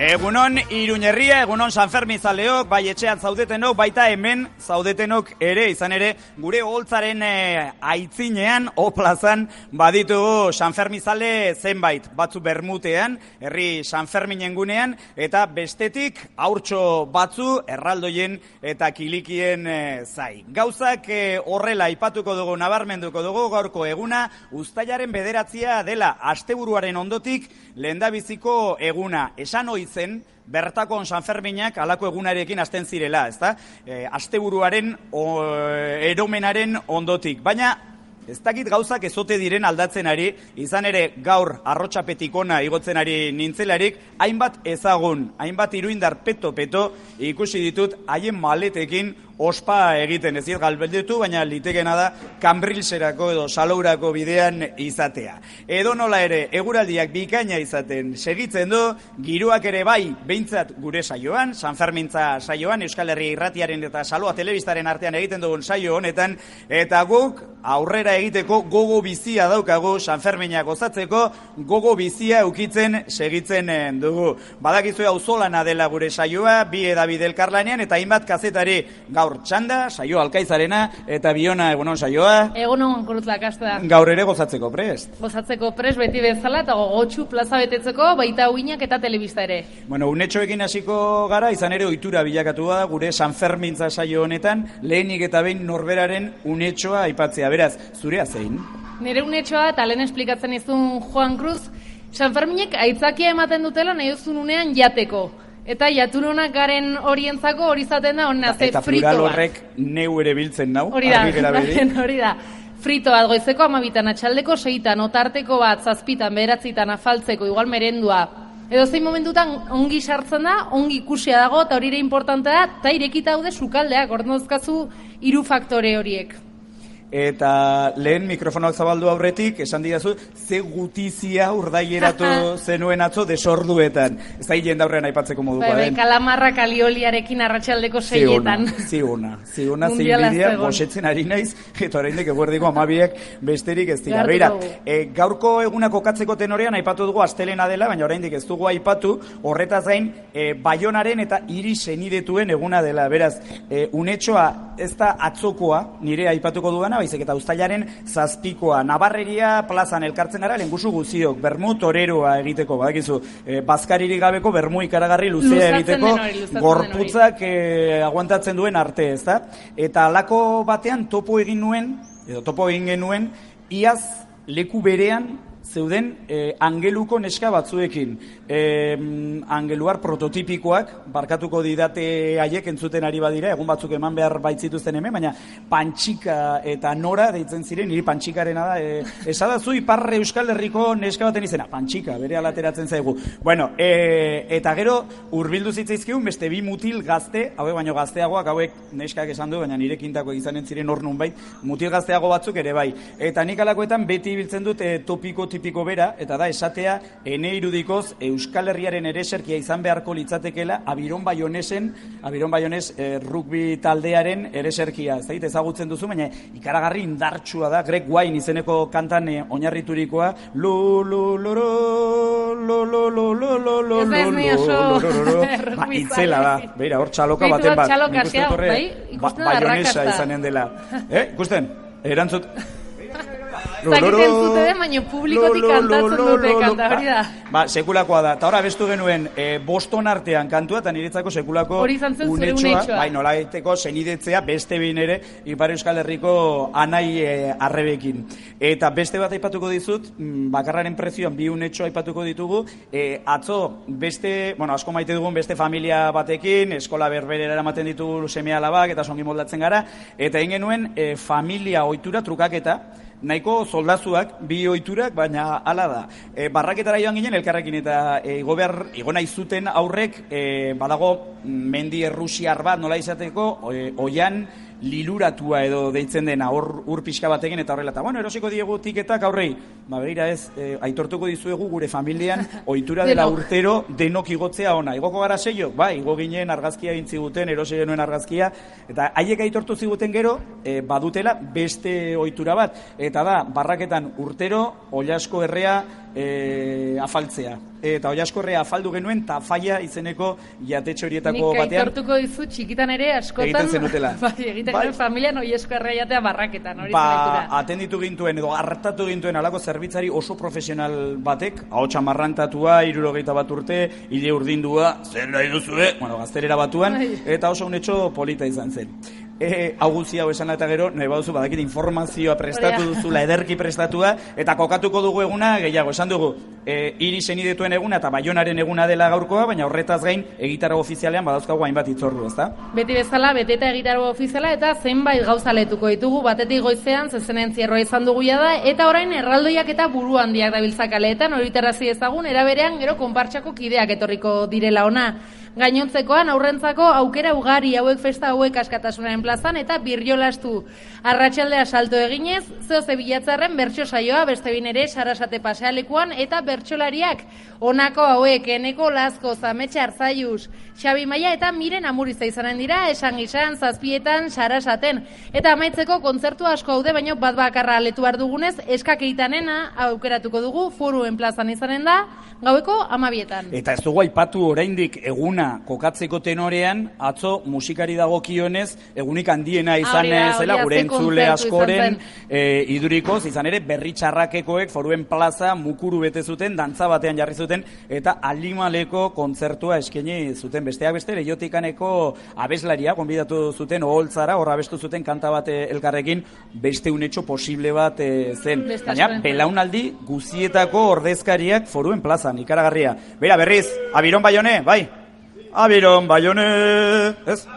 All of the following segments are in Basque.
Egunon Iruñerria, egunon San Fermin zaleok, bai etxean zaudetenok, baita hemen zaudetenok ere, izan ere, gure oholtzaren aitzinean, plazan, baditugu San Fermin zale zenbait, batzu Bermutean, herri San Ferminen gunean, eta bestetik haurtxo batzu, erraldoien eta kilikien zai. Gauzak horrela aipatuko dugu, nabarmenduko dugu, gaurko eguna, uztailaren 9 dela, asteburuaren ondotik, lehendabiziko eguna, esan zen, bertakon San Ferminak alako egunarekin hasten zirela, ezta? Asteburuaren eromenaren ondotik. Baina, ez dakit gauzak ezote diren aldatzen ari, izan ere gaur arrotxapetikona igotzen ari nintzelarik, hainbat ezagun, hainbat iruindar peto-peto ikusi ditut haien maletekin ospa egiten, ez dira galbeldetu, baina litekena da Kambrilserako edo Salourako bidean izatea. Edo nola ere, eguraldiak bikaina izaten segitzen du, giroak ere bai, behintzat gure saioan, San Fermintza saioan, Euskal Herria Irratiaren eta Saloa Telebistaren artean egiten dugun saio honetan, eta guk aurrera egiteko gogo bizia daukagu, San Ferminak gozatzeko, gogo bizia eukitzen segitzen dugu. Badakizu auzolana dela gure saioa, bi edabide elkarlanean, eta hainbat kazetari gaur txanda, saio Alkaizarena, eta Biona, egunon saioa. Egunon, Kurutzlak, hasta. Gaur ere gozatzeko prest. Gozatzeko prest beti bezala, eta gogotxu plaza betetzeko, baita uinak eta telebista ere. Bueno, unetxoekin hasiko gara, izan ere ohitura bilakatu da, gure San Fermintza saio honetan, lehenik eta behin norberaren unetxoa aipatzea. Beraz, zurea zein? Nire unetxoa, eta lehen esplikatzen izun Juan Cruz, San Ferminek aitzakia ematen dutela nahi duzun unean jateko. Eta jaturonak garen horientzako hori zaten da, hori naze frito bat. Eta plural horrek neu ere biltzen nau. Hori da, frito bat goizeko 12 atxaldeko 6 otarteko bat 7 9 afaltzeko, igual merendua. Edo zein momentutan ongi sartzen da, ongi ikusia dago, eta hori ere importantea da, eta irekita daude sukaldeak, ordozkazu 3 faktore horiek. Eta lehen mikrofonoak zabaldu aurretik, esan didazu, ze gutizia urdaieratu zenuen atzo desorduetan. Ez da hilen daurrean aipatzeko modukoa den. Kalamarra kalioliarekin arratsaldeko 6etan. Ziuna, bidea, bosetzen ari naiz, eta oraindik eguerdiko 12 besterik ez dira. Beira, gaurko eguna kokatzeko tenorean aipatu dugu astelena dela, baina oraindik ez dugu aipatu, horretaz gain, Baionaren eta hiri senidetuen eguna dela. Beraz, unetxoa ez da atzokoa, nire aipatuko dugana, baizik eta uztailaren 7koa. Nabarreria plazan elkartzen gara, lengusu guziok, bermu toreroa egiteko, badakizu, bazkaririk gabeko bermu ikaragarri luzea egiteko, gorputzak aguantatzen duen arte, ez da? Eta alako batean topo egin genuen, iaz leku berean zeuden angeluko neska batzuekin. Angeluar prototipikoak, barkatuko didate haiek entzuten ari badira, egun batzuk eman behar baitzituzten hemen, baina Pantxika eta Nora deitzen ziren, niri Pantxikarena da, esadazu Ipar Euskal Herriko neska baten izena, Pantxika, bere alateratzen zaigu. Bueno, eta gero, hurbildu zitzaizkigun, beste 2 mutil gazte, hauek baino gazteagoak, hauek neskak esan du, baina nire kintako izanen ziren hor nunbait, mutil gazteago batzuk ere bai. Eta nik alakoetan beti biltzen dut tipiko bera, eta da esatea ene irudikoz Euskal Herriaren ereserkia izan beharko litzatekela Abiron Baionez rugby taldearen ereserkia. Ez da, ezagutzen duzu, baina ikaragarri indartsua da, Greg Wine izeneko kantan oinarriturikoa, itzela da, beira, hor txaloka baten bat, Baionesa izanen dela. Ikusten, erantzut... Zakiten zute den, baina publikotik kantatzen dute kanta, hori da. Sekulakoa da. Eta ora bestu genuen Boston artean kantua, eta niretzako sekulako unetxoa. Bai, nolaiteko senidetzea beste behin ere Ipar Euskal Herriko anai arrebekin. Eta beste bat aipatuko dizut, bakarraren prezioan 2 unetxo aipatuko ditugu, atzo beste, asko maite dugun beste familia batekin, eskola berberera eramaten ditugu seme-alabak eta songi moldatzen gara, eta egin genuen familia ohitura trukaketa, nahiko soldazuak, 2 ohiturak, baina hala da. Barraketara joan ginen elkarrekin eta igo nahi zuten aurrek, badago mendi errusiar bat nola izateko, oian liluratua edo deitzen dena, ur pixka batekin eta horrela. Eta erosiko diegu tiketak aurrei, begira ez, aitortuko dizuegu gure familian ohitura dela urtero denok igotzea ona. Igoko gara seiok, igo ginen argazkia egin ziguten, erosi genuen argazkia, eta haiek aitortu ziguten gero, badutela beste ohitura bat, eta da, barraketan urtero, Ollasko herrea afaltzea. Eta Oilaskorrea afaldu genuen Tafaia izeneko jatetxe horietako batean. Nik aitortuko dizu txikitan ere askotan. Egiten zenutela. Egiten genuen familian Oilaskorrea jatea barraketan. Atenditu gintuen edo hartatu gintuen alako zerbitzari oso profesional batek, ahotsa marrantatua, 61 urte, ile urdindua, zer nahi duzue, gazterera batuan, eta oso unetxo polita izan zen. Hau guzti hau esan eta gero, nahi baduzu badakit informazioa prestatu duzula, ederki prestatua, eta kokatuko dugu eguna gehiago. Esan dugu, hiri senidetuen eguna eta Baionaren eguna dela gaurkoa, baina horretaz gain egitarau ofizialean badauzkagu hainbat hitzordu, ezta? Beti bezala, beteta egitarau ofiziala eta zenbait gauza letuko ditugu, batetik goizean zezenen zierroa izan dugu da, eta orain erraldoiak eta buru handiak dabiltzak aleetan, horietarazi ezagun, eraberean gero konpartsako kideak etorriko direla ona. Gainontzekoan aurrentzako aukera ugari hauek festa hauek askatasunaren plazan eta birjolastu arratsaldea salto eginez, zeoze bilatzarren bertso saioa beste bin ere Sarasate pasealekuan eta bertsolariak honako hauek Eneko Lazko, Zametxe Arzaius, Xabi Maia eta Miren Amuriza izanen dira, esan gizan, zazpietan, Sarasaten. Eta amaitzeko kontzertu asko haude, baino bat bakarra aletu behar dugunez, eskakeitenena aukeratuko dugu, Foruen plazan izanen da, gaueko 12etan. Eta ez dugu aipatu oraindik eguna kokatzeko tenorean, atzo musikari dagokionez, egunik handiena izan zela, gure entzule askoren idurikoz, izan ere berri txarrakekoek Foruen plaza mukuru bete zuten, dantza batean jarri zuten, eta Alimaleko kontzertua eskaini zuten. Besteak beste, Leiotikaneko abeslaria, gonbidatu zuten, oholtzara, hor abestu zuten kanta bat elkarrekin, beste unetxo posible bat zen. Baina, belaunaldi guzietako ordezkariak Foruen plazan, ikaragarria. Bera, berriz, Abiron Baione, bai? Abiron Baione, ez?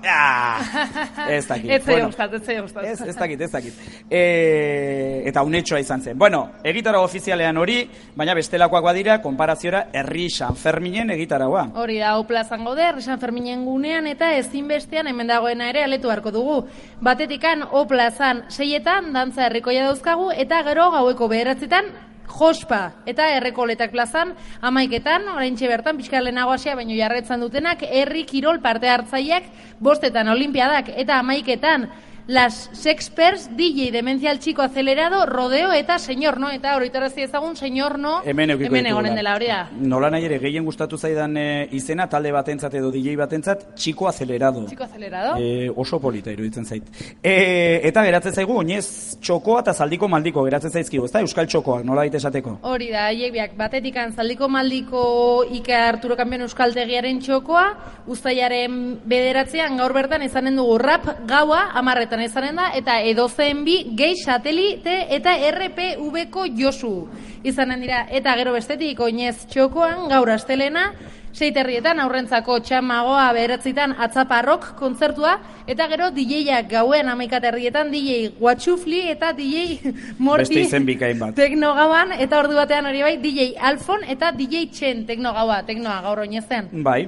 Ez dakit. Ez dakit. Eta unetxoa izan zen. Bueno, egitarago ofizialean hori, baina bestelakoak badira, konparaziora Herri Sanferminen egitaragoa. Hori da, hau plazan gaude, Herri Sanferminen gunean, eta ezinbestean hemen dagoena ere aletu beharko dugu. Batetikan, hau plazan 6etan, dantza herrikoia dauzkagu, eta gero gaueko 9etan, Jospa, eta Errekoletak plazan, 11etan, oraintxe bertan, pixka lehenago hasia, baino jarretzen dutenak, herri kirol parte hartzaileak 5etan olimpiadak, eta 11etan, Las Sexpers, DJ, Demencial Chico Acelerado, Rodeo eta Señor No, eta horretarazi ezagun Señor No hemen egonen dela, hori da. Nola nahi ere, gehien gustatu zaidan izena, talde batentzat edo DJ batentzat, Chico Acelerado. Chico Acelerado? Oso polita iruditzen zait. Eta geratzen zaigu, oinez txokoa eta zaldiko maldiko geratzen zaizkigu, ezta? Euskal txokoak, nola baita esateko? Hori da, haiek biak, batetikan zaldiko maldiko Ika Arturo Kanpion Euskaltegiaren txokoa, uztailaren 9ean gaur bertan izanen dugu rap gaua, 10 izanen da, eta edozen bi gehi satelite eta RPV-ko Josu izanen dira, eta gero bestetik oinez txokoan gaur astelena 6:30 aurrentzako txamagoa 9 atzaparrok kontzertua, eta gero DJ-ak gauen 11:30 DJ Guatxufli eta DJ Morti tekno gauan, eta ordu batean hori bai DJ Alfon eta DJ Txen tekno gaua, teknoa gaur oinezen. Bai,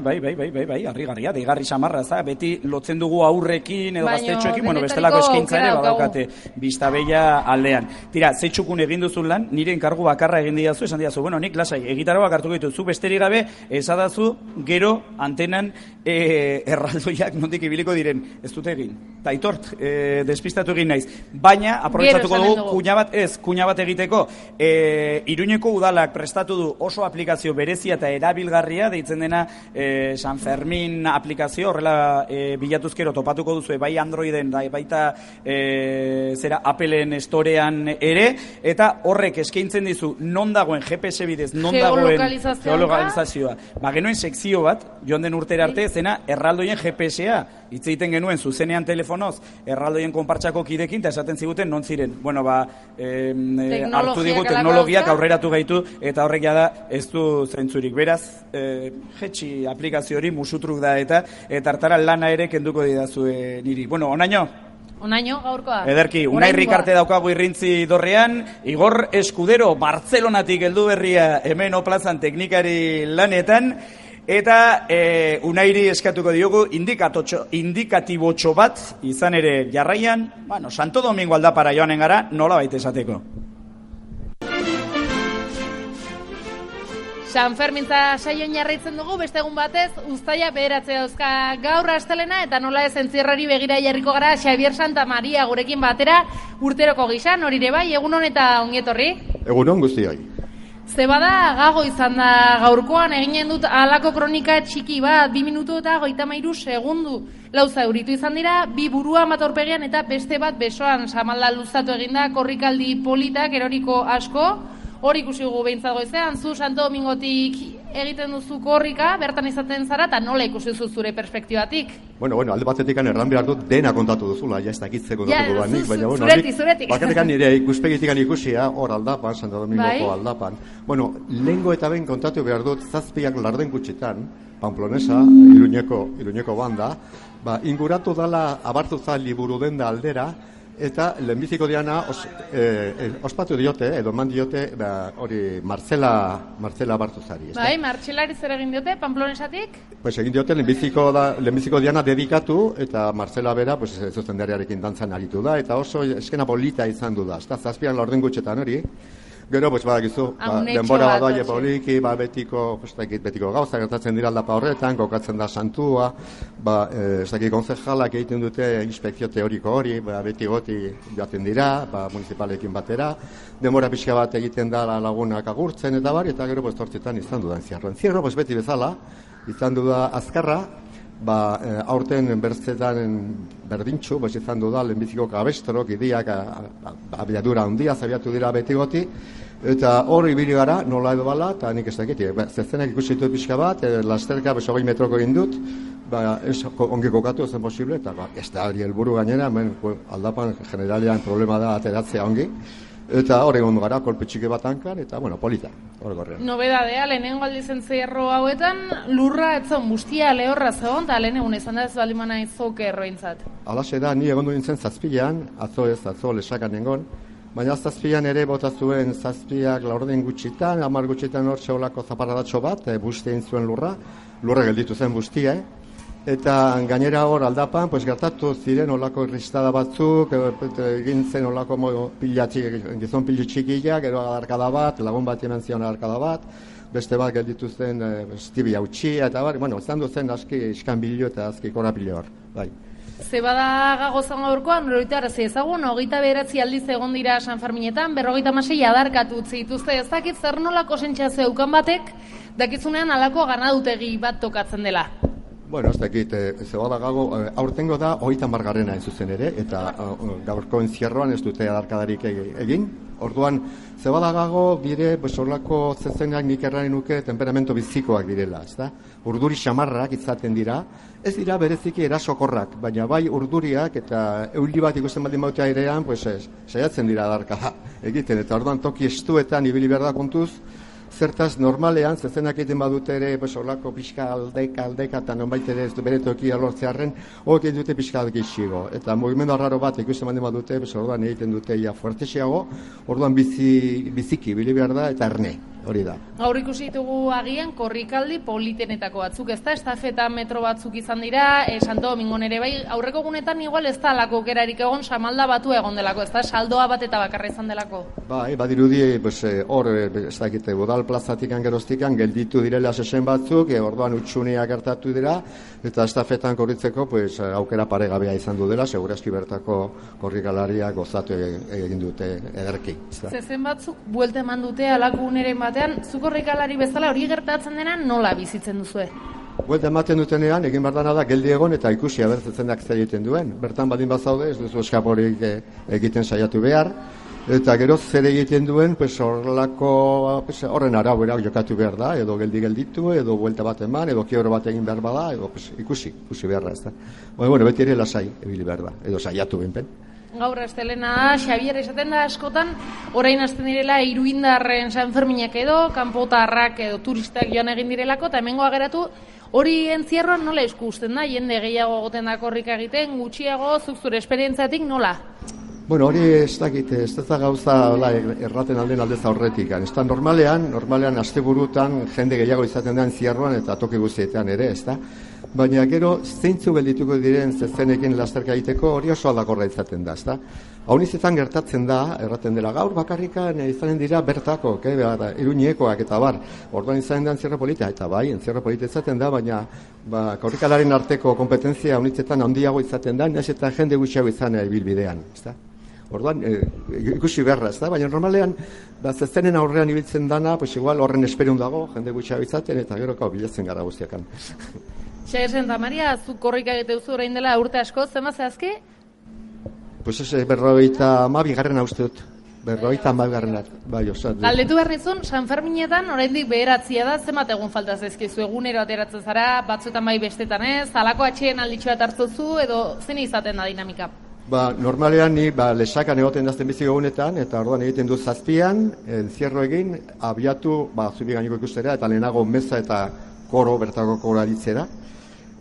harrigarria, deigarri samarra, beti lotzen dugu aurrekin edo gaztetxoekin, bueno, bestelako eskaintza ere badaukate Biztabeia aldean. Tira, zeitxukun egin duzun lan, nire enkargu bakarra egin didazu, esan didazu, bueno, nik lasai, egitaroak hartuko dituzu, besterik gabe, esadazu gero antenan erraldoiak nondik ibiliko diren, ez dute egin. Ta itort, despistatu egin naiz. Baina, aprobetsatuko dugu, kuña bat egiteko, Iruñeko udalak prestatu du oso aplikazio berezia eta erabilgarria, deitzen dena San Fermin aplikazio, horrela bilatuzkero topatuko duzu, bai Androiden, baita zera Appleen storean ere, eta horrek eskaintzen dizu non dagoen GPS bidez, non dagoen geolokalizazioa. Genuen sekzio bat, joan den urtera arte, zena erraldoien GPS-a, hitz egiten genuen zuzenean telefonoz, erraldoien konpartsako kidekin, eta esaten ziguten non ziren. Bueno, hartu digu teknologiak aurreratu gaitu, eta horrek da ez du zentzurik. Beraz, jetxi aplikazio hori musutruk da, eta hartara lana ere kenduko didazu niri. Bueno, onaino? Onaino, gaurkoa. Ederki, Unai Rikarte daukagu irrintzi dorrean, Igor Eskudero, Bartzelonatik heldu berria hemen oplazan teknikari lanetan, eta Unairi eskatuko diogu indikatibotxo bat, izan ere jarraian, Santo Domingo aldapara joanen gara, nola baita esateko. San Fermintza saioan jarraitzen dugu, beste egun batez, uztaila 9 dauzka gaur astelena, eta nola ez entzierrari begira jarriko gara Xavier Santa Maria gurekin batera urteroko gizan, hori ere bai, egun hon eta ongietorri? Egun hon guztioi. Zebada gago izan da gaurkoan, eginen dut halako kronika txiki bat, 2 minutu eta 33 segundu. Lau zauritu izan dira, 2 buruan bat aurpegian eta beste bat besoan. Samalda luzatu eginda, korrikaldi politak, eroriko asko. Hor ikusi gu behintzat goizean, zu Santo Domingotik egiten duzu korrika, bertan izaten zara, eta nola ikusi duzu zure perspektibatik? Bueno, alde batetik erran behar dut dena kontatu duzula, ja ez dakitzeko kontatu duanik, baina zuretik. Bakarrik nire ikuspegitik ikusia, hor aldapan, Santo Domingoko aldapan. Bueno, lehengo eta behin kontatu behar dut, 7 larden gutxitan, Pamplonesa, Iruñeko banda, inguratu dala abartuza liburu denda aldera, eta lehenbiziko diana ospatu diote, edo eman diote, hori Martzela Bartuzari. Bai, Martzelari zer egin diote, Pamplonesatik? Pues egin diote lehenbiziko diana dedikatu, eta Martzela bera, pues zuzendariarekin dantzan aritu da, eta oso eskena polita izan du da, 7 laurden gutxetan hori. Gero, pues badakizu, denbora badoaie poliki, betiko gauza gertatzen dira aldapa horretan, kokatzen da santua, konzejalak egiten dute inspekzio teoriko hori, beti goti joaten dira, municipalekin batera, denbora pixka bat egiten da lagunak agurtzen eta bar, eta gero, tortzetan izan du da encierro. Encierro, beti bezala, izan du da azkarra, aurten bertzetan berdintxu, izan du da lehenbiziko kabestrok, idiak, abiadura handia, zabiatu dira beti goti, eta hor ibili gara, nola edo bala, eta nik ez dakit, zezenak ikusi ditut pixka bat, lasterka 20 metroko egin dut, ongi kokatu zen posible, eta ez da hori helburu gainera, aldapan generalian problema da ateratzea ongi, eta hor egon gara, kolpe txiki bat hankan, eta, polita, hor gorrean. Nobedadea, lehenengo aldizen zierro hauetan, lurra etzon bustia lehorra zegoen, eta lehenengo izan da ez balimana izoke errointzat. Alaxe da, ni egon du nintzen 7an, atzo lesakan nengon, baina 7an ere bota zuen 7 laurden gutxitan, 10 gutxitan hor zeolako zaparradatxo bat, busti egin zuen lurra gelditu zen bustia, eta gainera hor aldapan, gertatu ziren olako irristada batzuk, egin zen olako gizon pili txikiak, gero adarkada bat, lagun bat eman zion adarkada bat, beste bat gelditu zen estibi hautsia, eta izan duzen aski iskanbilio eta aski korapilo hor, bai. Zebada gagozan gaurkoan, horita arazi ezagun, 29 aldiz egon dira San Ferminetan, 56 adarkatu utzi dituzte, ez dakit zer nolako sentsazio eukan batek, dakizunean halako ganadutegi bat tokatzen dela. Bueno, ez dakit, zebada gago, aurtengo da 30 hain zuzen ere, eta gaurko encierroan ez dute adarkadarik egin. Orduan, zebada gago, bire, horlako zezenak nik erraren nuke temperamento bizikoak direla, ez da? Urduri xamarrak izaten dira, ez dira bereziki erasokorrak, baina bai urduriak eta euli bat ikusten baldin bautea airean, saiatzen dira adarka egiten, eta orduan toki estuetan ibili behar da kontuz, zertaz normalean, zezenak egiten badute ere, horlako pixka aldeka, eta nonbait ere ez du bere tokia lortzearen, hori egiten dute pixka algixigo. Eta mugimendu arraro bat ikusten baldin badute, orduan egiten dute ia fuertesiago, orduan biziki, bili behar da, eta erne, hori da. Gaur ikusi ditugu agian korrikaldi politenetako batzuk, ez da, estafeta metro batzuk izan dira, Santo Domingon ere bai, aurreko gunetan igual ez da alako gerarik egon, Samalda batu egon delako, ez da, saldoa bat eta bakarra izan delako. Bai, badirudi, hor, ez dakite, Bodal plazatikan geroztikan gelditu direla sesen batzuk, orduan utxuneak gertatu dira, eta estafetan korritzeko aukera paregabea izan du dela, segurazki bertako korrikalariak gozatu egin dute ederki. Zezen batzuk buelte eman dute alakuneren batean, zu korrikalari bezala hori gertatzen dena nola bizitzen duzue? Buelta ematen dutenean, egin behar da geldi egon eta ikusi abertzenak zer egiten duen. Bertan badin bazaude, ez duzu eskaporik egiten saiatu behar, eta gero zer egiten duen, horren arabera jokatu behar da, edo gelditu, edo buelta bat eman, edo kiobro bat egin behar bada, edo ikusi beharra, ez da. Beti ere lasai ebili behar da, edo saiatu benpen. Gaur astelena, Xabier esaten da askotan, orain hasten direla Iruindarren San Ferminak edo, kanpotarrak edo turistak joan egin direlako, eta hemengo ageratu, hori entzierroan nola ikusten da, jende gehiago goten da korrika egiten, gutxiago, zuk zure esperientziatik nola? Bueno, hori ez dakit, ez da gauza erraten aldez aurretik. Ez da normalean asteburutan jende gehiago izaten da entzierroan eta toki guztietan ere, ez da? Baina gero zeintzu geldituko diren zezenekin lasterka egiteko hori oso aldakorra izaten da, ez da? Haunizetan gertatzen da, erraten dela gaur bakarrikan izanen dira bertako, Iruñekoak eta bar, orduan izanen da entzierro polita, eta bai, entzierro polita izaten da, baina korrikalaren arteko kompetentzia haunizetan handiago izaten da, nahiz eta jende gutxiago izan ibilbidean, ez da? Orduan, ikusi beharra, ez da? Baina normalean, zeztenen aurrean ibiltzen dana, pues igual horren esperun dago, jende gutxea bizaten, eta gero bilatzen gara guztiakan. Xabier Santa Maria, zu korrika egite duzu orain dela urte asko, zema zehazki? Pues ez, 52. uste dut. 52. Bai, osa. Galdetu behar nizun, San Ferminetan oraindik beheratzia da, zenbat egun falta zaizkizu, egunero ateratzen zara, batzuetan bai bestetan ez, halako atxeen alditxo bat hartzuzu, edo zen izaten da dinamika? Normalean ni lesakan egoten dazten bizi egunetan, eta orduan egiten du 7an, encierro egin, abiatu, zubi gaineko ikustera, eta lehenago meza eta koro, bertako koro aditzera.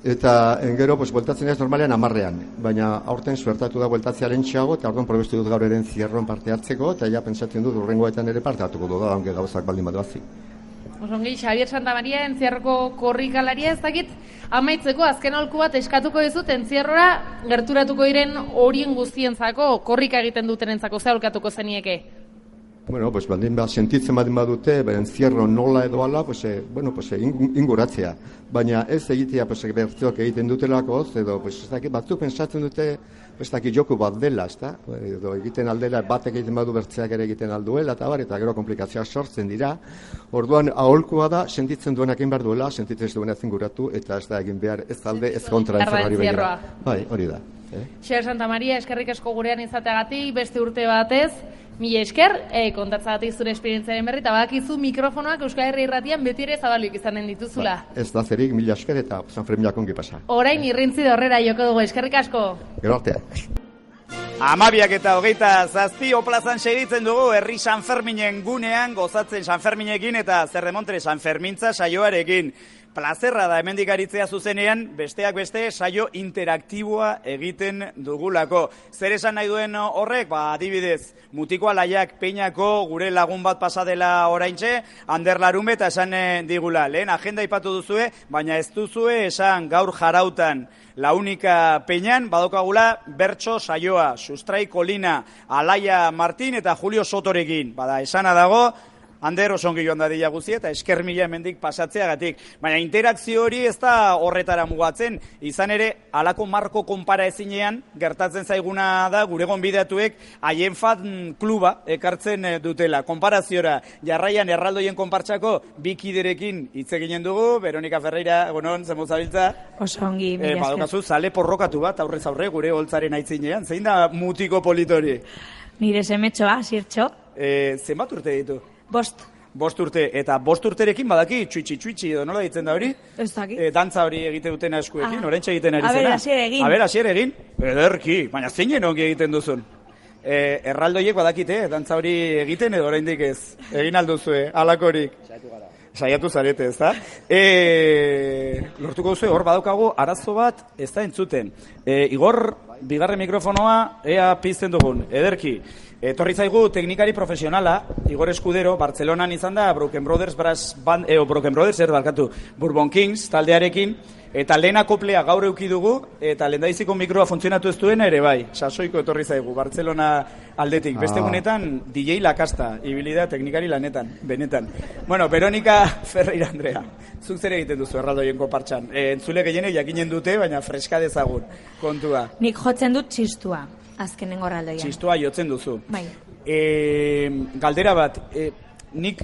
Eta gero, bueltatzen ez normalean 10an, baina aurten suertatu da bueltatzea lentxeago, eta orduan probestu dut gaur eren zierroan parte hartzeko, eta ja pentsatzen dut urrengoetan ere parte hartuko dut, onge gauzak baldin bat bazi. Osongi, Xabier Santa Maria, entzierroko korrikalaria, ez dakit, amaitzeko azken aholku bat eskatuko dizut, entzierrora gerturatuko diren horien guztientzako, korrika egiten dutenentzako, ze aholkatuko zenieke? Bueno, baldin sentitzen badin badute, encierro nola edo ala, inguratzea. Baina ez egitea, bertzeok egiten dutelako, edo, batzuk pentsatzen dute, joku bat dela, ezta? Edo egiten aldela, batek egiten badu bertzeak ere egiten alduela, eta gero komplikazioak sortzen dira. Orduan, aholkua da, sentitzen duenak egin behar duela, sentitzen duena ezin guratu, eta ez da egin behar ez alde, ez kontra entzerrari begira. Bai, hori da. Xabier Santa Maria, eskerrik asko gurean izateagatik, beste urte batez, mila esker, kontatzagatik zure esperientziaren berri, eta badakizu mikrofonoak Euskal Herria Irratian beti ere zabalik izanen dituzula. Ez da zerik, mila esker eta San Ferminak ongi pasa. Orain irrintzi da horrera joko dugu, eskerrik asko. Gero artea. 12:27 plazan segitzen dugu herri San Ferminen gunean, gozatzen San Ferminekin eta zerremontre San Fermintza saioarekin. Plazerra da hemendik aritzea zuzenean, besteak beste saio interaktiboa egiten dugulako. Zer esan nahi duen horrek? Adibidez, Mutiko Alaiak Peñako gure lagun bat pasadela oraintxe, Ander Larunbe eta esan digula. Lehen agenda ipatu duzue, baina ez duzue esan gaur jarautan. La Única Peñan badokagula bertso saioa, Sustrai Kolina, Alaia Martin eta Julio Sotorekin. Esana dago, Ander osongi joan dadila guzi eta esker mila hemendik pasatzeagatik. Baina interakzio hori ez da horretara mugatzen. Izan ere, halako marko konpara ezinean, gertatzen zaiguna da gure gonbidatuek haien fan kluba ekartzen dutela. Konparaziora, jarraian erraldoien konpartsako bikiderekin hitz eginen dugu. Veronika Ferreira, egunon, zemuz zabiltza? Osongi, mila esker. Badokazu, zale porrokatu bat, aurrez aurre, gure holtzaren aitzinean. Zein da Mutiko politori? Nire semetxoa, zirtxo. Zenbat urte ditu? 5 urte, eta 5 urterekin badaki txuitxi edo nola ditzen da hori? Ez dakit. Dantza hori egite dutena eskuekin, orentxe egiten ari zena. Aber, hasier egin. Ederki, baina zeinen ongi egiten duzun. Erraldoiek badakite, dantza hori egiten edo oraindik ez. Egin alduzue, halakorik. Saiatu zarete, ez da? Lortuko duzu, hor badaukagu arazo bat ez da entzuten. Igor, bigarren mikrofonoa, ea pizten dugun, ederki. Etorri zaigu teknikari profesionala, Igor Escudero, Bartzelonan izan da, Broken Brothers Bourbon Kings taldearekin, eta lehen akoplea gaur euki dugu, eta lehendaiziko mikroa funtzionatu ez duena ere bai, sasoiko etorri zaigu, Bartzelona aldetik. Beste gunetan, DJ Lakasta, ibilida teknikari lanetan, benetan. Bueno, Veronika Ferreira Andrea, zuk zer egiten duzu erraldoien konpartsan. Entzule gehienek jakinen dute, baina freska dezagun, kontua. Nik jotzen dut txistua. Azkenengo erraldoian. Txistua jotzen duzu. Bai. Galdera bat, nik,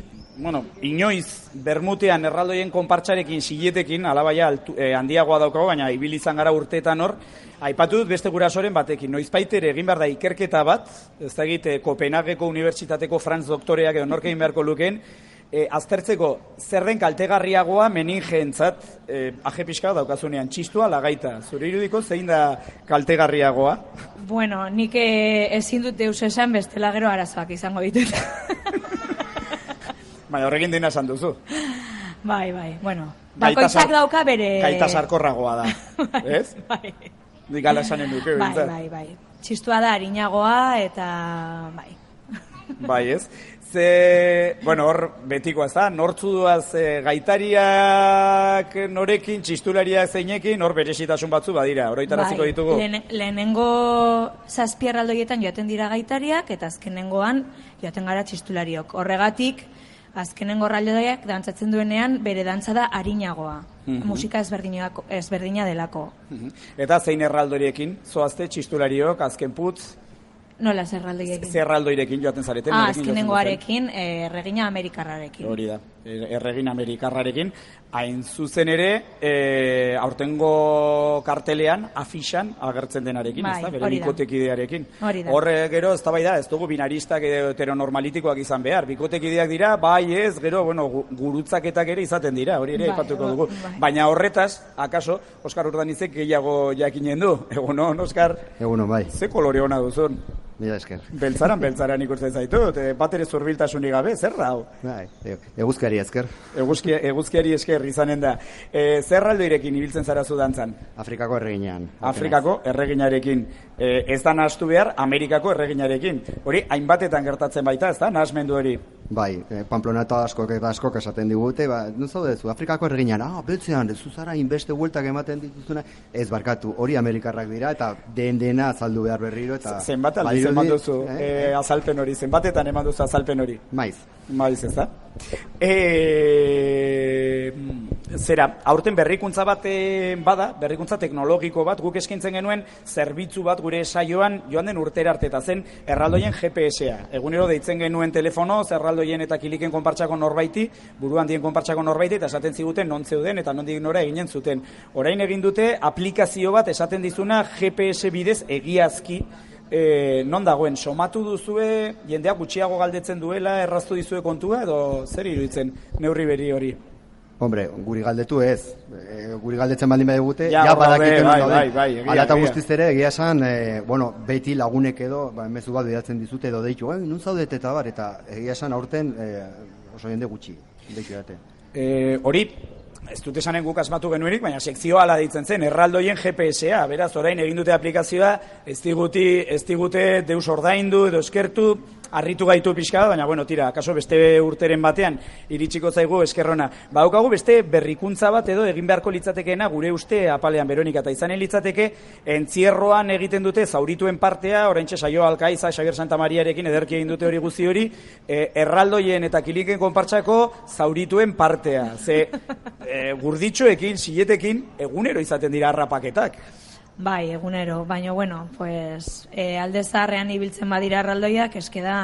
inoiz bermutean erraldoien konpartsarekin, siletekin, alabaia handiagoa daukago, baina ibili izan gara urteetan hor, aipatu dut beste gurasoren batekin, noizbaitere egin behar da ikerketa bat, ez da egite Kopenhageko Unibertsitateko Franz doktoreak edo nork egin beharko lukeen, aztertzeko zer den kaltegarriagoa meningeentzat aje pixka daukazunean, txistua lagaita. Zure irudiko zein da kaltegarriagoa? Bueno, nik ezin dut deus esan bestela gero arazoak izango ditut. Baina horrekin dena esan duzu. Bai, bueno. Bakoitzak dauka bere... Gaita sarkorragoa da, ez? Bai. Dikala esanen duke. Bai. Txistua da harinagoa eta bai. Bai, ez? Hor betikoa ez da, nortzu duaz gaitariak norekin, txistulariak zeinekin, hor berezitasun batzu badira, oroitaraziko ditugu. Lehenengo 7 erraldoietan joaten dira gaitariak, eta azkenengoan joaten gara txistulariok. Horregatik, azkenengo erraldoiak dantzatzen duenean, bere dantza da harinagoa. Musika ezberdina delako. Eta zein erraldoriekin, zoazte txistulariok, azken putz? Nola zerraldoiekin? Zerraldoirekin joaten zareten. Azkenengoarekin, erregina amerikarrarekin. Hori da, erregina amerikarrarekin. Hain zuzen ere, aurtengo kartelean, afixan, agertzen denarekin, bai, ez da, bere bikotekidearekin. Horre gero, ez da bai da, ez dugu binaristak heteronormalitikoak izan behar. Bikotekideak dira, bai ez, gero, gurutzaketak ere izaten dira, hori ere aipatuko dugu. Baina horretaz, akaso, Oskar Urdanizek gehiago jakinen du. Egunon, Oskar? Egunon, bai. Ze kolore hona duzun? Mila esker. Beltzaran ikusten zaitut, bat ere zurbiltasunik gabe, zer da hau? Bai, eguzkiari esker. Eguzkiari esker izanen da. Zerraldoirekin ibiltzen zara zu dantzan? Afrikako erreginean. Afrikako erreginarekin. Ez da nahastu behar, Amerikako erreginarekin. Hori, hainbatetan gertatzen baita, ez da, nahasmendu hori? Bai, Pamplona eta askok esaten digute, non zaude zu, Afrikako erreginean, beltzean, zuzara inbeste bueltak ematen dituzuna, ez barkatu, hori Amerikarrak dira, eta dena azaldu behar berriro, eta... Zenbat aldiz eman duzu azalpen hori, zenbatetan eman duzu azalpen hori? Maiz, ez da? Zera, aurten berrikuntza bat bada, berrikuntza teknologiko bat, guk eskaintzen genuen zerbitzu bat gure saioan joan den urtera arte, eta zen erraldoien GPS-a. Egunero deitzen genuen telefono, erraldoien eta kiliken konpartsako norbaiti, buruan dien konpartsako norbaiti, eta esaten ziguten non zeuden eta nondik nora eginen zuten. Orain egin dute aplikazio bat esaten dizuna GPS bidez egiazki non dagoen, somatu duzue, jendeak gutxiago galdetzen duela, erraztu dizue kontua, edo zer iruditzen neurri beri hori? Hombre, guri galdetu ez. Guri galdetzen baldin badegute, ja badakiten bai. Ala eta guztiz ere, egia esan, beti lagunek edo, mezu bat bidaltzen dizute edo deitu, nun zaudet eta bar, eta egia esan aurten oso jende gutxi, deitu date. Hori, ez dut esanen guk asmatu genuenik, baina sekzioa ala deitzen zen, erraldoien GPS-a, beraz, orain egin dute aplikazioa, ez digute deus ordaindu edo eskertu, harritu gaitu pixka, baina, tira, kaso beste urteren batean, iritsiko zaigu eskerrona. Badaukagu beste berrikuntza bat edo egin beharko litzatekeena gure uste apalean Beronika, eta izanen litzateke, entzierroan egiten dute zaurituen partea, oraintxe Saio Alkaiza, Xabier Santamariarekin ederki egin dute hori guzti hori, erraldoien eta kiliken konpartsako zaurituen partea. Ze gurditxoekin, siletekin, egunero izaten dira harrapaketak. Bai, egunero, baina, alde zaharrean ibiltzen badira erraldoiak, eskeda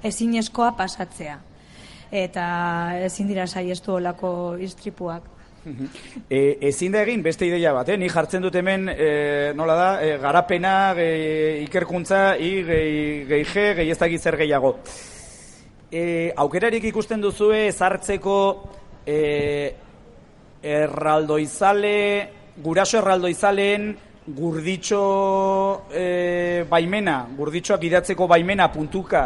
ezinezkoa pasatzea. Eta ezin dira saiestu olako istripuak. Ezin da egin beste ideia bat, ni jartzen dut hemen, nola da, garapena, ikerkuntza, gehi ez dakit zer gehiago. Aukerarik ikusten duzue ezartzeko guraso erraldoizaleen gurditxo baimena, gurditxoak idatzeko baimena puntuka,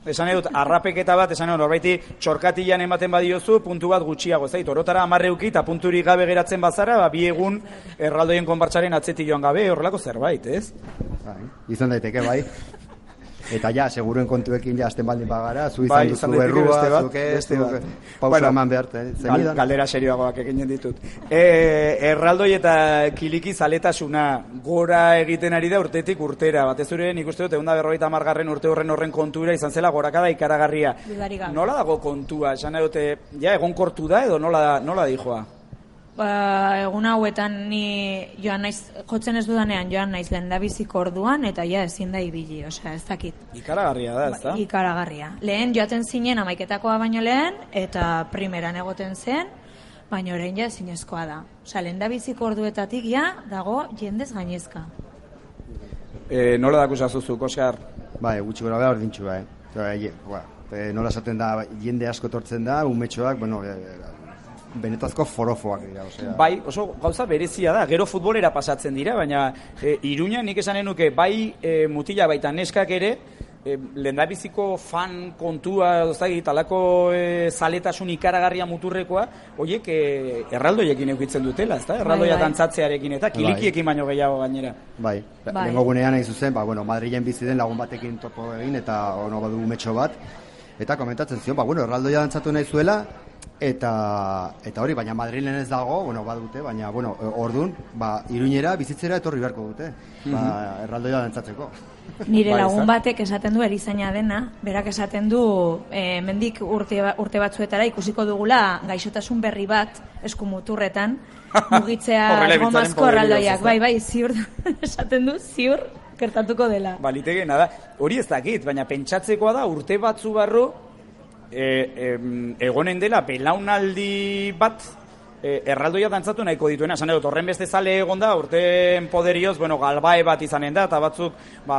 esan edut, arrapeketa bat, esan edut, norbaiti txorkatilan ematen badiozu, puntu bat gutxiago, zait, orotara 10 euki eta punturik gabe geratzen bazara, 2 egun erraldoien konpartsaren atzetik joan gabe, horrelako zerbait, ez? Izan daiteke, bai. Eta ja, seguruen kontuekin ja azten baldin bagara, zu izan duzu errua, zuke, pausa eman behar, zenidan. Galdera serioagoak eginen ditut. Erraldoi eta kiliki zaletasuna gora egiten ari da urtetik urtera. Batez ere nik uste dut, 150. urte horren kontura izan zela gorakada ikaragarria. Nola dago kontua? Esan dute, ja, egonkortu da edo nola dijoa? Egun hauetan ni joan naiz, jotzen ez dudanean joan naiz lehendabiziko orduan eta ja ezin da ibili, osea, ez dakit. Ikaragarria da, ez da? Ikaragarria. Lehen joaten zinen 11koa baino lehen eta primeran egoten zen, baina orain ja ezinezkoa da. Osea, lehendabiziko orduetatik ja dago jendez gainezka. Nola dakusazuzuk, Oskar? Bai, gutxi gora behar ordintxu, nola esaten da, jende asko tortzen da, umetxoak, benetazko forofoak dira, osea. Bai, oso gauza berezia da, gero futbolera pasatzen dira, baina Iruña nik esanen nuke bai mutila baita neskak ere, lehendabiziko fan kontua, talako zaletasun ikaragarria muturrekoa, horiek erraldoiekin eukitzen dutela, ezta? Erraldoia dantzatzearekin eta kilikiekin baino gehiago gainera. Bai, lengo gunean nahi zuzen, Madrilen bizi den lagun batekin topo egin eta ono badu metxo bat, eta komentatzen zion, erraldoia dantzatu nahi zuela, eta hori, baina Madrilen ez dago, badute, baina, orduan, Iruñera bizitzera etorri beharko dute, erraldoia dantzatzeko. Nire lagun batek esaten du erizaina dena, berak esaten du mendik urte batzuetara ikusiko dugula gaixotasun berri bat eskumuturretan mugitzea gomazko erraldoiak, bai, ziur, esaten du, ziur. gertatuko dela. Balitegeena da. Hori ez dakit, baina pentsatzekoa da urte batzu barru egonen dela belaunaldi bat erraldoia dantzatu nahiko dituena. Esan dut, horren beste zale egon da, urteen poderioz, galbae bat izanen da, eta batzuk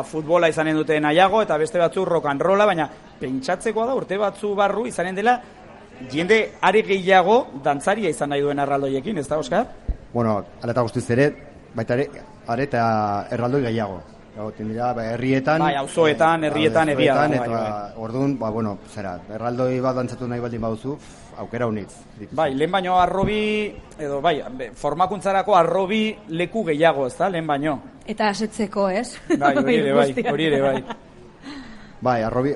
futbola izanen dute nahiago, eta beste batzuk rock and rolla, baina pentsatzekoa da urte batzu barru izanen dela jende are gehiago dantzaria izan nahi duen erraldoiekin, ez da, Oskar? Bueno, ala eta guztiz ere, baita ere, are eta erraldoi gehiago. Dira, herrietan... Bai, auzoetan, herrietan egia da. Eta orduan, erraldoi bat dantzatu nahi baldin baduzu, aukera unitz. Bai, lehen baino arrobi, edo bai, formakuntzarako arrobi leku gehiago, ez da, lehen baino. Eta asetzeko, ez? Bai, hori ere bai. Bai, arrobi,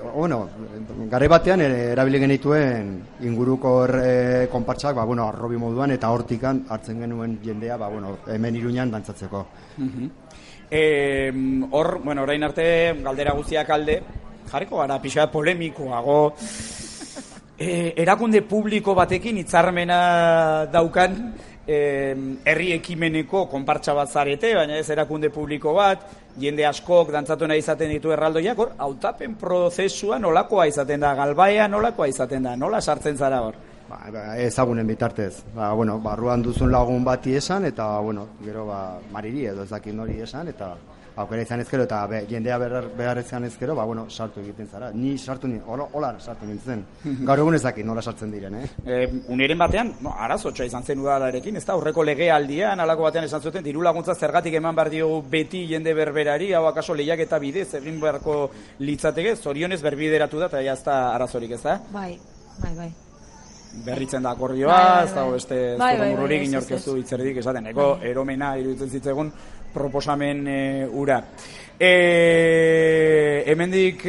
garai batean erabili genituen inguruko konpartsak, arrobi moduan eta hortikan hartzen genuen jendea, hemen Iruñan dantzatzeko. Orain arte galdera guztiak alde, jarriko gara pixka polemikoago, erakunde publiko batekin hitzarmena daukan herri ekimeneko konpartsa bat zarete, baina ez erakunde publiko bat, jende askok dantzatu nahi izaten ditu erraldoiak, hor, hautapen prozesua nolakoa izaten da, galbaea nolakoa izaten da, nola sartzen zara hor? Ezagunen bitartez. Barruan duzun lagun bati esan, eta, gero, mariri edo ezakin hori esan, eta aukera izan ezkero, eta jendea behar izan ezkero, sartu egiten zara. Ni sartu, hola sartu nintzen. Gaur egun ezakit nola sartzen diren, Uniren batean, arazotxoa izan zen udalarekin, ez da, horreko legealdian, alako batean esan zuten, diru laguntza zergatik eman behar diogu beti jende berberari, hau akaso lehiak eta bidez, egin beharko litzateke, zorionez berbideratu da, eta jazta arazorik, ez da? Bai. Berritzen da akordioa, ez dago beste zurumururik inorkezu hitzerdik esaten, eromena iruditzen zitzegun proposamen ura. Hemendik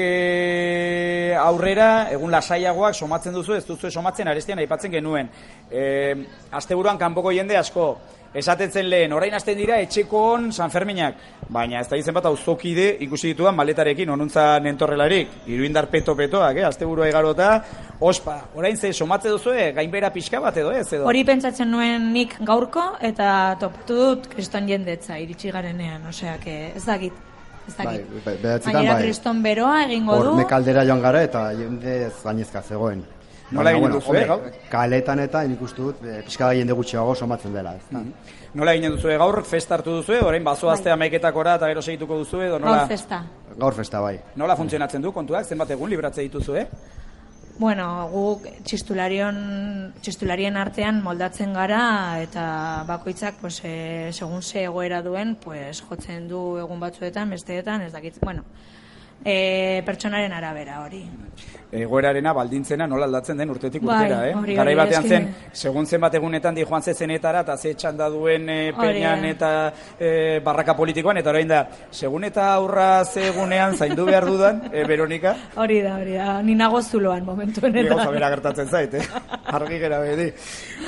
aurrera, egun lasaiagoak somatzen duzu, ez duzu somatzen, arestian aipatzen genuen. Asteburuan kanpoko jende asko, esaten zen lehen, orain hasten dira etxeko on San Ferminak, baina ez da izen bat auzokide ikusi ditudan maletarekin, onuntza nentorrelarik, iruindar peto-petoak, asteburua egarota, ospa, orain ze somatze duzu, gainbera pixka bat edo ez? Hori pentsatzen nuen nik gaurko, eta topatu dut kriston jendetza iritsi garenean, osea, ez dakit. Baina kriston beroa egingo du. Mekaldera joan gara eta jende gainezka zegoen. Nola egin duzu, gaur? Kaletan eta nik uste dut pixka jende gutxiago somatzen dela. Nola egin duzu, gaur festa hartu duzu, orain bazoaztea maiketakora eta gero segituko duzu, edo nola? Gaur festa, bai. Nola funtzionatzen du kontuak, zenbat egun libratze dituzu, Bueno, guk txistularien artean moldatzen gara eta bakoitzak, segun ze egoera duen, jotzen du egun batzuetan, besteetan, ez dakit, pertsonaren arabera hori. Egoerarena baldintzena nola aldatzen den urtetik urtera, Garai batean zen, segun zenbat egunetan di joan zezenetara eta ze txanda duen peñan eta barraka politikoan, eta orain da, segun eta aurra ze egunean zaindu behar dudan, Veronika? Hori da, ni nago zuloan momentu honetan. Gauza bera gertatzen zait, argi gera beti.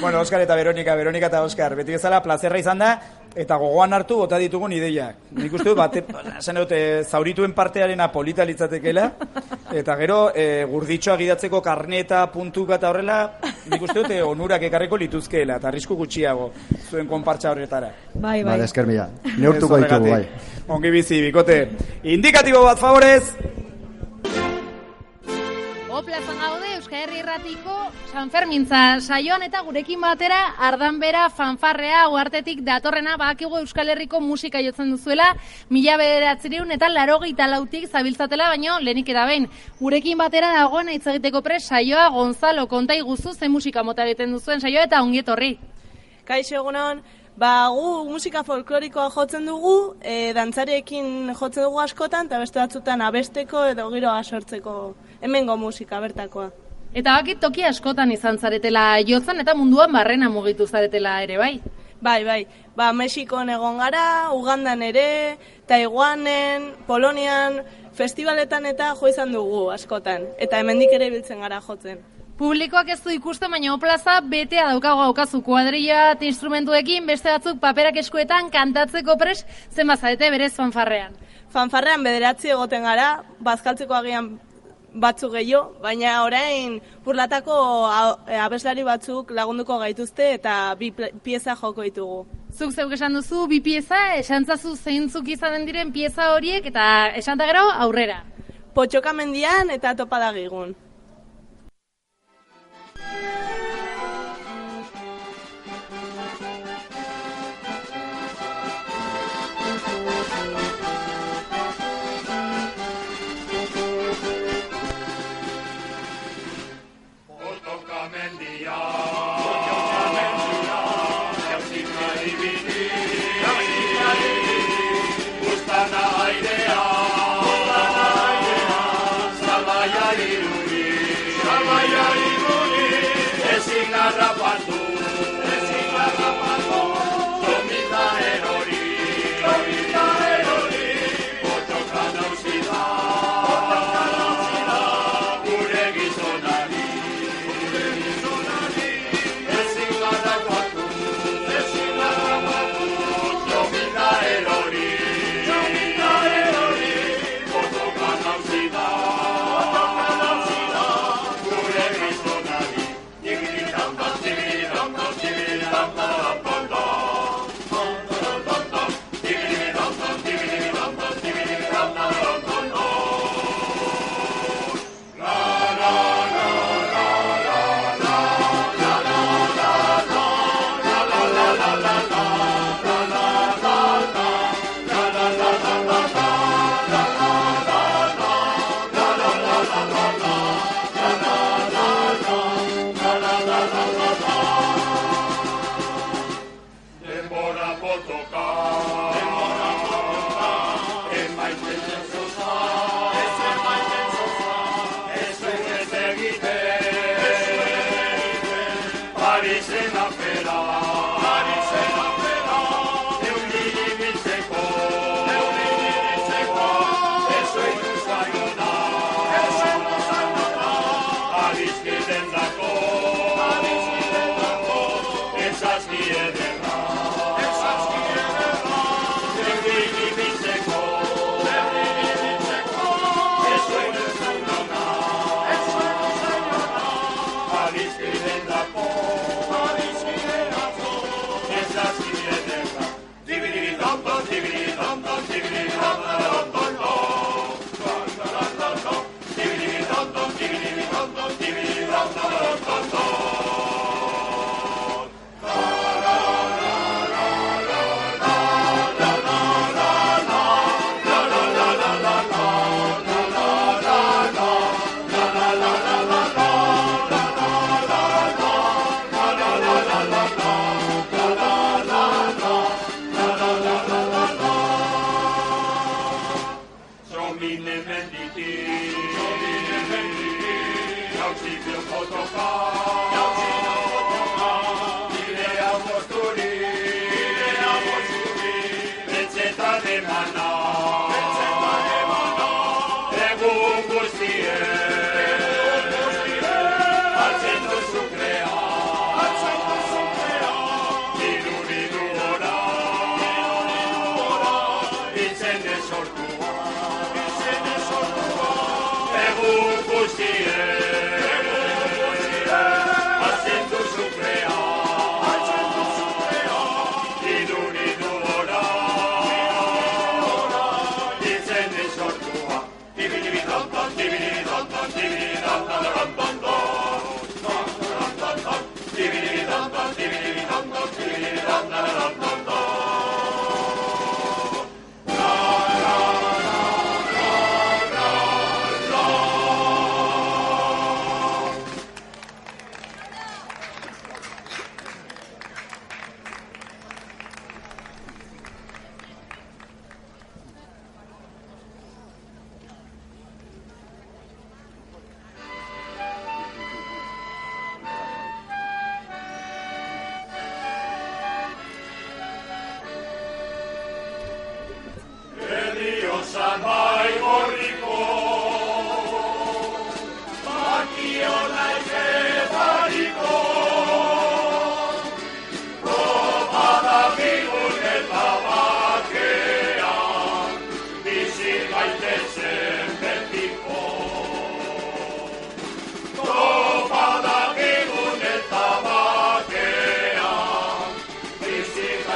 Bueno, Oskar eta Veronika eta Oskar, beti bezala plazerra izan da, eta gogoan hartu bota ditugun ideiak. Nik uste dut, zaurituen partearena polita litzatekela, eta gero, gurditxoa gidatzeko karneta, puntuka eta horrela, nik uste dut, onurak ekarriko lituzkeela, eta arrisku gutxiago zuen konpartsa horretara. Bai. Esker mila, neurtuko ditugu, bai. Ongi bizi, bikote. Indikatibo bat, favorez! Plazan gaude Euskal Herri Irratiko San Fermintza saioan eta gurekin batera Ardanbera fanfarrea uhartetik datorrena, badakigu Euskal Herriko musika jotzen duzuela 1984tik zabiltzatela, baino lehenik eta behin gurekin batera dagoen hitz egiteko prest saioa. Gonzalo, konta iguzu ze musika mota egiten duzuen saioa eta ongi etorri. Kaixo egunon. Gu musika folklorikoa jotzen dugu, dantzariekin jotzen dugu askotan, eta beste batzutan abesteko edo giroa sortzeko hemengo musika bertakoa. Eta bakit toki askotan izan zaretela jotzen eta munduan barrena mugitu zaretela ere, bai? Bai. Mexikon egon gara, Ugandan ere, Taiwanen, Polonian, festivaletan eta jo izan dugu askotan. Eta hemendik ere biltzen gara jotzen. Publikoak ez du ikusten, baina plaza betea daukazu kuadrilla instrumentuekin, beste batzuk paperak eskuetan kantatzeko prest, zenbat zarete berez fanfarrean? Fanfarrean 9 egoten gara, bazkaltzeko agian batzuk gehiago, baina orain burlatako abeslari batzuk lagunduko gaituzte eta 2 pieza joko ditugu. Zuk zeuk esan duzu, bi pieza, esantzazu zeintzuk izanen diren pieza horiek, eta esan da gero aurrera. Potxoka mendian eta topadagigun.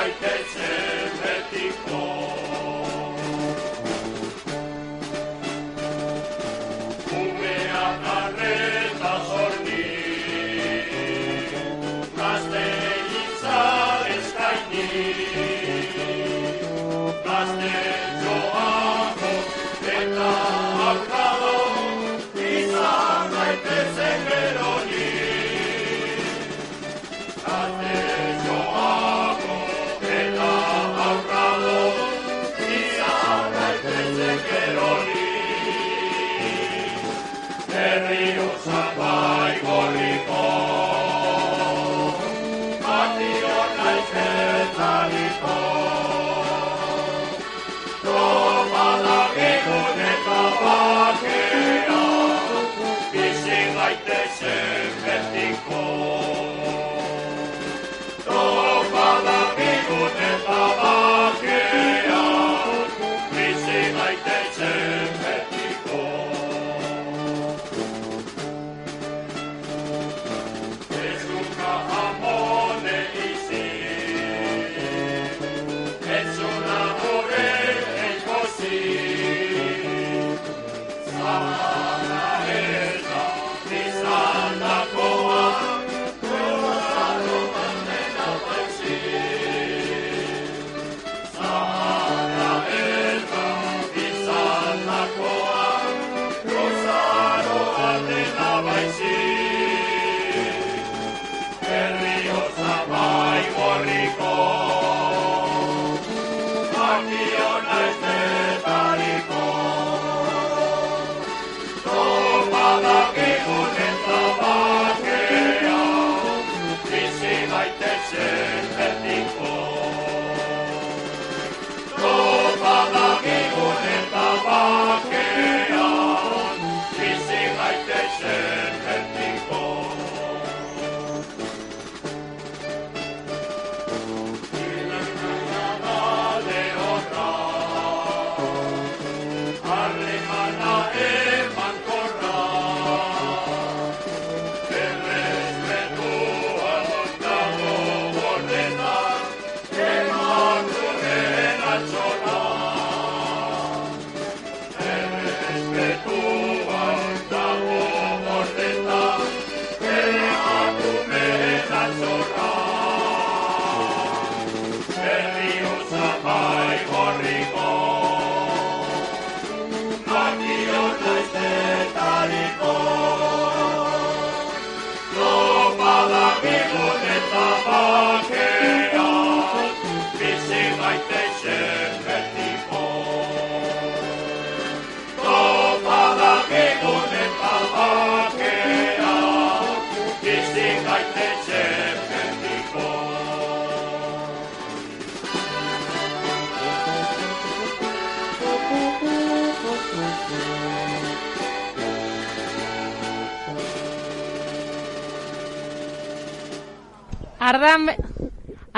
Like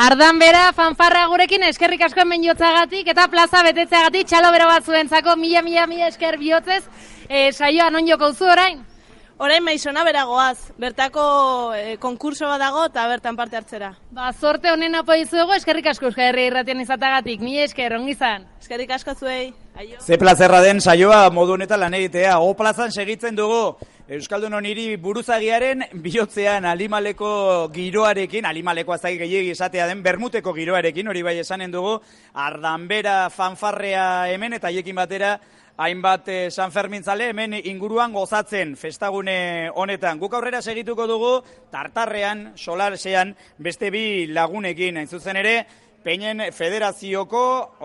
Ardan bera fanfarra gurekin eskerrik asko hemen jotzagatik eta plaza betetzeagatik txalo bero bat zuentzako mila esker bihotzez. Saioa non joko zu orain? Orain Maisona beragoaz, bertako konkurso bat dago eta bertan parte hartzera. Ba, zorte honen apo dizuegu, eskerrik asko Euskal Herria Irratian izatagatik, mila esker, ongi izan. Eskerrik asko zuei. Aio. Ze plazerra den saioa modu honetan lan egitea. O plazan segitzen dugu Euskaldunon hiri buruzagiaren bihotzean Alimaleko giroarekin, Alimalekoa zai gehiegi esatea den Bermuteko giroarekin, hori bai esanen dugu, Ardanbera fanfarrea hemen eta haiekin batera hainbat sanfermintzale hemen inguruan gozatzen festagune honetan. Guk aurrera segituko dugu Tartarrean, Solarsean, beste bi lagunekin, hain zuzen ere, Peinen Federazioko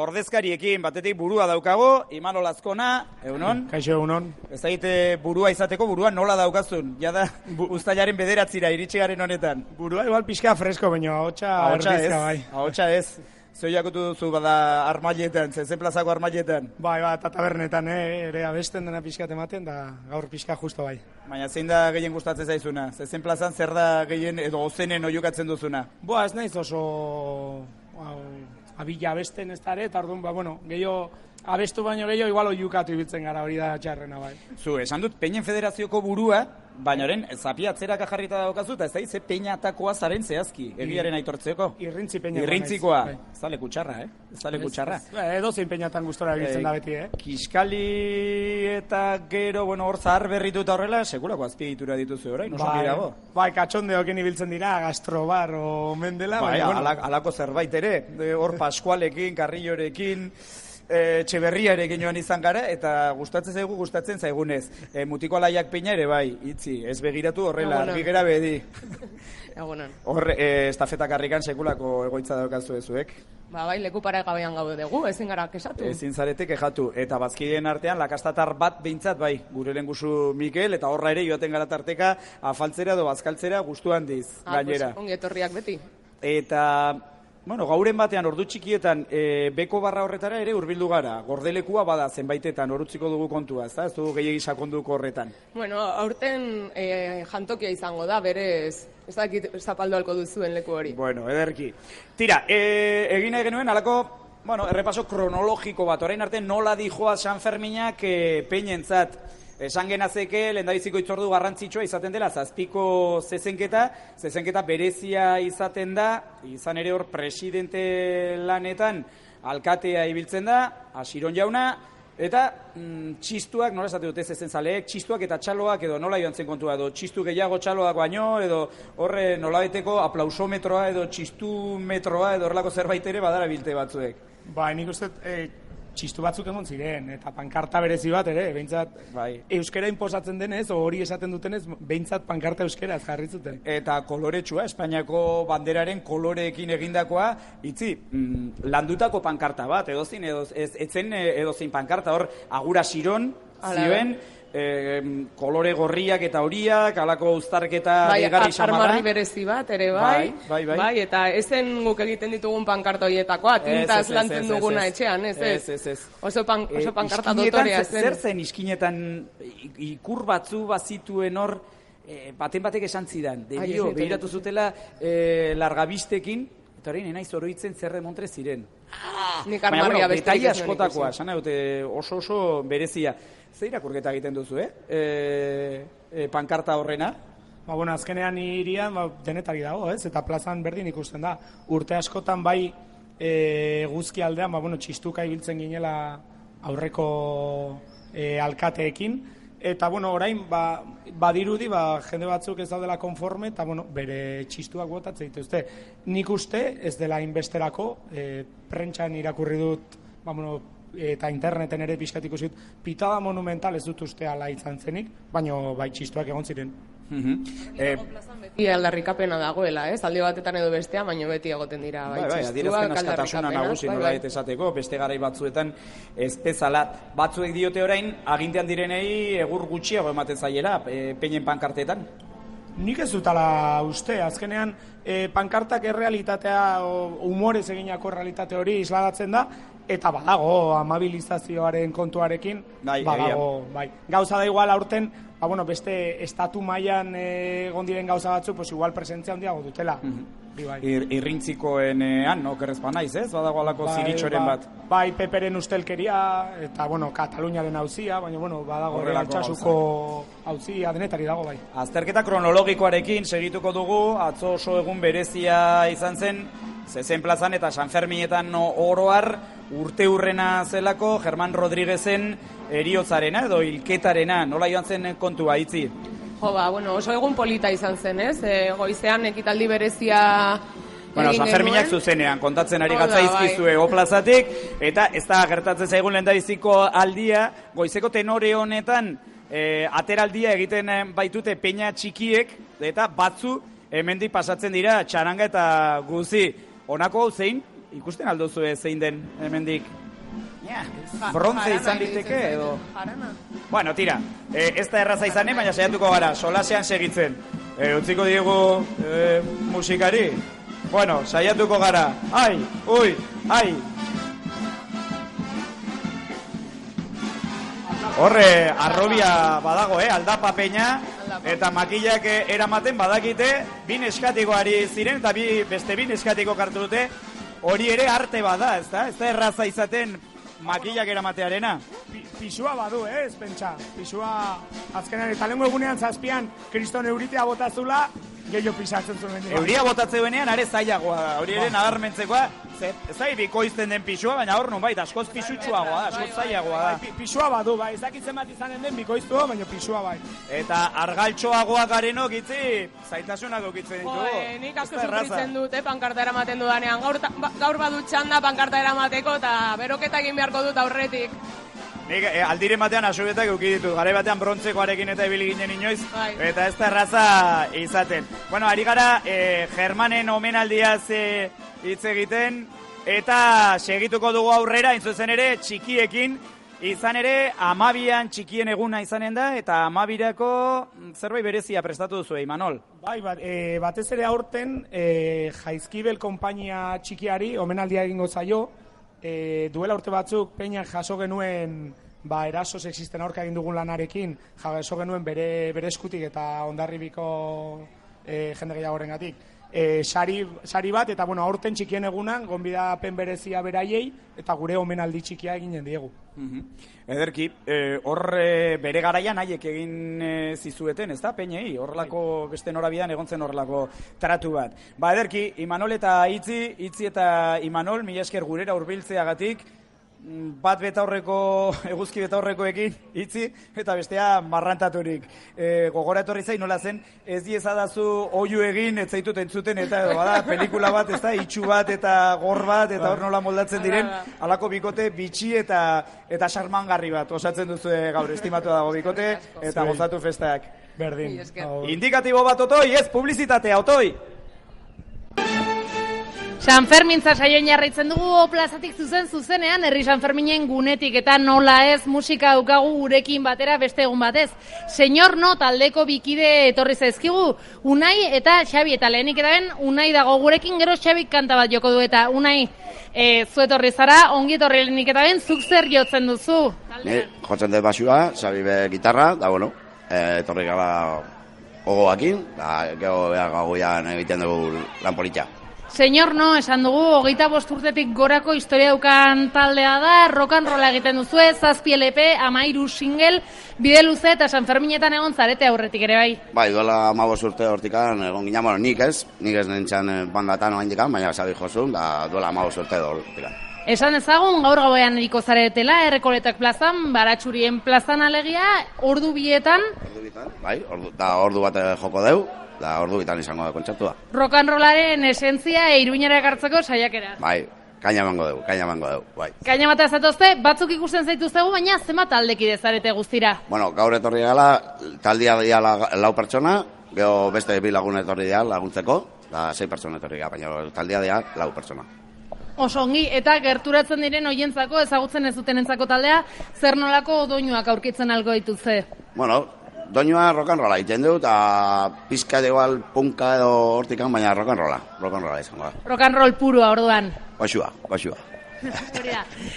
ordezkariekin, batetik burua daukago, Imanol Azkona, egunon? Kaixo, egunon. Ez daite burua izateko, burua nola daukazun? Jada, uztailaren 9 iritsi garen honetan. Burua igual pixka fresko, baina ahotsa erdizka bai. Ahotsa ez. Zeu jakutu duzu bada armailetan, zezen plazako armailetan? Bai, eta tabernetan ere abesten dena pixkat ematen, da gaur pixka justo bai. Baina zein da gehien gustatzen zaizuna? Zezen plazan zer da gehien edo ozenen oiukatzen duzuna? Ez naiz oso abila abesten ez dara, eta orduan, gehiago abestu baino gehiago, igual oiukatu ibiltzen gara, hori da txarrena bai. Zu, esan dut Peñen Federazioko burua, baina oren, zapiatzeraka jarrita daukazu, eta ez da, ze peñatakoa zaren zehazki, egiaren aitortzeko. Irrintzi peña. Irrintzikoa. Ez da leku txarra, Ez da leku txarra. Edo zein peñatan gustora egiten da beti, Kiskali eta gero, hor zahar berritu eta horrela, sekulako azpiegitura dituzu orain, oso dago. Bai, katxondeokin ibiltzen dira, gastrobar o mendela. Bai, alako zerbait ere, hor Paskualekin, Karrillorekin, Etxeberriarekin joan izan gara, eta gustatzen zaigunez. Mutiko alaiak peña ere bai, itzi, ez begiratu horrela, argigera bedi. Hor, estafetak harrikan sekulako egoitza daukazu ezuek. Bai, leku paregabean gaude dugu, ezin gara kexatu. Ezin zarete kexatu, eta bazkideen artean lakastatar bat behintzat bai, gure lehengusu Mikel, eta horra ere joaten gara tarteka afaltzera edo bazkaltzera gustu handiz, gainera. Ongi etorriak beti. Eta... gauren batean ordu txikietan beko barra horretara ere hurbildu gara. Gordelekua bada zenbaitetan horutziko dugu kontua, ez dugu gehiegi sakonduko horretan. Aurten jantokia izango da, berez, ez dakit zapaldu halko duzuen leku hori. Ederki. Tira, egin nahi genuen alako, errepaso kronologiko bat, orain arte nola dijoa San Ferminak peñentzat. Esan genazeke, lehendabiziko itzordu garrantzitsua izaten dela, zazpiko zezenketa berezia izaten da, izan ere hor presidente lanetan alkatea ibiltzen da, Asiron jauna, eta txistuak, nola esate dute zezentzaleek, txistuak eta txaloak edo nola joan zen kontua, edo txistu gehiago txaloak baino, edo horre nolabeteko aplausometroa edo txistumetroa edo horrelako zerbait ere badara bilte batzuek. Bai, nik uste txistu batzuk egon ziren, eta pankarta berezi bat ere, behintzat euskera inposatzen denez, hori esaten dutenez, behintzat pankarta euskera jarri zuten. Eta koloretsua, Espainiako banderaren koloreekin egindakoa, itzi, landutako pankarta bat, etzen edozein pankarta, hor, agura Asiron, zioen, kolore gorriak eta horiak, alako uztarketa egarri samarra. Armarri berezi bat, ere bai, eta ezen guk egiten ditugun pankarta horietakoa, tintaz lantzen duguna etxean, ez. Oso pankarta dotorea zen. Zer zen iskinetan ikur batzu bazituen hor, batek esan zidan, debio, behiratu zutela largabistekin, eta hori nena izoroitzen zer remontre ziren. Nik armarria besterik ez nuen ikusi. Esan dute oso berezia. Zer irakurketa egiten duzu, pankarta horrena? Azkenean irian denetari dago, ez? Eta plazan berdin ikusten da. Urte askotan bai guzki aldean, txistuka ibiltzen ginela aurreko alkateekin, eta orain badirudi jende batzuk ez daudela konforme, eta bere txistuak botatzen dituzte. Nik uste ez dela inbesterako, prentxan irakurri dut, eta interneten ere pixkat ikusi dut, pitada monumental ez dut uste ala izan zenik, baina bai txistuak egon ziren. Beti aldarrikapena dagoela, alde batetan edo bestea, baina beti egoten dira adierazpen askatasuna nagusi nolabait esateko, beste garai batzuetan ez bezala. Batzuek diote orain, agintean direnei egur gutxiago ematen zaiela, peñen pankartetan? Nik ez dutala uste, azkenean pankartak errealitatea, humorez eginako realitate hori isladatzen da, eta badago amabilizazioaren kontuarekin, badago, bai. Gauza da igual aurten, beste estatu mailan egon diren gauza batzuk, igual presentzia handiago dutela. Irrintzikoenean, okerrezpa naiz, ez? Badago alako ziritxoren bat. Bai, peperen ustelkeria, eta, Kataluniaren hauzia, baina, badago Altsasuko hauzia, denetari dago, bai. Azterketa kronologikoarekin segituko dugu, atzo oso egun berezia izan zen, Zezen plazan eta San Ferminetan oroar urte hurrena zelako Germán Rodríguezen eriotzarena edo hilketarena, nola joan zen kontua, itzi? Oso egun polita izan zen, ez? Goizean ekitaldi berezia San Ferminak zuzenean, kontatzen ari gatzaizkizue plazatik, eta ez da gertatzen zaigun lehendabiziko aldia, goizeko tenore honetan ateraldia egiten baitute peña txikiek, eta batzu hemendik pasatzen dira txaranga eta guzi. Honako hau zein? Ikusten alduzu zein den hemendik? Brontze izan diteke edo? Bueno, tira, ez da erraza izanen, baina saiatuko gara, solasean segitzen. Utziko diegu musikari? Bueno, saiatuko gara. Ai, ui, ai. Horre, arrobia badago, aldapa peña, eta makillak eramaten badakite, bin eskatikoari ziren, eta beste bin eskatiko kartu dute, hori ere arte bada, ez da erraza izaten makillak eramatearena. Pisua badu, ez, pentsa. Pisua, azkenean, eta lengo egunean zazpian, kriston euritea botazula, gehiago pisatzen zuen. Euria botatzebenean, are zailagoa, hori ere nabarmentzekoa, ez da bikoizten den pisua, baina hor nun baita, askoz pisutsuagoa da, askoz zailagoa da. Pisua badu, bai, ez dakitzen bat izanen den bikoiztua, baina pisua bai. Eta argaltxoagoa garenok itzi, zaitasunak okitzen ditugu. Nik asko sufritzen dut, pankarta eramaten dudanean. Gaur badut txanda pankarta eramateko, eta beroketa egin beharko dut aurretik. Nik aldiren batean asubetak eukiditu, gare batean brontzekoarekin eta ibili ginen inoiz, eta ez da erraza izaten. Bueno, ari gara Germanen omenaldiaz hitz egiten, eta segituko dugu aurrera, intzuzen ere, txikiekin, izan ere, 12an txikien eguna izanen da, eta 12irako zerbait berezia prestatu duzu, Imanol? Bai, batez ere aurten Jaizkibel konpainia txikiari omenaldia egingo zaio, duela urte batzuk peinan jaso genuen eraso sexisten aurka egin dugun lanarekin, jaso genuen bere eskutik eta Hondarribiko jende gehiagorengatik. Sari bat, eta aurten txikien egunan, gonbidapen berezia beraiei, eta gure omenaldi txikia eginen diegu. Ederki, hor bere garaian haiek egin zizueten, ez da, peinei? Horrelako beste norabidean egon zen horrelako tratu bat. Ederki, Imanol eta Itzi eta Imanol, mila esker gurera hurbiltzeagatik, bat betaurreko, eguzki betaurrekoekin Itzi, eta bestea marrantaturik. Gogora etorri zain, nola zen, ez diezadazu oiu egin, ez zaitut entzuten, eta bada, pelikula bat, ez da, itxu bat eta gor bat, eta hor nola moldatzen diren, alako bikote bitxi eta sarmangarri bat, osatzen duzu gaur, estimatu dago bikote, eta gozatu festak. Berdin. Indikatibo bat, Otoi, ez, publizitatea, Otoi! San Fermintza saioen jarraitzen dugu plazatik zuzenean, herri San Ferminen gunetik, eta nola ez musika daukagu gurekin batera beste egun batez. Señor No taldeko bikide etorri zaizkigu, Unai eta Xabi, eta lehenik eta ben Unai dago gurekin, gero Xabi kanta bat joko du, eta Unai, zu etorri zara, ongi etorri lehenik eta ben, zuk zer jotzen duzu? Ni jotzen dut basua, Xabi be gitarra, da etorri gara gogoakin, da gero gagoian egiten dugu lan politxa. Señor No, esan dugu, 25 urtetik gorako historia dukan taldea da, rock and rolla egiten duzu, 7 LP, 13 single, bide luze eta San Ferminetan egon zarete aurretik ere bai. Bai, duela 15 urte hortikan egon ginen, nik ez nintzen bandatan oa indikan, baina Xabi josun, da duela 15 urte hortikan. Esan ezagun, gaur gauean eriko zaretela, Errekoletak plazan, Baratxurien plazan alegia, ordu bietan. Bai, ordu bat joko deu. Da ordu bitan izango da kontzertua. Rock and rollaren esentzia Iruñera ekartzeko saiakera. Bai, kaina emango dugu, bai. Kaina bat ezatozte, batzuk ikusten zaituztegu, baina zenbat taldekide zarete guztira? Bueno, gaur etorri gala, taldia dira 4 pertsona, gero beste 2 lagun etorri dira laguntzeko, da 6 pertsona etorri gara, baina taldia dira 4 pertsona. Oso ongi, eta gerturatzen diren hoientzako, ezagutzen ez dutenentzako taldea, zer nolako doinuak aurkitzen algo dituzte? Bueno, doinua rock and rolla egiten du, eta pizka igual punka edo hortikan, baina rock and rolla izango da. Rock and roll purua orduan. Baxua.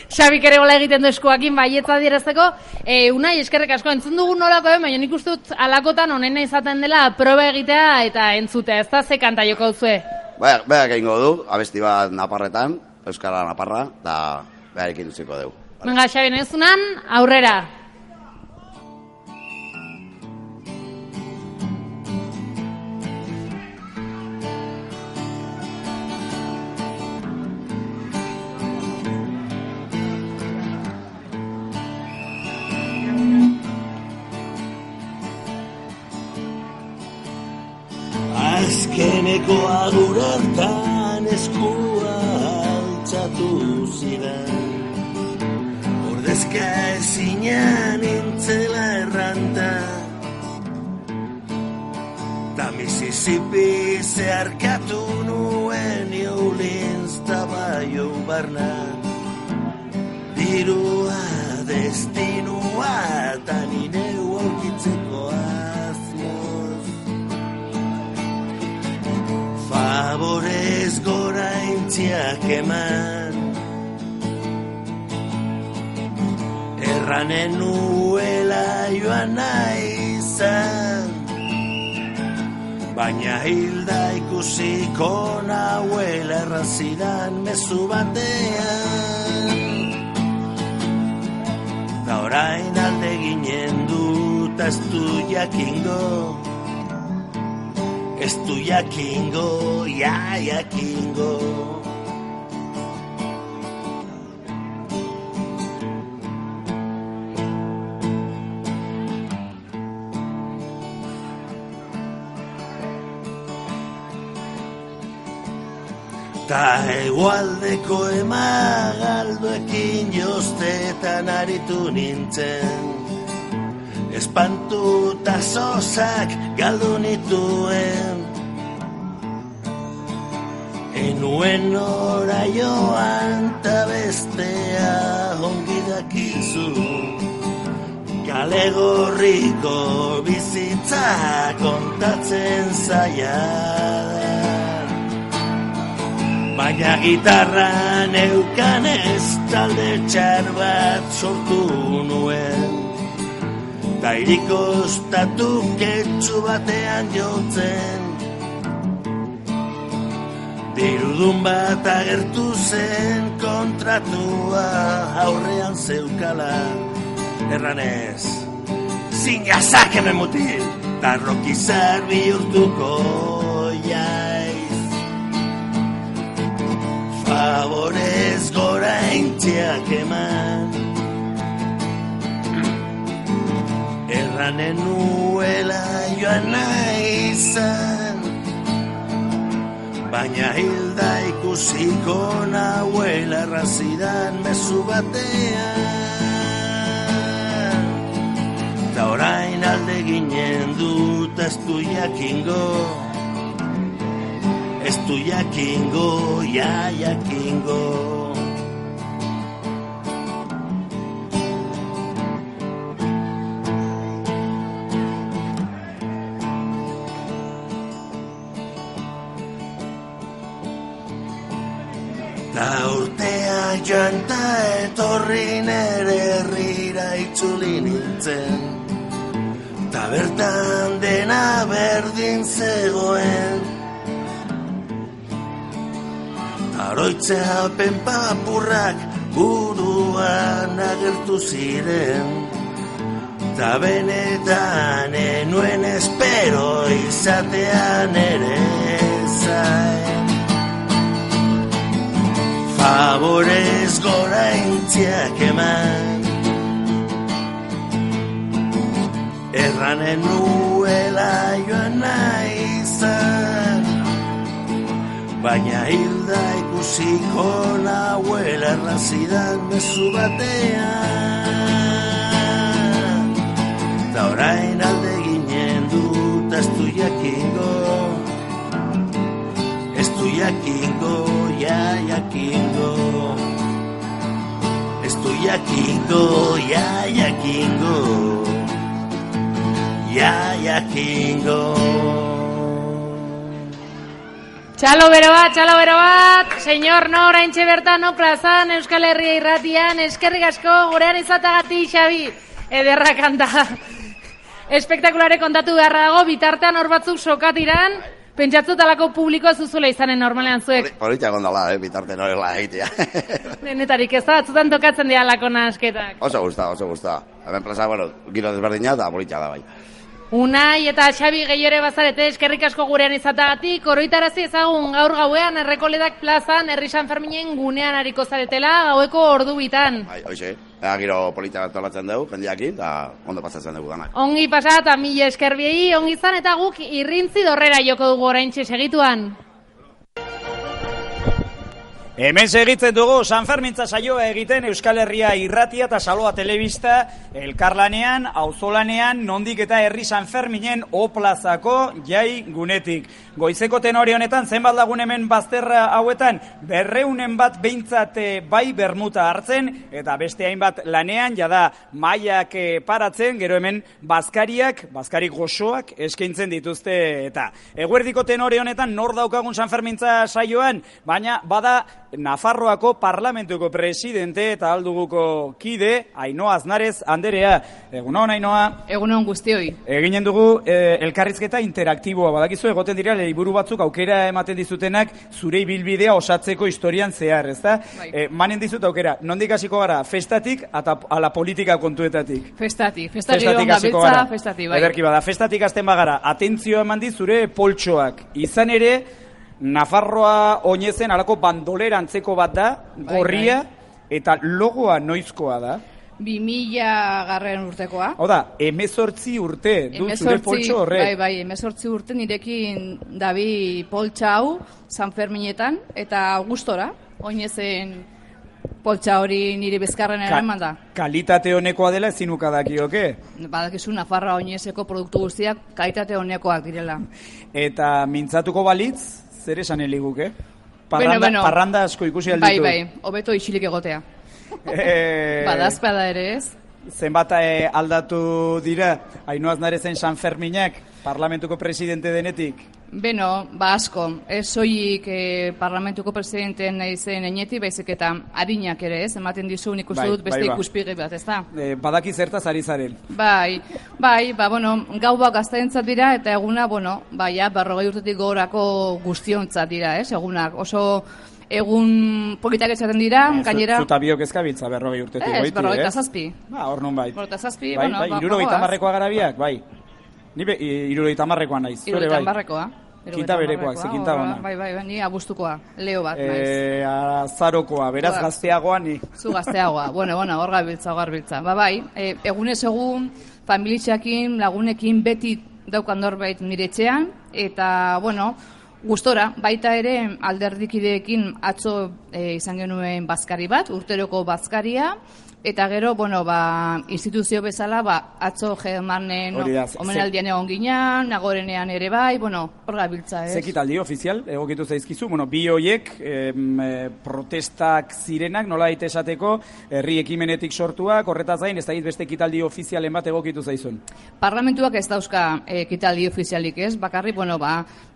Xabik ere gola egiten du eskuakin baietza direzteko. Unai, eskerrek asko, entzun dugu nolako, baina nik uste dut alakotan onena izaten dela proba egitea eta entzutea, ez da ze kanta joko duzue? Beak egingo du, abesti bat naparretan, Euskara Naparra, eta beharekin utziko dugu. Venga, Xabi, nezunan, aurrera! Azkeneko agurartan eskua altxatu zidan, ordezka ezinan intzela erranta, ta Mississippi zeharkatu nuen New Orleans ta Baio barna, dirua destinua ta nineu aurkitzeko favorez gora intziak eman, erranen nuela joan nahi izan, baina hilda ikusiko nahuela errazidan mezu batean. ta orain alde ginen dut, ez du jakingo, jakingo. Ta hegoaldeko emagalduekin joztetan aritu nintzen, espantu ta zozak galdu nituen, enuen ora joan ta bestea ongi dakizu, kale gorriko bizitza kontatzen zaila da. Baina gitarra neukan ez talde txar bat sortu nuen, ta irikostatu ketxu batean jotzen, dirudun bat agertu zen kontratua aurrean zeukala, erranez, zin jazakeme mutil, ta rokizar bihurtuko jaiz. Favorez gora entziak eman, erranen nuela joan naizan, baina hilda ikusiko nahuela errazidan mezu batean, ta orain alde ginen dut ez du jakingo, ez du jakingo, jakingo. Ta urtea joan ta etorri nere herrira itzuli nintzen, ta bertan dena berdin zegoen, oroitzeapen papurrak buruan agertu ziren, ta benetan enuen espero izatean ere zain. Favorez gora intziak eman, erranen nuela joan naizan, baina hilda ikusiko nahuela errazidan mezu batean, ta orain alde ginen dut ez du jakingo, jakingo, jakingo, ez du jakingo, jakingo. Txalo bero bat, senyor no, oraintxe bertan, no plazan, Euskal Herria irratian, eskerrik asko, gurean izatagatik, Xabi, ederra kanta. Espektakulare kontatu beharra dago, bitartean hor batzuk sokatiran, pentsatzu talako publikoa zuzula izanen normalean zuek. Politia gondala, bitarte norela egitea. Denetarik ez da, batzutan tokatzen dira lako nasketak. Oso gusta. Hemen plaza, giro desberdina eta politia da bai. Unai eta Xabi gehiore bazarete, eskerrik asko gurean izatagatik, oroitarazi ezagun gaur gauean Errekoledak plazan Herri San Ferminen gunean ariko zaretela gaueko ordu bitan. Bai, hoxe, giro politia tolatzen dugu, jendiakin, eta ondo pasatzen dugu danak. Ongi pasat, eta mila eskerbiei, ongi zan, eta guk irrintzi dorrera joko dugu oraintxe segituan. Hemen segitzen dugu Sanfermintza saioa egiten Euskal Herria irratia eta Saloa telebista elkarlanean, auzolanean, nondik eta Herri Sanferminen oplazako jai gunetik. Goizeko tenore honetan, zenbat lagun hemen bazterra hauetan, 200 bat behintzat bai bermuta hartzen, eta beste hainbat lanean, jada mailak paratzen, gero hemen bazkari goxoak eskaintzen dituzte eta. Eguerdiko tenore honetan, nor daukagun Sanfermintza saioan, baina bada Nafarroako parlamentuko presidente eta alduguko kide, Ainhoa Aznarez anderea. Egunon, Ainhoa? Egunon guztioi. Eginen dugu elkarrizketa interaktiboa. Badakizu egoten dira liburu batzuk aukera ematen dizutenak zure ibilbidea osatzeko historian zehar, ezta? Bai. Manen dizut aukera, nondik hasiko gara, festatik eta ala politika kontuetatik? Festatik hasiko gara. Festatik, bai. Ederki bada, festatik hasten bagara, atentzioa eman di zure poltsoak. Izan ere, Nafarroa oinezen alako bandolera antzeko bat da, gorria, eta logoa noizkoa da? 2000 urtekoa. Hau da, 18 urte du zure poltso horrek. Bai, 18 urte nirekin dabi poltsa hau San Ferminetan, eta gustora, oinezen poltsa hori nire bezkarren eraman da. Kalitate honekoa dela ezin ukadakioke? Badakizu, Nafarroa oinezeko produktu guztiak kalitate honekoak direla. Eta mintzatuko balitz, zer esan heliguke? Parranda asko ikusi alditu. Bai, hobeto isilik egotea. Badazpada ere ez. Zenbat aldatu dira, Ainhoa Aznarezen San Ferminak, parlamentuko presidente denetik? Beno, asko. Ez soilik parlamentuko presidenteen izen enetik, baizik eta harinak ere ez, ematen dizu nik uste dut beste ikuspegi bat, ez da? Badaki zertaz ari zaren. Bai, gau bat gaztaentzat dira, eta eguna, 40 urtetik gorako guztiontzat dira, ez? Egunak oso egun politak esaten dira, gainera... Zuta biok ezkabiltza 40 urtetik goiti, ez? 47. Hor nun bai. 47, bai, 70koa gara biak, bai. Ni 70koa naiz. 70koa. Kinta berekoak, ze kinta ona. Bai, ni abuztukoa, leo bat naiz. Azarokoa, beraz gazteagoa ni. Zu gazteagoa, hor gabiltza. Bai, egunez egun, familitxakin, lagunekin beti daukan norbait nire etxean, eta, gustora, baita ere alderdikideekin atzo izan genuen bazkari bat, urteroko bazkaria, eta gero, instituzio bezala, atzo Germanen omenaldian egon ginean, Nagorenean ere bai, hor gabiltza, ez? Zekitaldi ofizial, egokitu zaizkizu, bi hoiek protestak zirenak, nola daite esateko, herri ekimenetik sortuak, horretaz gain, ez da beste ekitaldi ofizialen bat egokitu zaizun? Parlamentuak ez dauzka ekitaldi ofizialik, ez? Bakarrik,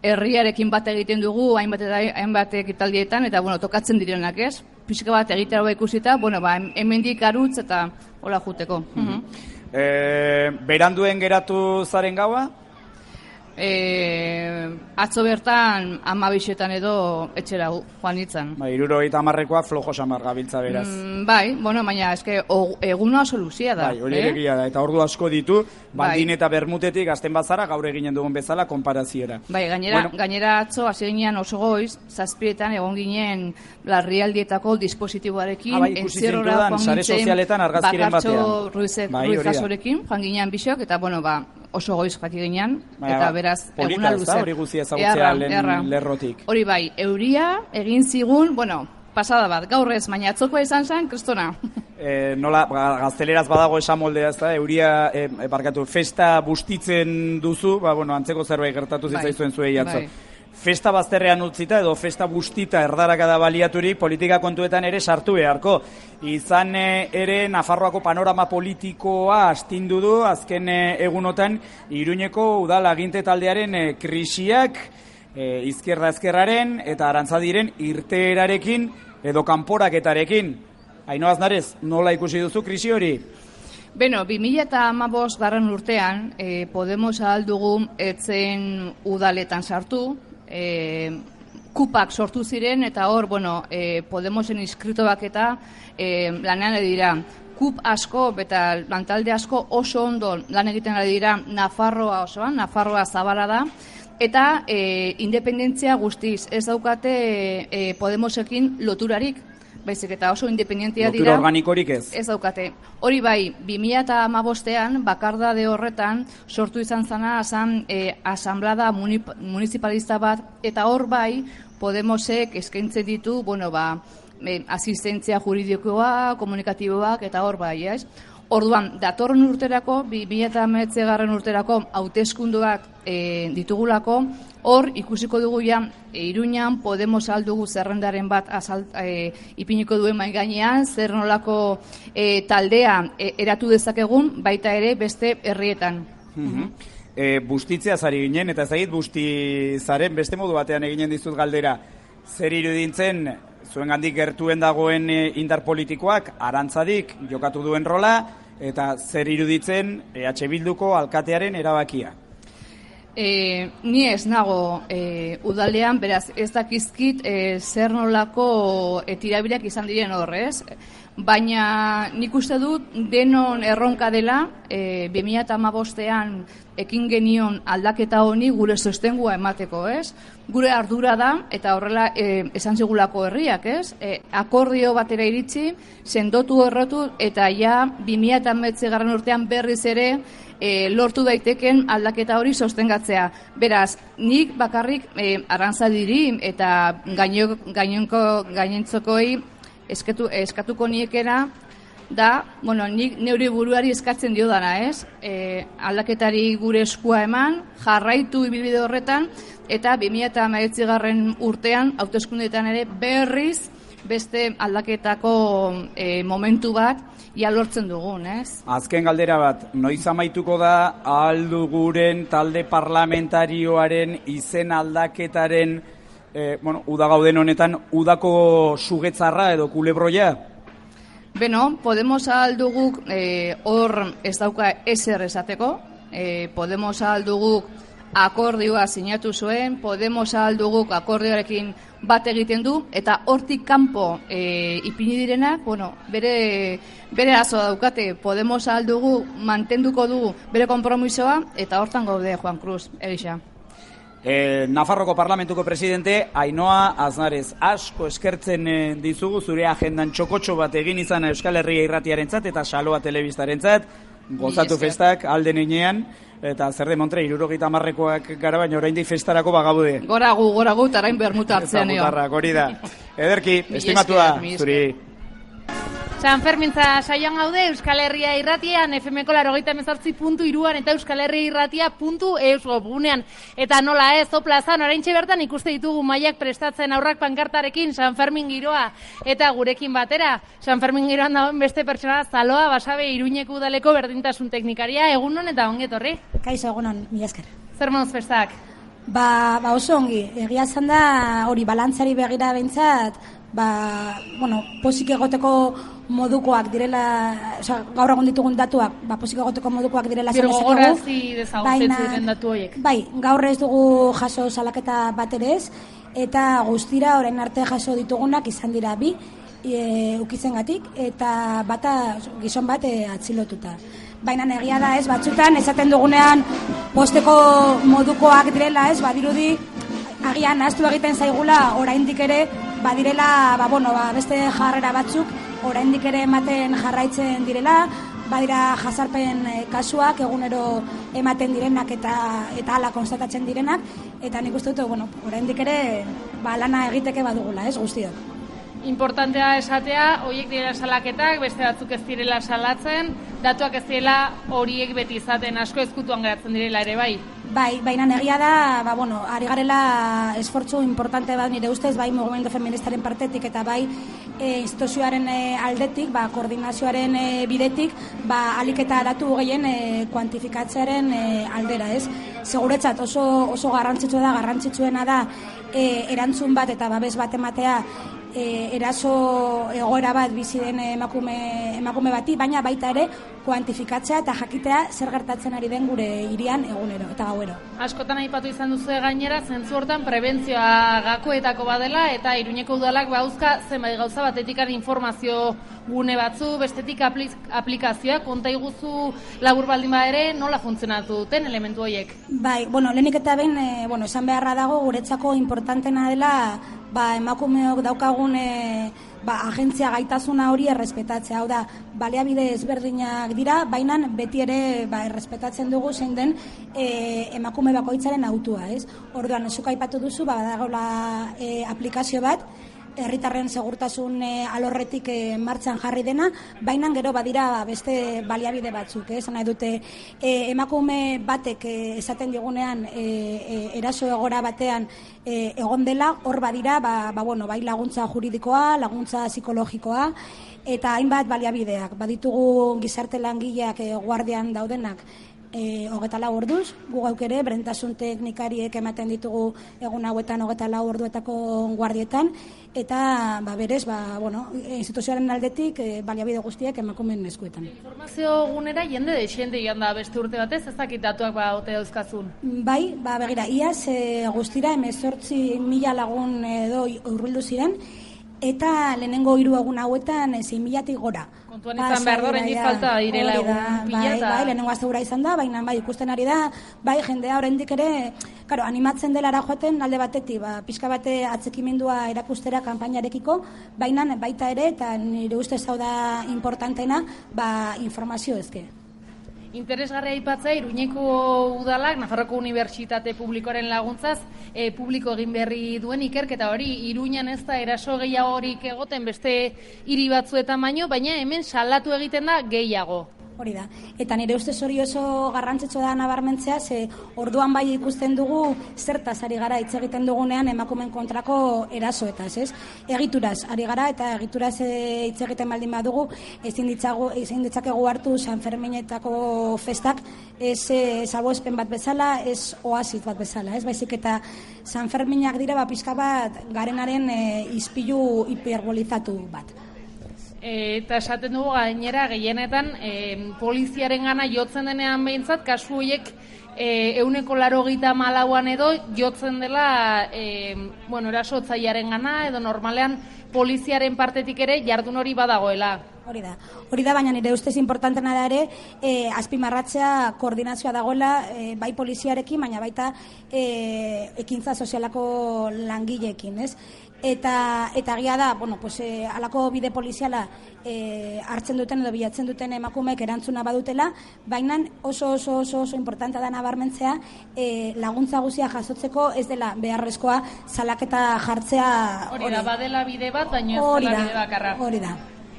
herriarekin bat egiten dugu, hainbat ekitaldietan, eta, tokatzen direnak, ez? Pixka bat egitaragoa ikusita, hemendik arutz eta hola juteko. Beranduen geratu zaren gaua? Atzo bertan 12etan edo etxera joan nintzen. 70koa flojo samar gabiltza beraz. Baina eske eguna oso luzia da. Bai, hori egia da, eta ordu asko ditu, baldin eta bermutetik azten bazara gaur eginen dugun bezala konparaziera. Bai, gainera atzo hasi ginean oso goiz, 7etan egon ginen larrialdietako dispositiboarekin, entzierrora joan gintzen Bakartxo Ruiz Jasorekin, joan ginean bisok, eta oso goiz jaki ginean, eta beraz, eguna luze. Hori guzia ezagutzea lerrotik. Hori bai, euria egin zigun, pasada bat, gaur ez, baina atzokoa izan zen, kristona. Nola, gazteleraz badago esan moldea, ez da, euria, festa bustitzen duzu, antzeko zerbait gertatu zitzaizuen zuei atzo. Festa bazterrean utzita edo festa bustita erdarakada baliaturik politika kontuetan ere sartu beharko. Izan ere Nafarroako panorama politikoa astindu du azken egunotan Iruñeko udal aginte taldearen krisiak, izquierda ezkerraren eta arantzadiren irteerarekin edo kanporaketarekin. Ainhoa Aznarez, nola ikusi duzu krisi hori? 2015 urtean Podemos aldugu etzen udaletan sartu, kupak sortu ziren eta hor, Podemosen inskritoak eta lanean dira. Kup asko eta lantalde asko oso ondo lan egiten ari dira Nafarroa osoan, Nafarroa zabala da, eta independentzia guztiz ez daukate Podemosekin loturarik. Baizik eta oso independentia dira. Lotura organikorik ez? Ez daukate. Hori bai, 2015ean, bakardade horretan, sortu izan zana, asamblada municipalista bat, eta hor bai, Podemosek eskaintzen ditu, asistentzia juridikoa, komunikatiboak, eta hor bai, ez? Orduan, datorren urterako, 2019 urterako, hauteskunduak ditugulako, hor ikusiko dugu Iruñan Podemos aldugu zerrendaren bat ipiniko duen mai gainean, zer nolako taldea eratu dezakegun, baita ere beste herrietan. Bustitzea zari ginen, eta ez dakit bustizaren beste modu batean eginen dizut galdera. Zer irudintzen zuengandik gertuen dagoen indar politikoak arantzadik jokatu duen rola, eta zer iruditzen EH Bilduko alkatearen erabakia? Ni ez nago udalean, beraz ez dakizkit zer nolako tirabirak izan diren horrez. Baina nik uste dut denon erronka dela 2015ean ekin genion aldaketa honi gure sostengua emateko, ez? Gure ardura da, eta horrela esan zigulako herriak, ez? Akordio batera iritsi, sendotu errotu, eta ja 2019 urtean berriz ere lortu daiteken aldaketa hori sostengatzea. Beraz, nik bakarrik Arantzadiri eta gainontzokoi eskatuko niekera da, nik neure buruari eskatzen dio dana, ez? Aldaketari gure eskua eman, jarraitu ibilbide horretan, eta 2019 urtean, hauteskundeetan ere berriz beste aldaketako momentu bat lortzen dugun, ez? Azken galdera bat, noiz amaituko da alduguren talde parlamentarioaren izen aldaketaren uda gauden honetan, udako sugetzarra edo kulebroia? Beno, Podemos alduguk hor ez dauka ezer esateko, Podemos alduguk akordioa sinatu zuen, Podemos alduguk akordioarekin bat egiten du, eta hortik kanpo ipini direnak, bere azo daukate, Podemos aldugu mantenduko du bere konpromisoa, eta hortan gaude, Juan Cruz, Elisa. Nafarroko Parlamentuko presidente Ainhoa Aznarez, asko eskertzen dizugu zure agendan txokotxo bat egin izan Euskal Herria Irratiarentzat eta Saloa Telebistarentzat, gozatu festak alden inean, eta zer de Montre, 70-koak gara baina oraindik festarako bagabude. Goragu, tarain bermuta hartzean eo. Hori da. Ederki, estimatua, zuri. San Fermintza saioan gaude Euskal Herria Irratian, FM-ko 98.3 eta Euskal Herria Irratia.eus webgunean. Eta nola ez, plazan, oraintxe bertan ikuste ditugu mailak prestatzen aurrak pankartarekin San Fermin giroa. Eta gurekin batera, San Fermin giroan dagoen beste pertsona Zaloa Basabe Iruñeko udaleko berdintasun teknikaria, egunon eta ongetorri. Kaixo, egunon, mila esker. Zer moduz festak? Oso ongi, egia zan da hori balantzari begira behintzat, posik egoteko modukoak direla, gaur egun ditugun datuak, posik egoteko modukoak direla zen ezakegu. Gogorazi dezagutzen datu horiek. Bai, gaur ez dugu jaso salaketa bat ere ez, eta guztira orain arte jaso ditugunak izan dira bi, ukizengatik, eta bata gizon bat atzilotuta. Baina egia da ez, batzutan esaten dugunean posteko modukoak direla ez, badirudi agian ahaztu egiten zaigula oraindik ere badirela beste jarrera batzuk oraindik ere ematen jarraitzen direla, badira jazarpen kasuak egunero ematen direnak eta hala konstatatzen direnak, eta nik uste dut oraindik ere lana egiteke badugula, ez guztiok. Importantea esatea, horiek direla salaketak, beste batzuk ez direla salatzen, datuak ez direla horiek beti izaten, asko ezkutuan geratzen direla ere bai. Bai, baina egia da, ari garela esfortzu importante bat nire ustez, bai mugimendu feministaren partetik eta bai instituzioaren aldetik, koordinazioaren bidetik, alik eta datu gehien kuantifikatzearen aldera, ez? Seguretzat oso garrantzitsuena da erantzun bat eta babes bat ematea eraso egoera bat bizi den emakume bati, baina baita ere kuantifikatzea eta jakitea zer gertatzen ari den gure hirian egunero eta gauero. Askotan aipatu izan duzu gainera, zentzu hortan prebentzioa gakoetako badela eta Iruñeko udalak bauzka zenbait gauza, batetik informazio gune batzu, bestetik aplikazioa, konta iguzu labur baldin ere nola funtzionatu duten elementu horiek? Bai, lehenik eta behin, esan beharra dago guretzako importantena dela emakumeok daukagun agentzia gaitasuna hori errespetatzea. Hau da, baliabide ezberdinak dira, baina beti ere errespetatzen dugu zein den emakume bakoitzaren autua, ez? Orduan, zuk aipatu duzu, badagoela aplikazio bat, herritarren segurtasun alorretik martxan jarri dena, baina gero badira beste baliabide batzuk, nahi dute emakume batek esaten digunean eraso egora batean egon dela, hor badira bai laguntza juridikoa, laguntza psikologikoa, eta hainbat baliabideak, baditugu gizarte langileak guardian daudenak, 24 orduz, gu gauk ere berdintasun teknikariek ematen ditugu egun hauetan 24 orduetako guardietan, eta berez, instituzioaren aldetik baliabide guztiak emakumeen eskuetan. Informazio gunera jende desente joan da beste urte batez, ez dakit datuak ote dauzkazun? Bai, begira, iaz guztira 18.000 lagun edo hurbildu ziren, eta lehenengo 3 egun hauetan 6.000-tik gora. Kontuan izan behar da, oraindik falta direla egun pila eta... Bai, lehenengo aztegura izan da, baina ikusten ari da, jendea oraindik ere, animatzen delara joaten alde batetik, pixka bate atzekimendua erakustera kanpainarekiko, baina baita ere, eta nire ustez hau da importantena, informazio ezke. Interesgarria aipatzea, Iruñeko udalak, Nafarroko Unibertsitate Publikoaren laguntzaz, publiko egin berri duen ikerketa hori, Iruñan ez da eraso gehiagorik egoten beste hiri batzuetan baina hemen salatu egiten da gehiago. Hori da. Eta nire ustez hori oso garrantzitsua da nabarmentzea, orduan bai ikusten dugu zertaz ari gara hitz egiten dugunean emakumeen kontrako erasoetaz, ez? Egituraz ari gara eta egituraz hitz egiten baldin badugu, ezin ditzakegu hartu San Ferminetako festak salbuespen bat bezala, ez oasis bat bezala, ez? Baizik eta San Ferminak dira pixka bat garenaren ispilu hiperbolizatu bat. Eta esaten dugu gainera gehienetan poliziaren gana jotzen denean behintzat, kasu horiek 184an edo jotzen dela erasotzailearen gana edo normalean poliziaren partetik ere jardun hori badagoela. Hori da, baina nire ustez importantena da ere, azpimarratzea koordinazioa dagoela, bai poliziarekin, baina baita ekintza sozialako langileekin, ez? Eta egia da, halako bide poliziala hartzen duten edo bilatzen duten emakumeek erantzuna badutela, baina oso importantea da nabarmentzea laguntza guztia jasotzeko ez dela beharrezkoa salaketa jartzea. Hori da, badela bide bat, baina ez dela bide bakarra. Hori da.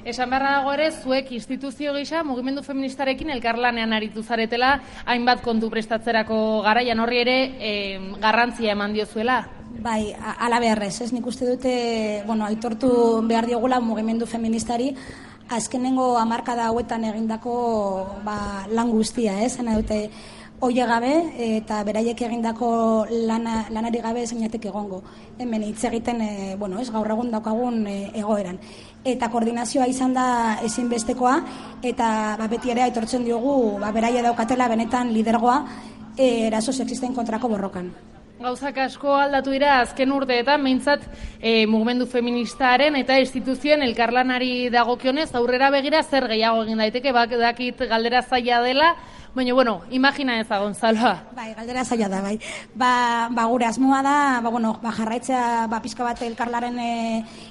Esan beharra dago ere, zuek instituzio gisa mugimendu feministarekin elkarlanean aritu zaretela, hainbat kontu prestatzerako garaian horri ere garrantzia eman diozuela. Bai, ala beharrez, ez nik uste dute, aitortu behar diogula mugimendu feministari, azkenengo hamarkada hauetan egindako lan guztia, ez? Zena dute, oie gabe eta beraiek egindako lanari gabe zainatek egongo. Hemen hitz egiten, gaur egun daukagun egoeran. Eta koordinazioa izan da ezinbestekoa, eta beti ere aitortzen diogu, beraie daukatela benetan lidergoa eraso sexisten kontrako borrokan. Gauzak asko aldatu dira azken urteetan, behintzat mugimendu feministaren eta instituzioen elkarlanari dagokionez, aurrera begira zer gehiago egin daiteke, dakit galdera zaila dela, baina, imagina eza, Gonzaloa. Bai, galdera zaila da, bai. Gure asmoa da, jarraitzea pixka bat elkarlaren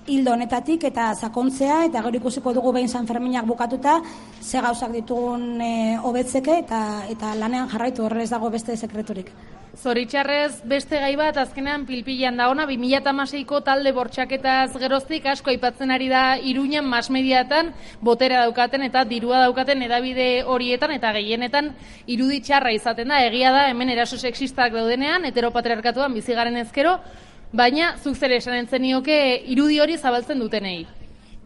hildo honetatik eta sakontzea, eta gero ikusiko dugu behin San Ferminak bukatuta, ze gauzak ditugun hobetzeke eta lanean jarraitu, horrez dago beste sekreturik. Zoritxarrez, beste gai bat azkenean pilpilan da ona, 2016ko talde bortxaketaz geroztik asko aipatzen ari da Iruñan masmediatan botera daukaten eta dirua daukaten edabide horietan eta gehienetan iruditxarra izaten da, egia da hemen eraso sexistak daudenean, heteropatriarkatuan bizigaren ezkero, baina zuk zer esan entzenioke irudi hori zabaltzen dutenei.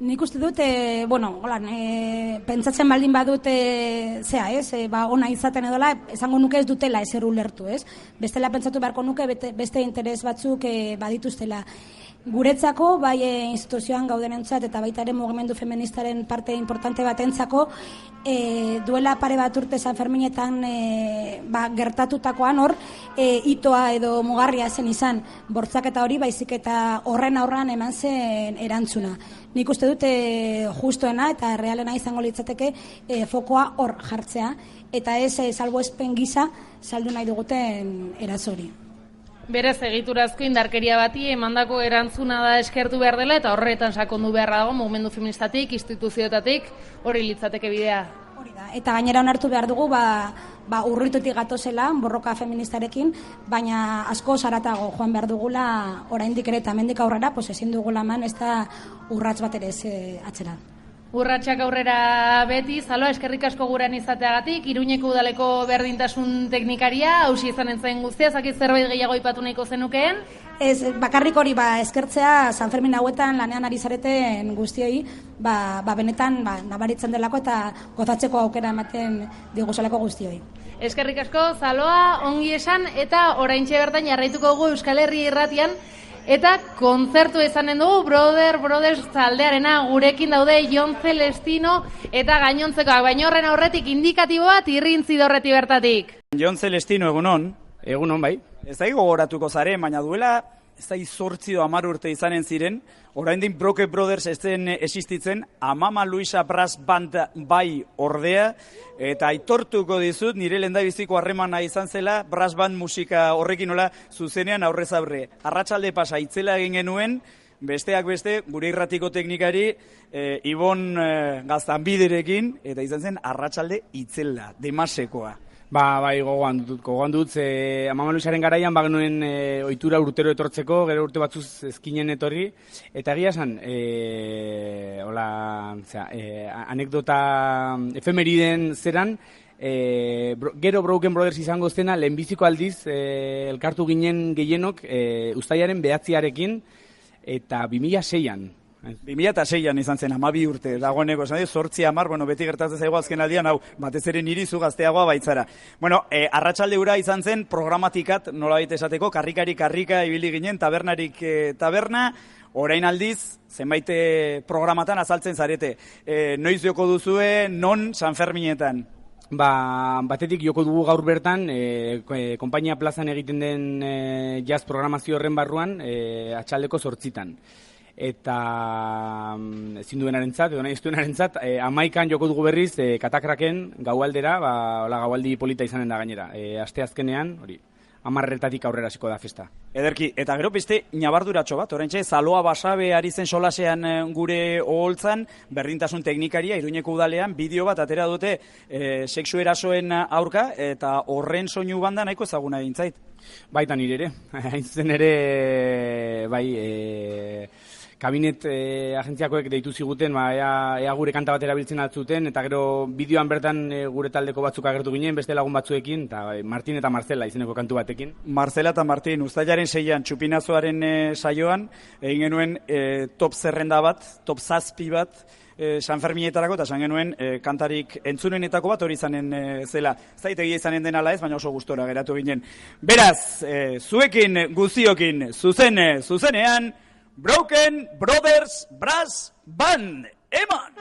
Nik uste dut, pentsatzen baldin badut ona izaten edola, esango nuke ez dutela ezer ulertu, ez? Bestela pentsatu beharko nuke beste interes batzuk badituztela. Guretzako, bai instituzioan gaudenentzat eta baita ere mugimendu feministaren parte importante batentzako, duela pare bat urte San Ferminetan gertatutakoan hor, itoa edo mugarria zen izan bortzaketa hori, baizik eta horren aurran eman zen erantzuna. Nik uste dute justoena eta realena izango litzateke fokoa hor jartzea, eta ez salbuespen gisa saldu nahi duguten erazori. Berez egiturazko indarkeria bati emandako erantzuna da eskertu behar dela eta horretan sakondu beharra dago mugimendu feministatik, instituzioetatik, hori litzateke bidea. Hori da, eta gainera onartu behar dugu urritutik gatozela borroka feministarekin, baina asko zaratago joan behar dugula oraindik ere eta hemendik aurrera, ezin dugula eman ez da urrats bat ere atzera. Urratsak aurrera beti, Zaloa, eskerrik asko gurean izateagatik, Iruñeko udaleko berdintasun teknikaria, hausi izan entzen guztia, zakit zerbait gehiago ipatu nahiko zenukeen? Ez, bakarrik hori eskertzea San Fermin hauetan lanean ari zareten guztioi, benetan nabaritzen delako eta gozatzeko aukera ematen diguzaleko guztioi. Eskerrik asko, Zaloa, ongi esan, eta oraintxe bertan jarraituko dugu Euskal Herri Irratian, eta kontzertu izanen dugu Brothers taldearena, gurekin daude Jon Celestino eta gainontzekoak, baina horren aurretik indikatibo bat irrintzi dorreti bertatik. Jon Celestino, egunon? Egunon, bai. Ez da gogoratuko zare, baina duela, ez da 8 edo 10 urte izanen ziren, oraindik Brothers ez zen existitzen, Amama Luisa Brass Band bai ordea, eta aitortuko dizut, nire lehendabiziko harremana izan zela, brass band musika horrekin nola zuzenean aurrez aurre. Arratsalde pasa itzela egin genuen, besteak beste, gure irratiko teknikari, Ibon Gaztanbiderekin, eta izan zen arratsalde itzela, demasekoa. Bai, gogoan dut, Amama Luisaren garaian bagenuen ohitura urtero etortzeko, gero urte batzuz ezkinen etorri, eta egia esan, anekdota efemeriden zeran, gero Broken Brothers izango zena, lehenbiziko aldiz, elkartu ginen gehienok, uztailaren 9arekin, eta 2006an. 2006an izan zen, 12 urte, dagoeneko, 8, 10, beti gertatzen zaigu azken aldian, hau, batez ere niri zu gazteagoa baitzara. Arratsalde ura izan zen, programatikat, nolabait esateko, karrika ibili ginen, tabernarik taberna, orain aldiz, zenbait programatan azaltzen zarete. Noiz joko duzue, non Sanferminetan? Batetik joko dugu gaur bertan, konpainia plazan egiten den jazz programazio horren barruan, atxaldeko 8. Eta ezin duenarentzat, edo nahi ez duenarentzat, 11an joko dugu berriz, Katakraken gaualdera, gaualdi polita izanen da gainera. Asteazkenean, hori, 10 aurrera hasiko da festa. Ederki, eta gero beste nabarduratxo bat, oraintxe Zaloa Basabe ari zen solasean gure oholtzan, berdintasun teknikaria, Iruñeko udalean, bideo bat atera dute sexu erasoen aurka, eta horren soinu banda nahiko ezaguna egin zait. Baita nire ere, hain zuzen ere, kabinet agentziakoek deitu ziguten, ea gure kanta bat erabiltzen atzuten, eta gero bideoan bertan gure taldeko batzuk agertu ginen, beste lagun batzuekin, eta Martin eta Marcela izeneko kantu batekin. Marcela eta Martin, uztailaren 6an, txupinazoaren saioan, egin genuen top zerrenda bat, top 7 bat, Sanferminetarako, eta esan genuen kantarik entzunenetako bat hori izanen zela. Zaitegia izanen den ala ez, baina oso gustora geratu ginen. Beraz, zuekin, guziokin, zuzenean, Broken Brothers Brass Band. Eman!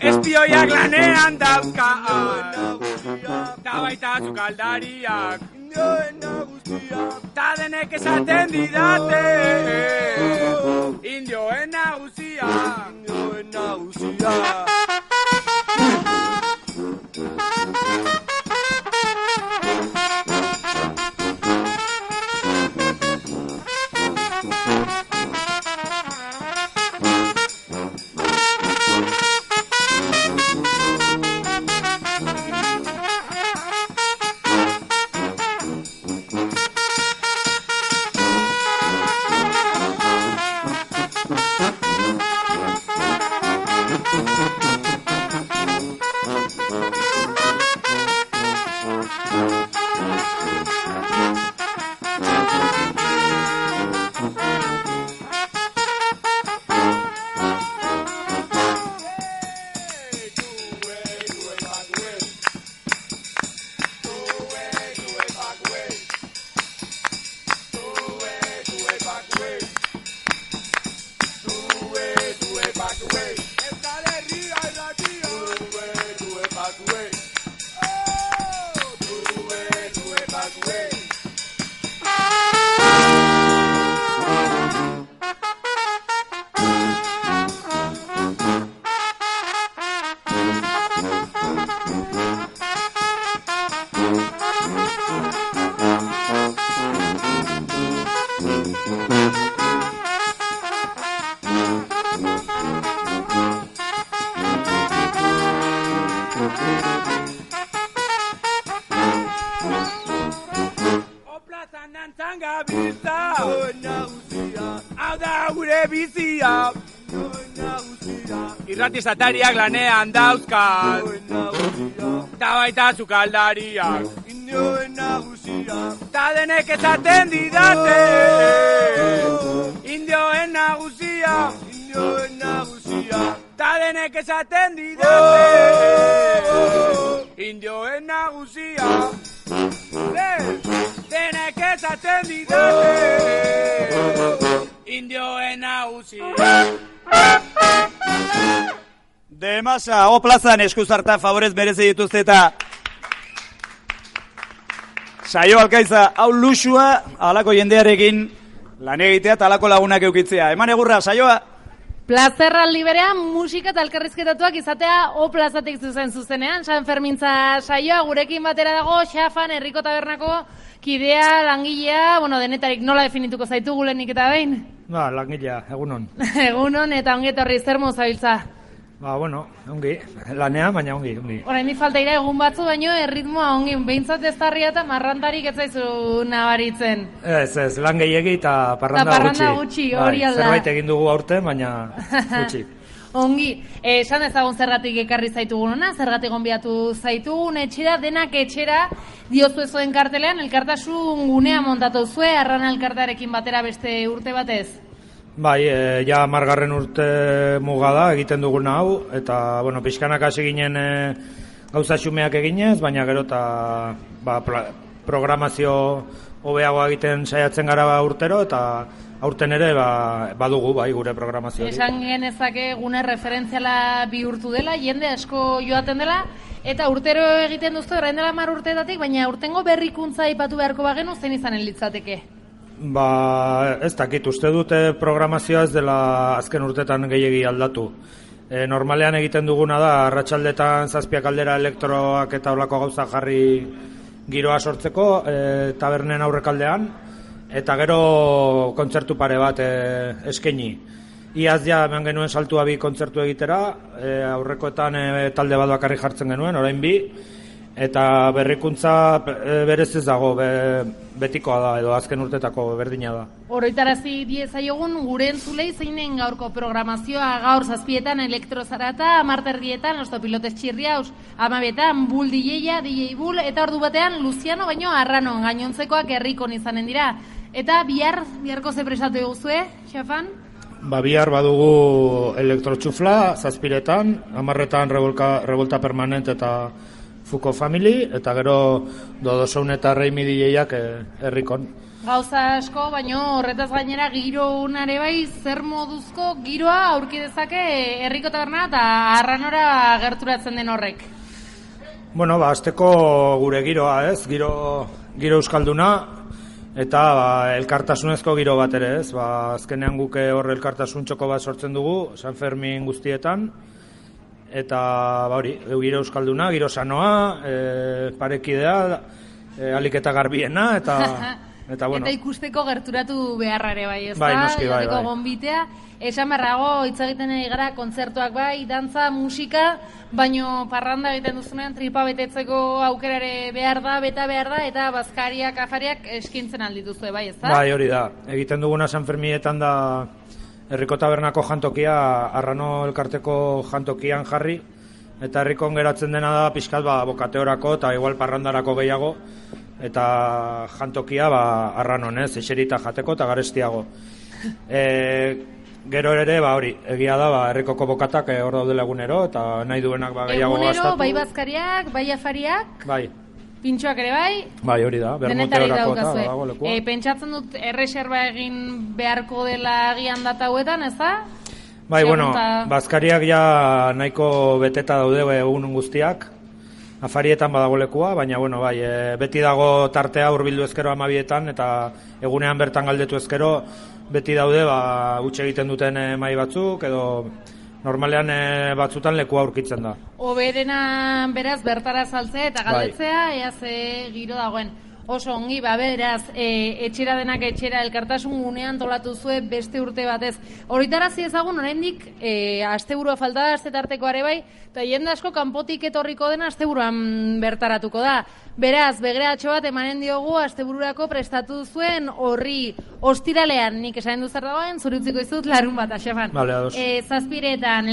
Espioiak lanean dauzkaan, da baita zukaldariak, ta denek esaten didate, indioen nagusia. Plazan dantzan gabiltza hau da gure bizia irrati satariak lanean dauzkan ta baita sukaldariak ta denek esaten didate indioen nagusia ta denek esaten didate indioen nagusia denek esaten didate indioen nagusia. De masa, o plazan eskuzarta favorez merezi dituzte eta saio alkaiza, hau luxua, alako jendearekin lan egitea eta alako lagunak eukitzea. Eman egurra, saioa? Plazerraldi berean musika eta elkarrizketatuak izatea o plazatik zuzenean. San Fermintza saioa gurekin batera dago, Xafan, Herriko Tabernako kidea, langilea, denetarik nola definituko zaitu gulenik eta behin? Langilea, egunon. Egunon eta ongi etorri zer mozabiltza? Ongi, lanea, baina ongi. Orain di falta ira egun batzu, baino erritmoa ongi, behintzat ez tarria eta marrantarik ez zaizu nabaritzen. Ez, lan gehiegi eta parranda gutxi, hori alda. Zerbait egin dugu aurten, baina gutxi. Ongi, esan ezagun zergatik ekarri zaitugun ona, zergatik gonbiatu zaitugun etxera, denak etxera, diozu ezuen kartelean, elkartasun gunea montatu zue, Arrana elkartarekin batera beste urte batez? Bai, ja 10. urte muga da egiten duguna hau, eta, pixkanak hasi ginen gauza xumeak eginez, baina gero eta programazio hobeagoa egiten saiatzen gara urtero, eta aurten ere badugu gure programazio. Esan genezake gune referentziala bihurtu dela, jende asko joaten dela, eta urtero egiten duztu, orain dela 10 urteetatik, baina urtengo berrikuntza aipatu beharko bagenu zen izanen litzateke? Ez dakit, uste dute programazioa ez dela azken urtetan gehiegi aldatu. Normalean egiten duguna da, arratsaldetan 7 aldera elektroak eta holako gauza jarri giroa sortzeko, tabernen aurrekaldean, eta gero kontzertu pare bat eskaini. Iaz ja hemen genuen saltua 2 kontzertu egitera, aurrekoetan talde bat bakarrik jartzen genuen, orain 2, eta berrikuntza berez ez dago, betikoa da, edo azken urtetako berdina da. Oroitarazi diezaiogun gure entzulei zeinen gaurko programazioa gaur 7etan elektrozarata, 10:00 ostopilotez txirriaus, 12etan bull DJ-a, DJ Bull, eta ordu batean Luciano baino Arrano, gainontzekoak herrikon izanen dira. Eta biharko ze prestatu eguzue, Xafan? Bihar badugu elektrotxufla, 7etan, 10:00 revolta permanent eta Fuko Family, eta gero Dodosoun eta Reimi DJ-ak herrikon. Gauza asko, baino horretaz gainera giro unare bai, zer moduzko giroa aurki dezake Herriko Taberna eta Arranora gerturatzen den horrek? Azteko gure giroa, ez? Giro euskalduna, eta elkartasunezko giro bat ere, ez? Azkenean guke hor elkartasun txoko bat sortzen dugu, San Fermin guztietan, eta giro euskalduna, giro sanoa, parekidea, alik eta garbiena, eta ikusteko gerturatu beharrare bai, ez da? Bai, noski, bai. Gonbitea, esan berrago, hitz egiten ari gara, kontzertuak bai, dantza, musika, baino parranda egiten duzunean, tripa betetzeko aukerare behar da, eta bazkariak, afariak eskintzen aldituzue bai, ez da? Bai, hori da. Egiten duguna San Ferminetan da Herriko Tabernako jantokia, Arrano elkarteko jantokian jarri, eta herrikon geratzen dena da pixkat bokateorako eta igual parrandarako gehiago, eta jantokia Arranon, eserita jateko eta garestiago. Gero ere, egia da, herrikoko bokatak hor daudela egunero, eta nahi duenak gehiago gastatu. Egunero, bai bazkariak, bai afariak? Bai. Pintxoak ere bai? Bai, hori da, bermoteorako eta dago lekua. Pentsatzen dut erreserba egin beharko dela agian data hauetan, ez da? Bai, bazkariak ja nahiko beteta daude egun guztiak, afarietan badago lekua, baina beti dago tartea hurbildu ezkero 12etan, eta egunean bertan galdetu ezkero, beti daude huts egiten duten mai batzuk, edo normalean batzutan leku aurkitzen da. Oberena beraz bertara saltzea eta galdetzea, ea ze giro dagoen. Oso ongi, beraz, etxera denak etxera elkartasun gunean tolatu zue beste urte batez. Horitarazi ezagun, oraindik asteburua falta da, astetartekoare bai, eta jende asko kanpotik etorriko dena asteburuan bertaratuko da. Beraz, begreatxo bat emanen diogu astebururako prestatu zuen horri ostiralean, nik esaten duzar dagoen, zuri utziko izut larun bat, Xafan. Vale, ados. Zazpiretan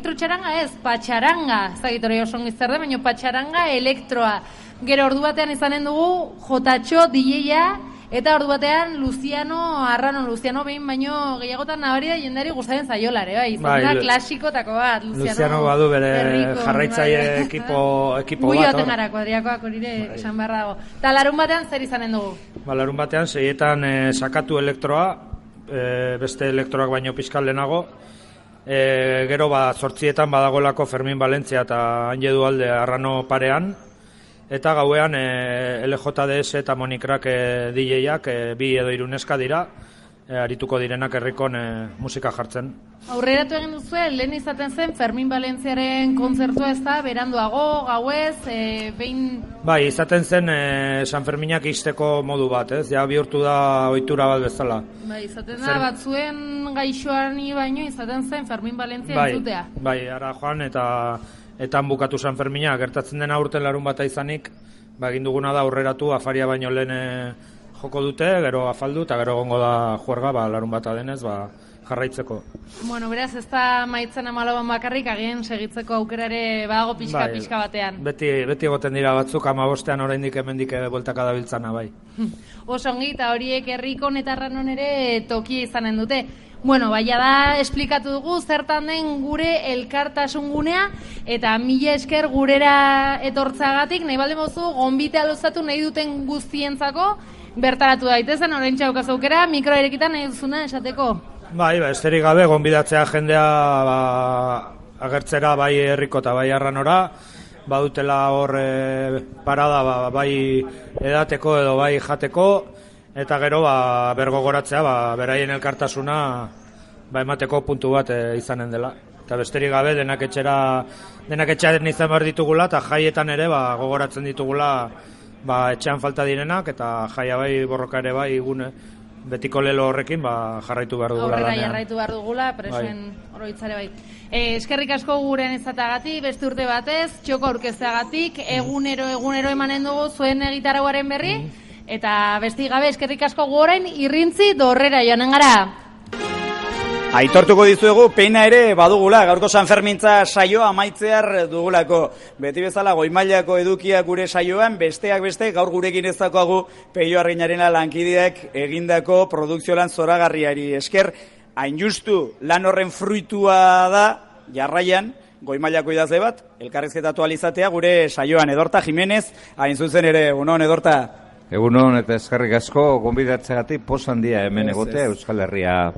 patxaranga ez, patxaranga, ez dakit hori oso ongi zer da, baina patxaranga elektroa. Gero ordu batean izanen dugu Jotatxo DJ-a eta ordu batean Luciano behin baino gehiagotan nabari da jendari gustaren zaiolare, bai, izan da klasikotako bat, Luciano badu bere jarraitzaile ekipo bat. Guioten gara, kuadriakoak horire esan beharra dago. Eta larun batean zer izanen dugu? Larun batean, 6etan sakatu elektroa, beste elektroak baino pixkal lehenago, gero 8etan badagolako Fermin Valentzia eta Anje Dualde Arrano parean, eta gauean LJDS eta Monikrak DJ-ak, 2 edo 3 neska dira, arituko direnak herrikon musika jartzen. Aurreratu egin duzu, lehen izaten zen Fermin Valentziaren kontzertua ez da, beranduago, gauez, behin... Bai, izaten zen San Ferminak izteko modu bat, ez? Ja bihurtu da ohitura bat bezala. Bai, izaten da, batzuen gaixoani baino izaten zen Fermin Valentzia entzutea. Bai, ara joan eta bukatu San Fermina, gertatzen dena urten larun bata izanik, egin duguna da aurreratu, afaria baino lehen joko dute, gero afaldu, eta gero gongo da juerga, larun bata denez, jarraitzeko. Bueno, beraz, ez da maitzen amaloban bakarrik, agian segitzeko aukerare badago pixka batean. Beti egoten dira batzuk, 15ean oraindik hemendik bueltaka dabiltzana, bai. Oso ongi, eta horiek herrikon eta Arranon ere tokia izanen dute. Bueno, baina da, esplikatu dugu, zertan den gure elkartasun gunea, eta mila esker gurera etortzagatik, nahi balde mozu, gonbitea luzatu nahi duten guztientzako, bertaratu daitezen, orain txaukaz aukera, mikroerekitan nahi duzuna esateko. Bai, esterik gabe, gonbidatzea jendea agertzera bai herriko eta bai Arranora, badutela hor parada bai edateko edo bai jateko, eta gero bergogoratzea beraien elkartasuna emateko puntu bat izanen dela. Eta besterik gabe denak etxearen izan behar ditugula eta jaietan ere gogoratzen ditugula etxean falta direnak eta jaia bai borroka ere bai betiko lelo horrekin jarraitu behar dugula. Aurrera jarraitu behar dugula, presoen oroitzare bai. Eskerrik asko guren izatagatik, beste urte batez, txoko aurkezteagatik, egunero emanen dugu zuen gitarrauaren berri, eta besti gabe eskerrik asko gorain irrintzi dorrera joanen gara. Aitortuko dizuegu, peina ere badugula, gaurko Sanfermintza saioa amaitzear dugulako. Beti bezala, goimailako edukiak gure saioan, besteak beste, gaur gurekin ez dakoagu Peio Arginarena lankideak egindako produkzio lan zoragarriari esker. Hain justu, lan horren fruitua da, jarraian, goimailako idazle bat, elkarrizketatu alizatea gure saioan. Edorta Jimenez, hain zuzen ere, egunon, Edorta. Egunon eta eskerrik asko, gonbidatzeagatik poz handia hemen egotea Euskal Herria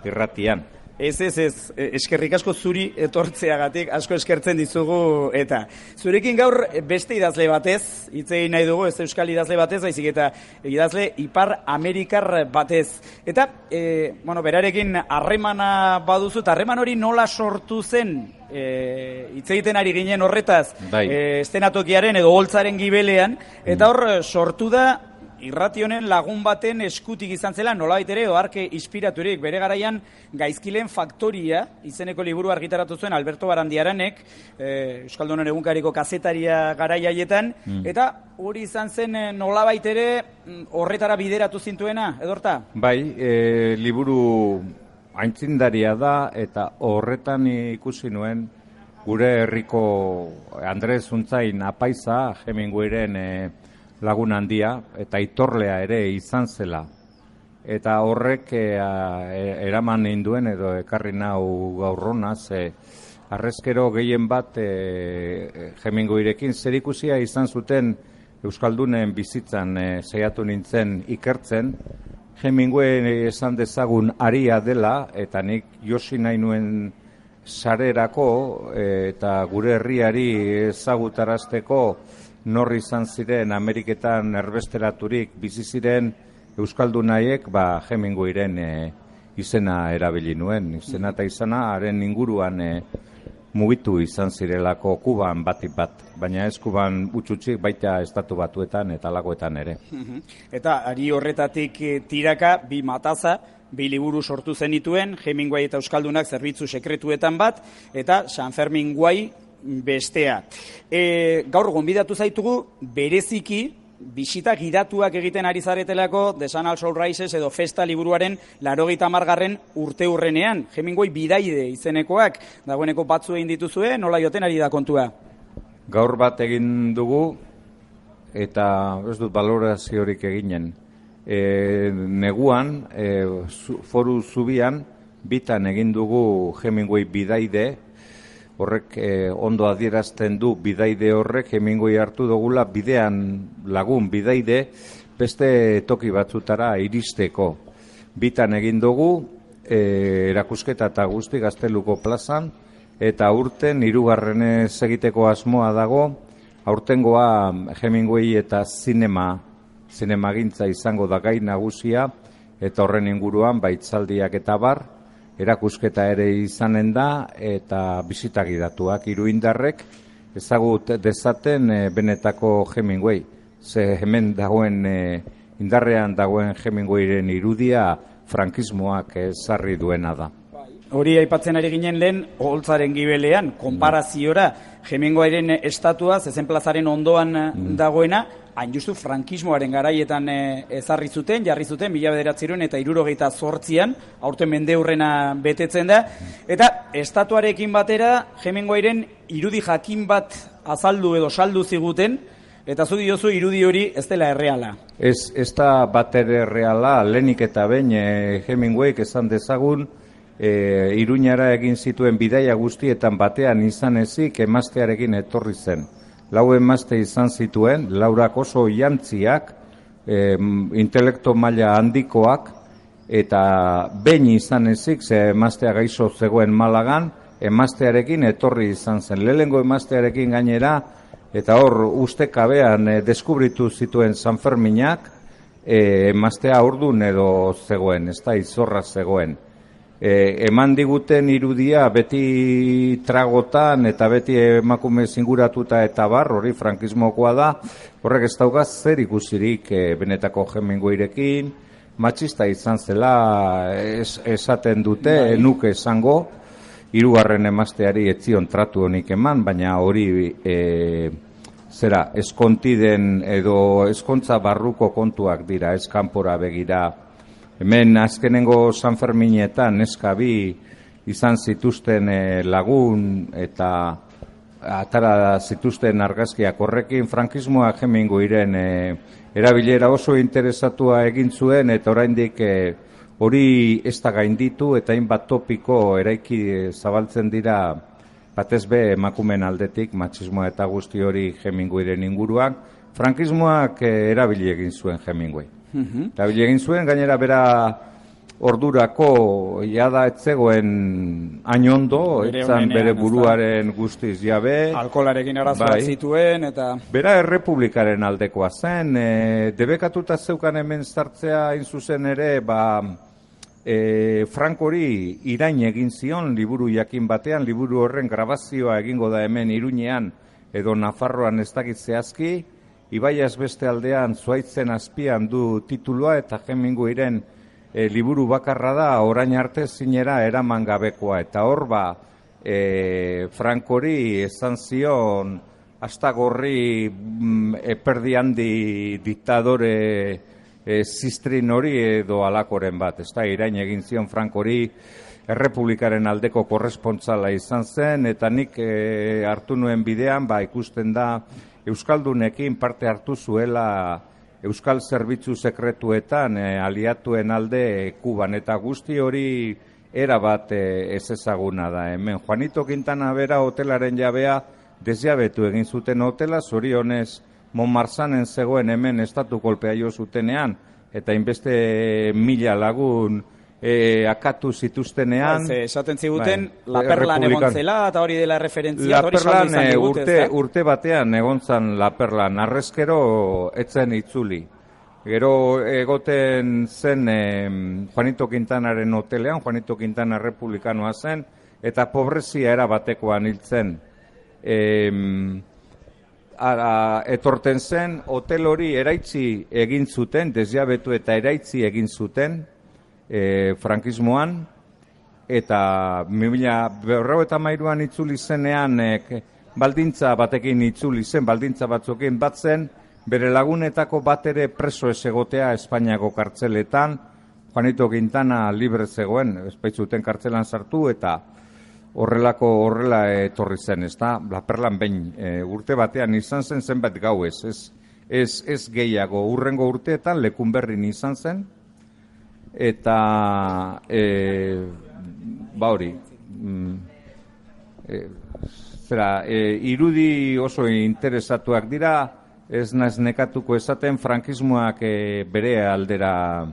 irratian. Ez, eskerrik asko zuri etortzeagatik, asko eskertzen dizugu eta. Zurekin gaur beste idazle batez, hitz egin nahi dugu, ez euskal idazle batez, baizik eta idazle Ipar Amerikar batez. Eta, berarekin harremana baduzu, eta harreman hori nola sortu zen, hitz egiten ari ginen horretaz, estenatokiaren edo holtzaren gibelean, eta hor sortu da, irrati honen lagun baten eskutik izan zela, nolabait ere, oarke inspiraturik, bere garaian Gaizkileen Faktoria, izeneko liburu argitaratu zuen Alberto Barandiaranek, Euskaldunen egunkariko kazetaria garaiaietan, eta hori izan zen nolabait ere horretara bideratu zintuena, Edorta? Bai, liburu aintzindaria da, eta horretan ikusi nuen gure herriko Andres Zuntzain apaiza, Hemingwayren lagun handia, eta itorlea ere izan zela. Eta horrek eraman ninduen edo ekarri nau gaurrona, arrezkero gehien bat Hemingwayrekin zerikusia izan zuten Euskaldunen bizitzan saiatu nintzen ikertzen. Hemingway esan dezagun aria dela, eta nik josi nahi nuen sarerako eta gure herriari ezagutarazteko norri izan ziren Ameriketan erbesteraturik bizi ziren Euskaldunaiek Hemingwayren izena erabili nuen. Izena eta izana haren inguruan mugitu izan zirelako Kuban batik bat, baina ez Kuban utxutxik baita estatu batuetan eta lagoetan ere. Eta ari horretatik tiraka, bi mataza, bi liburu sortu zenituen, Hemingway eta Euskaldunak zerbitzu sekretuetan bat, eta San Fermingway bestea. Gaur gonbidatu zaitugu bereziki, bisita gidatuak egiten ari zaretelako The Sun Also Rises edo Festa liburuaren 80. urte hurrenean. Hemingway bidaide izenekoak, dagoeneko batzu egin dituzue, nola joten ari da kontua? Gaur bat egin dugu, eta ez dut baloraziorik eginen. Neguan, foru zubian, bitan egin dugu Hemingway bidaide, horrek ondo adierazten du bidaide horrek Hemingway hartu dugula bidean lagun bidaide beste toki batzutara iristeko. Bitan egin dugu erakusketa eta guzti Gazteluko plazan eta aurten 3. egiteko asmoa dago, aurtengoa Hemingway eta zinemagintza izango da gai nagusia eta horren inguruan baitzaldiak eta bar, erakusketa ere izanen da eta bisita gidatuak iruindarrek ezagut dezaten benetako Hemingway. Ze hemen dagoen indarrean dagoen Hemingwayren irudia frankismoak ezarri duena da. Hori aipatzen ari ginen lehen, oholtzaren gibelean, konparaziora, Hemingwayren estatua, zezen plazaren ondoan dagoena, hain justu frankismoaren garaietan ezarri zuten, jarri zuten, 1978an, aurten mendeurrena betetzen da, eta estatuarekin batera, Hemingwayren irudi jakin bat azaldu edo saldu ziguten, eta zu diozu irudi hori ez dela erreala. Ez da bat ere erreala, lehenik eta behin Hemingwayk esan dezagun, Iruñara egin zituen bidaia guztietan batean izan ezik emaztearekin etorri zen. 4 emazte izan zituen, 4 oso jantziak, intelekto maila handikoak, eta behin izan ezik, ze emaztea gaixo zegoen Malagan, emaztearekin etorri izan zen. Lehengo emaztearekin gainera, eta hor ustekabean deskubritu zituen San Ferminak, emaztea ordun edo zegoen, ez da izorra zegoen. Eman diguten irudia beti tragotan eta beti emakume zinguratuta eta bar, hori frankismokoa da, horrek ez dauka zer ikusirik benetako Hemingwayrekin, matxista izan zela esaten dute, nuke esango, 3. emazteari etzion tratu honik eman, baina hori eskontiden edo eskontza barruko kontuak dira, ez kanpora begira. Hemen azkenengo San Ferminetan neska bi izan zituzten lagun eta atara zituzten argazkiak horrekin frankismoa Hemingwayren erabilera oso interesatua egin zuen eta oraindik hori ez da gainditu eta hainbat topiko eraiki zabaltzen dira batez be emakumeen aldetik matxismoa eta guzti hori Hemingwayren inguruan. Frankismoak erabili egin zuen Hemingway. Erabili egin zuen, gainera bera ordurako jada etzegoen hain ondo, etzan bere buruaren guztiz jabe. Alkolarekin arazoak zituen eta... Bera errepublikaren aldekoa zen, debekatuta zeukan hemen sartzea hain zuzen ere, Frankori irain egin zion liburu jakin batean, liburu horren grabazioa egingo da hemen Iruñean edo Nafarroan ez dakit zehazki, Ibaiaz beste aldean zuaitzen azpian du titulua eta Hemingwayren liburu bakarra da orain arte zinera eraman gabekoa. Eta hor Frankori esan zion hasta gorri eperdi handi diktadore zistrin hori edo alakoren bat. Ez da irain egin zion Frankori errepublikaren aldeko korrespontsala izan zen eta nik hartu nuen bidean ikusten da Euskaldunekin parte hartu zuela Euskal Zerbitzu Sekretuetan aliatuen alde Kuban eta guzti hori erabat ez ezaguna da. Hemen Juanito Quintana bera hotelaren jabea desjabetu egin zuten hotela, zorionez Montmarsanen zegoen hemen estatu kolpea jo zutenean eta inbeste 1000 lagun akatu zituztenean. Esaten ziguten, La Perlan egon zela, eta hori dela referentzia, hori saldu izan digute. Urte batean egon zan La Perlan, arrezkero etzen itzuli. Gero egoten zen Juanito Quintanaren hotelean, Juanito Quintana republikanoa zen, eta pobrezia erabatekoan hiltzen. Etorten zen, hotel hori eraitzi egin zuten, desjabetu eta eraitzi egin zuten frankismoan, eta 1953an itzuli zenean baldintza batekin itzuli zen, baldintza batzuekin bat zen, bere lagunetako bat ere preso ez egotea Espainiako kartzeletan, Juanito Quintana libre zegoen, espaitzuten kartzelan sartu, eta horrela etorri zen, ezta? Laperlan behin urte batean izan zen zenbait gau ez gehiago, urrengo urteetan Lekunberrin izan zen, eta hori, irudi oso interesatuak dira, ez naiz nekatuko esaten frankismoak bere aldera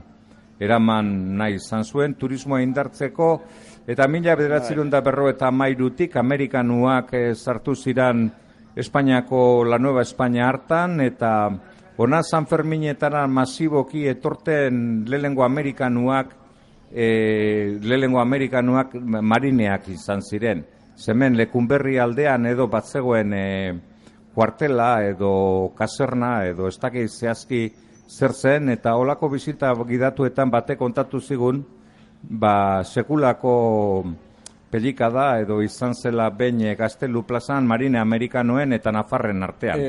eraman nahi izan zuen, turismoa indartzeko, eta 1953tik Amerikanuak sartu ziren Espainiako La Nueva España hartan, eta ona San Ferminetara masiboki etorten lehenengo Amerikanuak marineak izan ziren. Hemen Lekunberri aldean edo bat zegoen kuartela edo kaserna edo ez dakit zehazki zer zen, eta olako bizita gidatuetan batek kontatu zigun, sekulako pelikada edo izan zela behin Gaztelu plazan marine amerikanoen eta nafarren artean.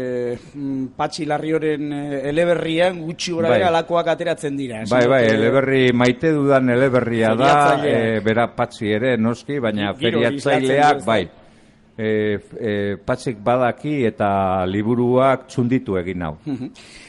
Patxi Larrioren eleberrian gutxi gora bera alakoak ateratzen dira. Bai, eleberri maite dudan eleberria da, bera Patxi ere noski, baina feriatzaileak, bai. Patxik badaki eta liburuak txunditu egin hau.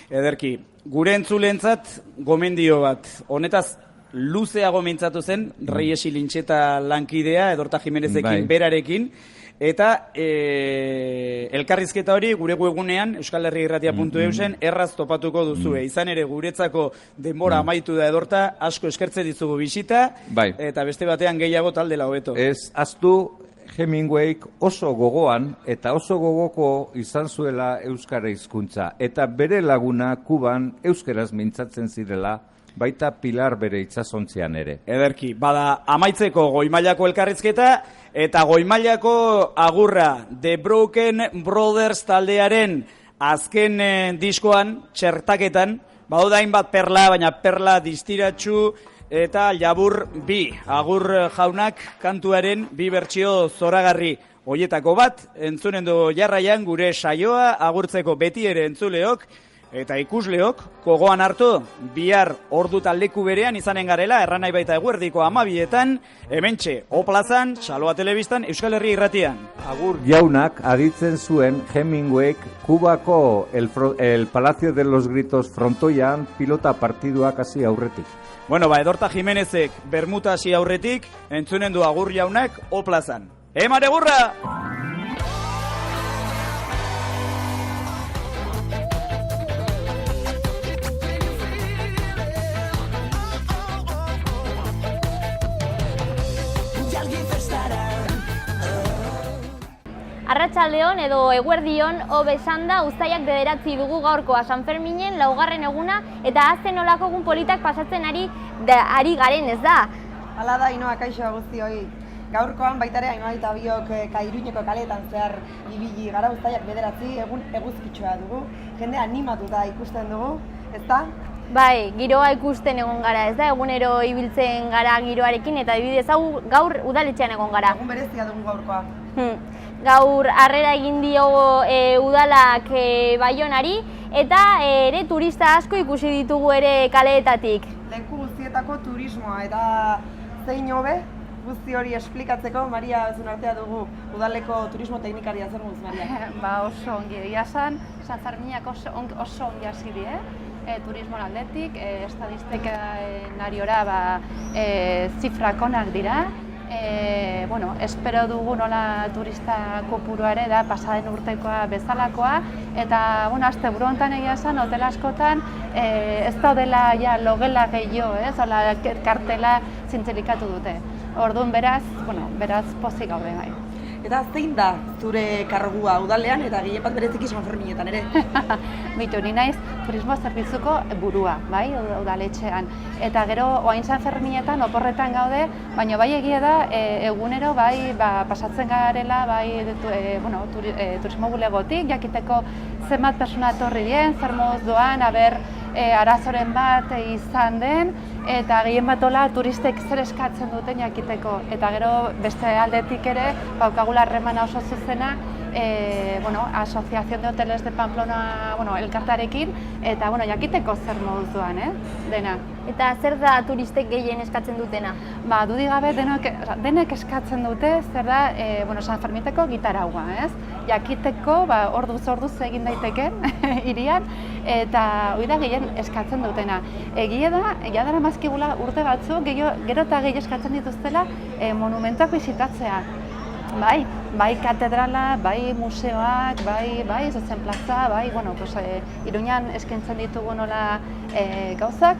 Ederki, gure entzulentzat gomendio bat, honetaz luzeago mintzatu zen, Reyesi Lintxeta lankidea, Edorta Jimenezekin berarekin, eta elkarrizketa hori gure webgunean, euskalherriirratia.eusen, erraz topatuko duzue. Izan ere guretzako denbora amaitu da Edorta, asko eskertze dizugu bisita, eta beste batean gehiago taldela hobeto. Ez, aztu Hemingwayk oso gogoan eta oso gogoko izan zuela euskara hizkuntza, eta bere laguna Kuban euskaraz mintzatzen zirela, baita Pilar bere itsasontzian ere. Ederki, bada amaitzeko goimailako elkarrizketa eta goimailako agurra The Broken Brothers taldearen azken diskoan, txertaketan, badauda hainbat perla, baina perla distiratsu eta labur bi. Agur jaunak kantuaren bi bertsio zoragarri hoietako bat, entzunen du jarraian gure saioa agurtzeko beti ere entzuleok, eta ikusleok, kogoan hartu, bihar ordu taldeku berean izanen garela, erranai baita eguerdiko 12etan, hementxe, Oplazan, Txaloa Telebistan, Euskal Herria Irratian. Agur jaunak aditzen zuen Hemingwayk Kubako el Palacio de los Gritos frontoian pilota partiduak hasi aurretik. Bueno, Edorta Jimenezek bermuta hasi aurretik, entzunen du agur jaunak Oplazan. Emare gurra! Arratsaldeon edo eguerdion hobe esanda uztaiak 9 dugu gaurkoa San Ferminen 4. eguna eta azten olako egun politak pasatzen ari garen ez da. Hala da, Ainoa, kaixo guztioi. Gaurkoan baita ere Ainoa eta biok Iruñeko kaleetan zehar ibili gara uztaiak 9 egun eguzkitsua dugu. Jende animatuta ikusten dugu, ezta? Bai, giroa ikusten egon gara, ez da? Egunero ibiltzen gara giroarekin eta adibidez hau gaur udaletxean egon gara. Egun berezia dugu gaurkoa. Gaur harrera egin diogo udalak Baionari eta ere turista asko ikusi ditugu ere kaleetatik. Leku guztietako turismoa eta zein hobe guzti hori esplikatzeko, Maria Bezunartea dugu udaleko turismo teknikaria, zer guz, Maria? Oso ongi egia San Ferminak oso ongi hasi die, turismoan aldetik, estadistikaren ariora zifrak onak dira. Espero dugu nola turista kopurua ere da pasaden urtekoa bezalakoa, eta asteburu honetan egia esan hotel askotan ez daudela logela gehiago, kartela zintzilikatu dute. Orduan beraz pozik gaude bai. Eta zein da zure kargua udalean eta gehien bat bereziki San Ferminetan ere? Bitu, ni naiz turismo zerbitzuko burua, bai, udaletxean. Eta gero, oain San Ferminetan, oporretan gaude, baina bai egia da, egunero, bai, pasatzen garela, bai, turismo bulegotik, jakiteko zenbat persona etorri dien, zer moduz doan, arazoren bat izan den, eta gehien bat turistek zer eskatzen duten jakiteko. Eta gero beste aldetik ere, baukagula harremana oso zuzena, Asociación de Hoteles de Pamplona elkartarekin, eta jakiteko zer moduz doan, dena. Eta zer da turistek gehien eskatzen dutena? Dudik gabe denek eskatzen dute, zer da San Fermineteko gitaraua, ez? Jakiteko, orduz egin daiteken hirian, eta hori da gehien eskatzen dutena. Egia dara mazkigula urte batzuk, gero eta gehi eskatzen dituztela monumentuak bizitatzea. Bai katedrala, bai museoak, bai Zezen plaza, Iruñan eskaintzen ditugu nola gauzak,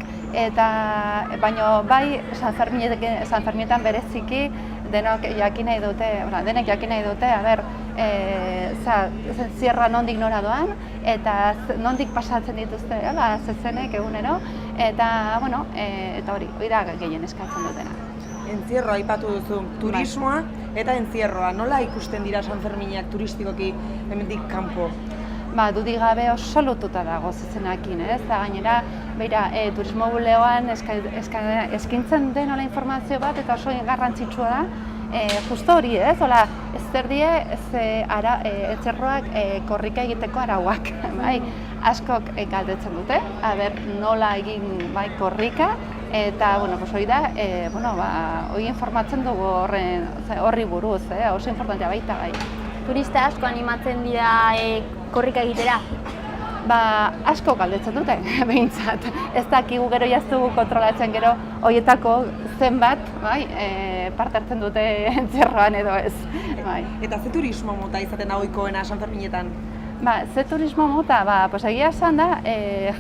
baina bai San Ferminetan bereziki denek jakin nahi dute, zierra nondik nora doan, eta nondik pasatzen dituzte, zezenek egunero, eta hori da gehien eskatzen dutena. Entzierroa aipatu duzu, turismoa eta entzierroa. Nola ikusten dira San Ferminak turistikoki hemendik kanpo? Dudik gabe oso lotuta dago zezenakin, ez? Gainera, turismo bulegoan eskintzen den hola informazio bat eta oso garrantzitsua da, justo hori, ez? Ez zer die, entzierroak korrika egiteko arauak, askok galdetzen dute, nola egin korrika, eta, hori da, hori informatzen dugu horri buruz, oso importantea baita gai. Turista asko animatzen dira korrika egitera? Asko galdetzen dute, behintzat. Ez dakigu gero jaztugu kontrolatzen gero horietako zenbat, parte hartzen dute entzierroan edo ez. Eta ze turismo mota izaten da ohikoena San Ferminetan? Ze turismo mota, egia esan da,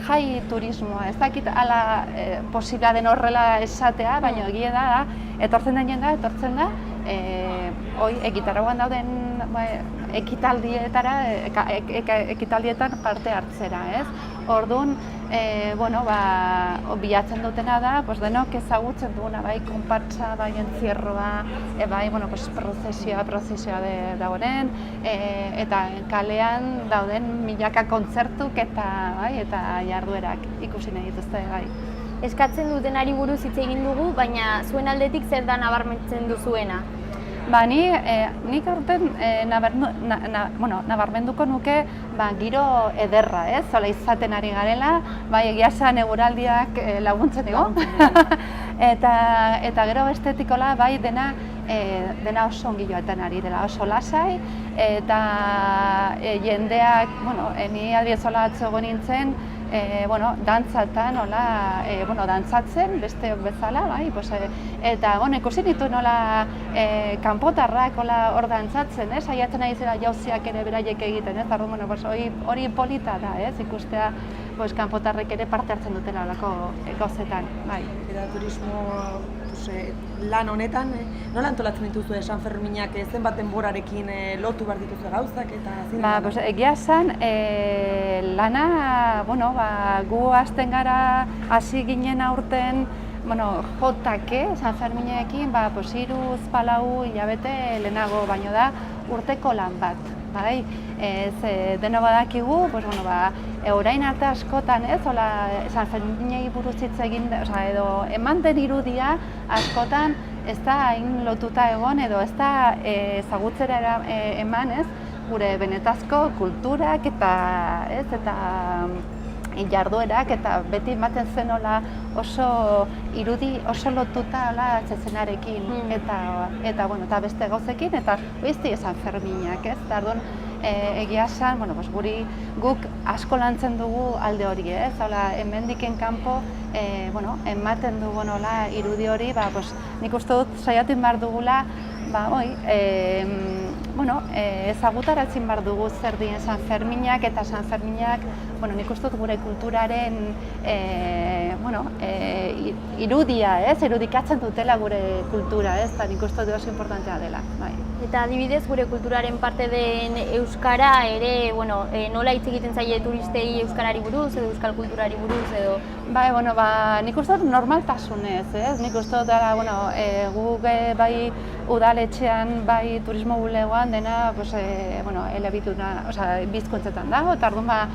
jai turismoa, ez dakit ala posibla den horrela esatea, baina egia da, etortzen da, egitarauan dauden ekitaldietan parte hartzera, ez? Orduan, bilatzen dutena da, denok ezagutzen duguna, konpartsa, entzierroa, prozesioa dagoen, eta kalean dauden milaka kontzertuk eta jarduerak ikusi nahi dituzte, Eskatzen dutenari buruz hitz egin dugu, baina zuen aldetik zer da nabarmentzen duzuena? Nik aurten nabarmenduko nuke giro ederra, zola izaten ari garela, egia esan eguraldiak laguntzen digo, eta gero estetikola dena oso ongi joaten ari dela, oso lasai, eta jendeak, ni adiezola atzogo nintzen, dantzatan, dantzatzen, beste bezala, eta ikusi ditu nola kanpotarrak hor dantzatzen, saiatzen ari zera jauziak ere beraiek egiten, hori polita da, ikustea kanpotarrek ere parte hartzen dutela olako gauzetan. Eta turismo lan honetan, nola antolatzen dituzu San Ferminak zenbat denborarekin lotu behar dituzu gauzak eta egia esan, lana, gu hasten gara hasi ginen aurten jotake San Ferminekin, 3-4 hilabete lehenago, baino da urteko lan bat. Deno badakigu, orain arte askotan, San Ferminei buruz hitz egin, edo eman den irudia askotan ez da hain lotuta egon, edo ez da ezagutzera eman, gure benetazko kulturak eta jarduerak, eta beti ematen zen oso irudi, oso lotuta zezenarekin, eta beste gauzekin, eta oizti San Ferminak, Orduan, egia esan, guk asko lantzen dugu alde hori, hemendiken kanpo, ematen dugu irudi hori, nik uste dut saiatu behar dugula, ezagutaratzen behar dugu zer dien San Ferminak, eta San Ferminak, nik uste dut gure kulturaren irudia, irudikatzen dutela gure kultura, eta nik uste dut oso importantea dela. Eta adibidez, gure kulturaren parte den euskara ere, nola hitz egiten zaie turistei euskarari buruz, edo euskal kulturari buruz, edo? Nik uste dut normaltasunez, nik uste dut, guk bai udaletxean, bai turismo bulegoan dena, bizkuntzetan dago, eta orduan,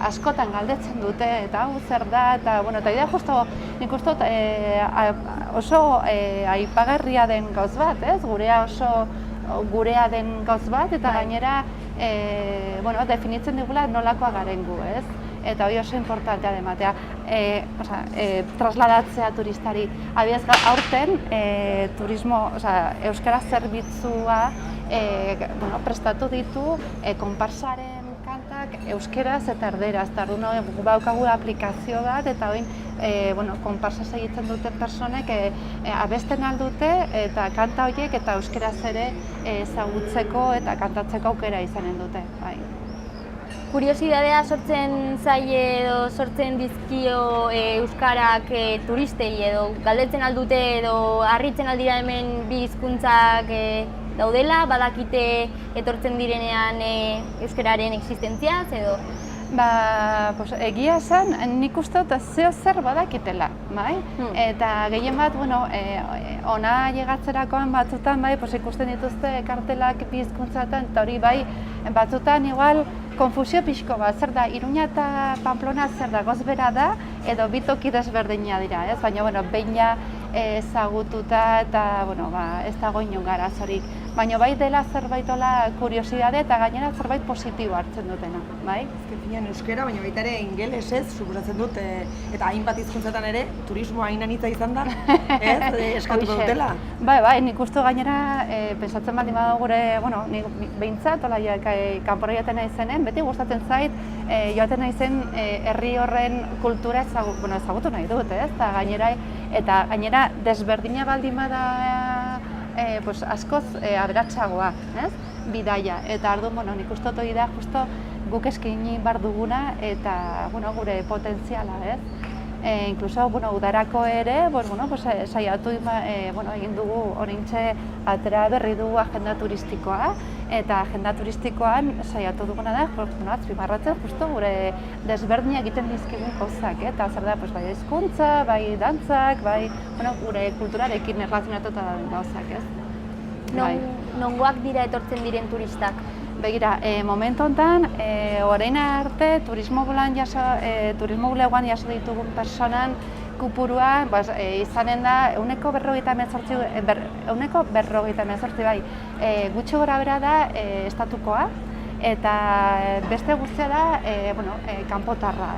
askotan galdetzen dute, eta hau zer da, eta idea justo, nik uste dut oso aipagarria den gauz bat, gurea oso gurea den gauz bat, eta gainera definitzen digula nolakoa garen gu, eta hori oso importantea dematea, trasladatzea turistari. Abiaz, aurten, euskara zerbitzua prestatu ditu konparsaren kantak euskeraz eta erderaz, eta baukagu aplikazio bat, eta konparsa segitzen duten personek abesten aldute, eta kanta horiek eta euskeraz ere ezagutzeko eta kantatzeko aukera izanen dute. Kuriosidadea sortzen zaie edo sortzen dizkio euskarak turistei edo galdetzen aldute edo harritzen aldira hemen bi hizkuntzak daudela, badakite etortzen direnean euskararen existentziaz edo? Egia esan, nik uste dut zeo zer badakitela, eta gehien bat, ona llegatzerakoan batzutan, ikusten dituzte kartelak bi hizkuntzatan, eta hori batzutan igual konfusio pixko bat, zer da, Iruña eta Pamplona zer da, gozbera da, edo bi toki desberdina dira, baina beina ezagututa eta ez dago inon arazorik. Baina bai dela zerbait kuriosidade eta gainera zerbait positibo hartzen dutena, bai? Ezken euskera, baina baita ere ingelesez, suposatzen dut, eta hainbat hizkuntzatan ere, turismoa hain anitza izan da, eskatuko dutela? Bai, nik uste gainera, pensatzen baldin badago gure, nik behintzat, kanpora joaten naizenen, beti gustatzen zait, joaten naizen herri horren kultura ezagutu nahi dut, eta gainera desberdina baldin bada askoz aberatsagoa, bidaia, eta orduan, nik uste hori da justo guk eskaini behar duguna eta gure potentziala, Inkluso, udarako ere, saiatu egin dugu oraintxe atera berri dugu agenda turistikoa, eta agenda turistikoan saiatu duguna da, azpimarratzen justo gure desberdina egiten dizkigun gauzak, eta zer da, bai hizkuntza, bai dantzak, bai gure kulturarekin erlazionatuta dauden gauzak, Nongoak dira etortzen diren turistak? Begira, momentu honetan, orain arte, turismo bulegoan jaso ditugun personan kupurua izanen da ehuneko 50 bai, gutxi gora bera da estatukoa, eta beste guztia da kanpotarra,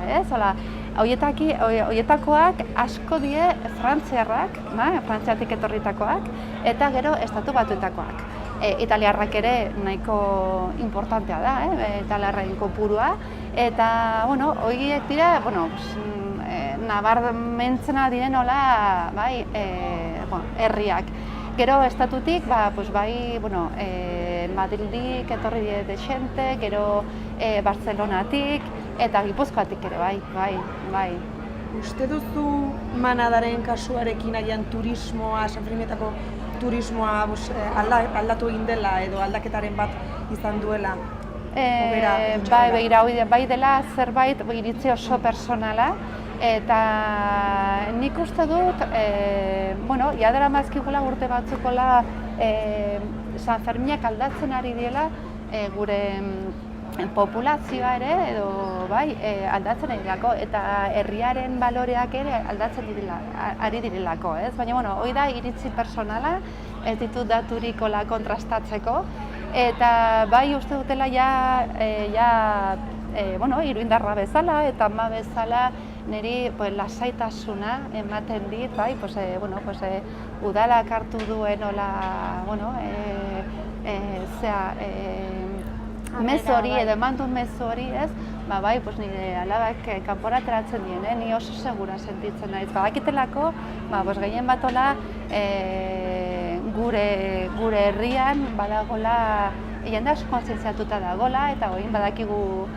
horietakoak asko die frantziarrak, frantziatik etorritakoak, eta gero estatu batuetakoak. Italiarrak ere nahiko importantea da, italiarren kopurua, eta horiek dira, nabarmentzena diren hola herriak. Gero estatutik, Madrildik etorri de xente, gero Barcelonatik, eta Gipuzkoatik ere, bai. Uste duzu Manadaren kasuarekin agian turismoa, San Ferminetako turismoa aldatu egin dela edo aldaketaren bat izan duela? Bai dela zerbait iritzi oso personala, eta nik uste dut, jadera mazkigula urte batzukola San Ferminak aldatzen ari dela gure populazioa ere, edo aldatzen ari direlako, eta herriaren baloreak ere aldatzen ari direlako, baina hori da iritzi personala, ez ditut daturik kontrastatzeko, eta bai uste dutela iruindarra bezala eta ama bezala niri lasaitasuna ematen dit, udalak hartu duen mezu hori edo eman duen mezu hori, nire alabak kanpora ateratzen dien, ni oso segura sentitzen naiz. Badakitelako, gehien bat gure herrian badagola jende asko kontzientziatuta dagola eta orain badakigu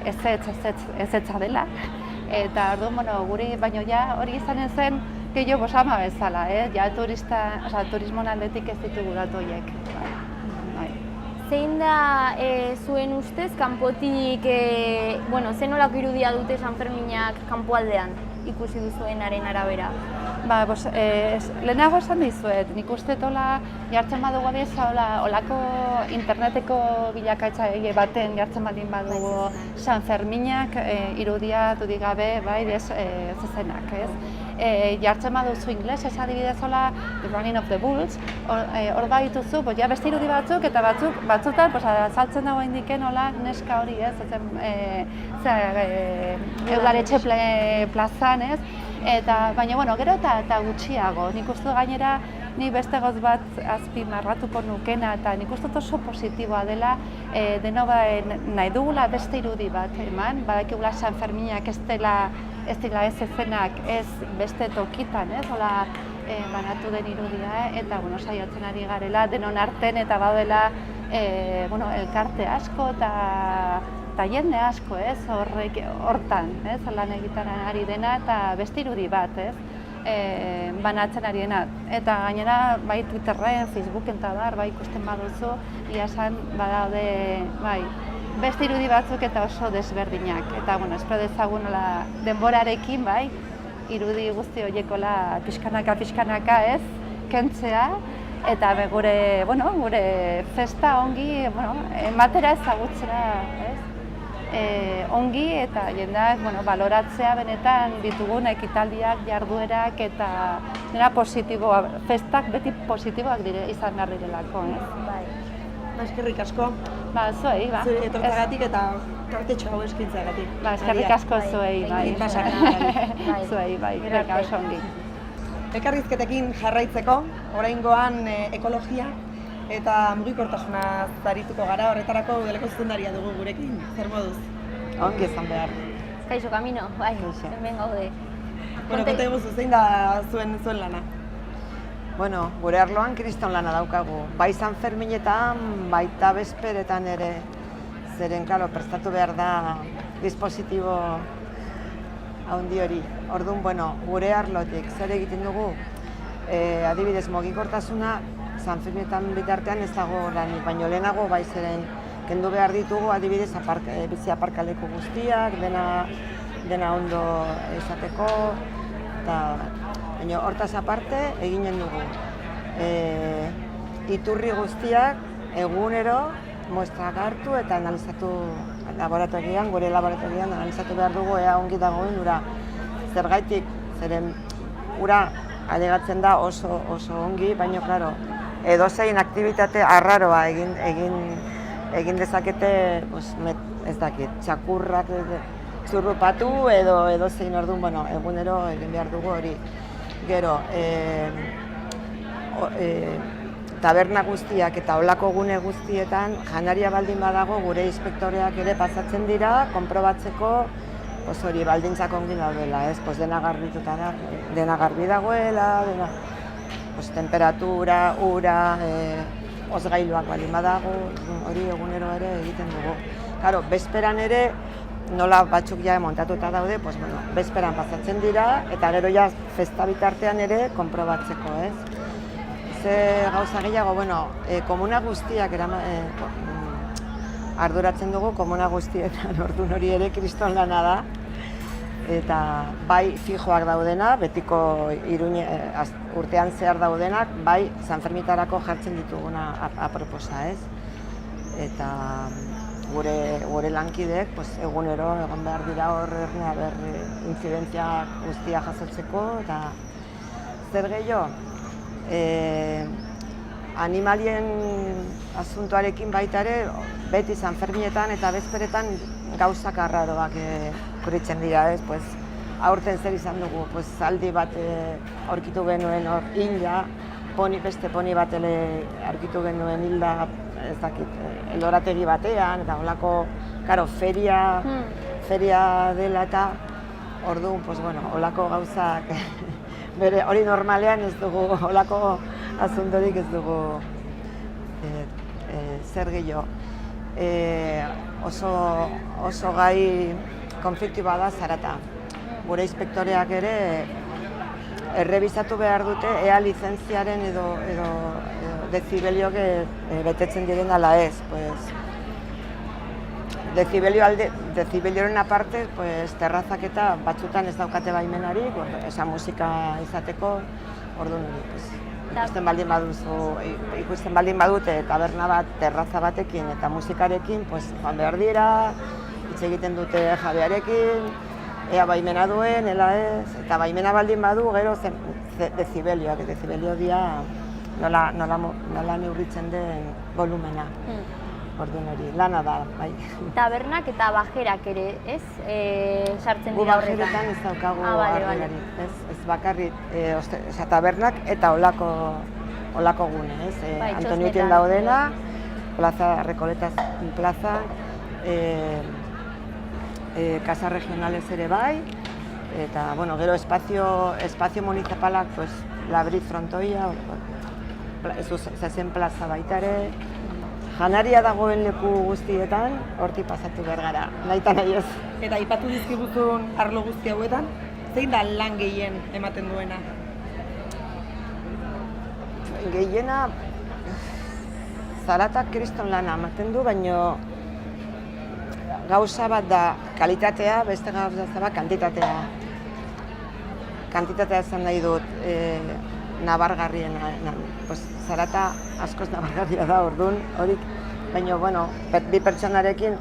ezetza dela. Eta orduan, guri baino ja hori izanen zen gehiago bosama bezala, ja turismoan aldetik ez ditugu datu horiek. Zein da zuen ustez, kanpotik, zen nolako irudia dute Sanferminak kanpoaldean ikusi duzuenaren arabera? Lehenago esan dizuet, nik uste tola jartzen badugu abeza olako interneteko bilakaitza baten jartzen baldin badugu Sanferminak irudia dudik gabe zezenak, ez? Jartzen baduzu ingles, ez adibidez hola The Running of the Bulls, hor badituzu, beste irudi batzuk eta batzutan azaltzen dago indiken hola neska hori, ez? Eudaretxe plazan, ez? Baina, gero eta gutxiago. Nik uste gainera, ni beste gauz bat azpimarratuko nukena eta nik uste oso positiboa dela deno nahi dugula beste irudi bat eman, badakigula Sanferminak ez dela ez ezenak ez beste tokitan, ez? Hola banatu den irudia, eta saiatzen ari garela denon arten eta badela elkarte asko eta jende asko, ez? Hortan, ez? Lan egiten ari dena eta beste irudi bat, ez? Banatzen ari dena. Eta gainera, bai Twitterren, Facebooken eta bai ikusten baduzu, ia esan badaude, beste irudi batzuk eta oso desberdinak. Eta, espero dezagun denborarekin, irudi guzti horiekola pixkanaka, ez? Kentzea. Eta gure festa ongi, ematera ezagutzera, ez? Ongi eta jendeak baloratzea benetan ditugun ekitaldiak, jarduerak eta nera positiboa, festak beti positiboak izan behar direlako, ez? Eskerrik asko. Zuei, etortzagatik eta tartetxo hau eskintzeagatik. Eskerrik asko zuei, Zuei, reka oso ongi. Elkarrizketekin jarraitzeko, oraingoan ekologia eta mugikortasuna zarituko gara, horretarako udeleko zuzendaria dugu gurekin, zer moduz? Ongi esan behar. Kaixo Kamino, hemen gaude. Konta eguzu, zein da zuen lana? Gure arloan kriston lana daukagu. Bai Sanferminetan, baita bezperetan ere, zeren, prestatu behar da dispositibo haundi hori. Orduan, gure arlotik zer egiten dugu, adibidez mugikortasuna, Sanferminetan bitartean ez dago lanik, baina lehenago zeren kendu behar ditugu adibidez bizi aparkaleko guztiak, dena ondo izateko, baina hortaz aparte eginen dugu. Iturri guztiak egunero muestrak hartu eta analizatu laboratorian, gure laboratorian analizatu behar dugu ea ongi dagoen ura. Zergaitik, zeren ura alegatzen da oso ongi, baina klaro, edozein aktibitate arraroa egin dezakete, ez dakit, txakurrak txurrupatu edo zein orduan, egunero egin behar dugu hori. Gero, taberna guztiak eta olako gune guztietan janaria baldin badago gure inspektoreak ere pasatzen dira, konprobatzeko hori baldintzak ongi daudela, dena garbituta da, dena garbi dagoela, temperatura, ura, osgailuak baldin badago, hori egunero ere egiten dugu. Karo, bezperan ere, nola batzuk ja montatuta daude, bezperan pasatzen dira, eta gero ja festa bitartean ere konprobatzeko, ez? Ze gauza gehiago, komuna guztiak arduratzen dugu, komuna guztietan orduan hori ere kriston lana da, eta bai fijoak daudena, betiko urtean zehar daudenak, bai Sanfermitarako jartzen dituguna aproposa, ez? Eta gure lankideek egunero egon behar dira hor intzidentzia guztia jasotzeko, eta zer gehiago? Animalien asuntoarekin baita ere, beti Sanferminetan eta bezperetan gauzak arraroak kuritzen dira, ez? Aurten zer izan dugu, zaldi bat aurkitu genuen hor hilda, beste poni bat aurkitu genuen hilda, ez dakit, eldorategi batean, eta holako, feria dela eta orduan, holako gauzak, hori normalean ez dugu holako azundorik ez dugu zer gehiago. Oso gai konfliktiboa da Zarata. Gure inspektoreak ere errebisatu behar dute ea lizentziaren edo dezibelioak betetzen diren ala ez. Dezibelioren aparte, terrazak eta batzutan ez daukate baimenarik, esa musika izateko, orduan ikusten baldin badute taberna bat, terraza batekin eta musikarekin, joan behar dira, hitz egiten dute jabearekin, ea baimena duen, ela ez, eta baimena baldin badu, gero dezibelioak, dezibelio dira nola neurritzen den volumena. Orduan hori, lana da, bai. Tabernak eta bajerak ere, ez? Sartzen dira horretan. Bajeretan ez daukagu argilari, ez bakarrik, tabernak eta olako gune, ez? Antoniutien daudena, Rekoletas plaza, Casa Regionales ere bai, eta, bueno, gero espazio municipalak, Labrit frontoia, Zazen plaza baita ere, janaria dagoen leku guztietan, hortik pasatu behar gara, nahi eta nahi ez. Eta aipatu dizkiguzun arlo guzti hauetan, zein da lan gehien ematen duena? Gehiena, Zaratak kriston lana ematen du, baina gauza bat da kalitatea, beste gauza bat kantitatea. Kantitatea esan nahi dut, nabargarriena. Zarata askoz nabargarria da orduan, horik, baina, bueno, bi pertsonarekin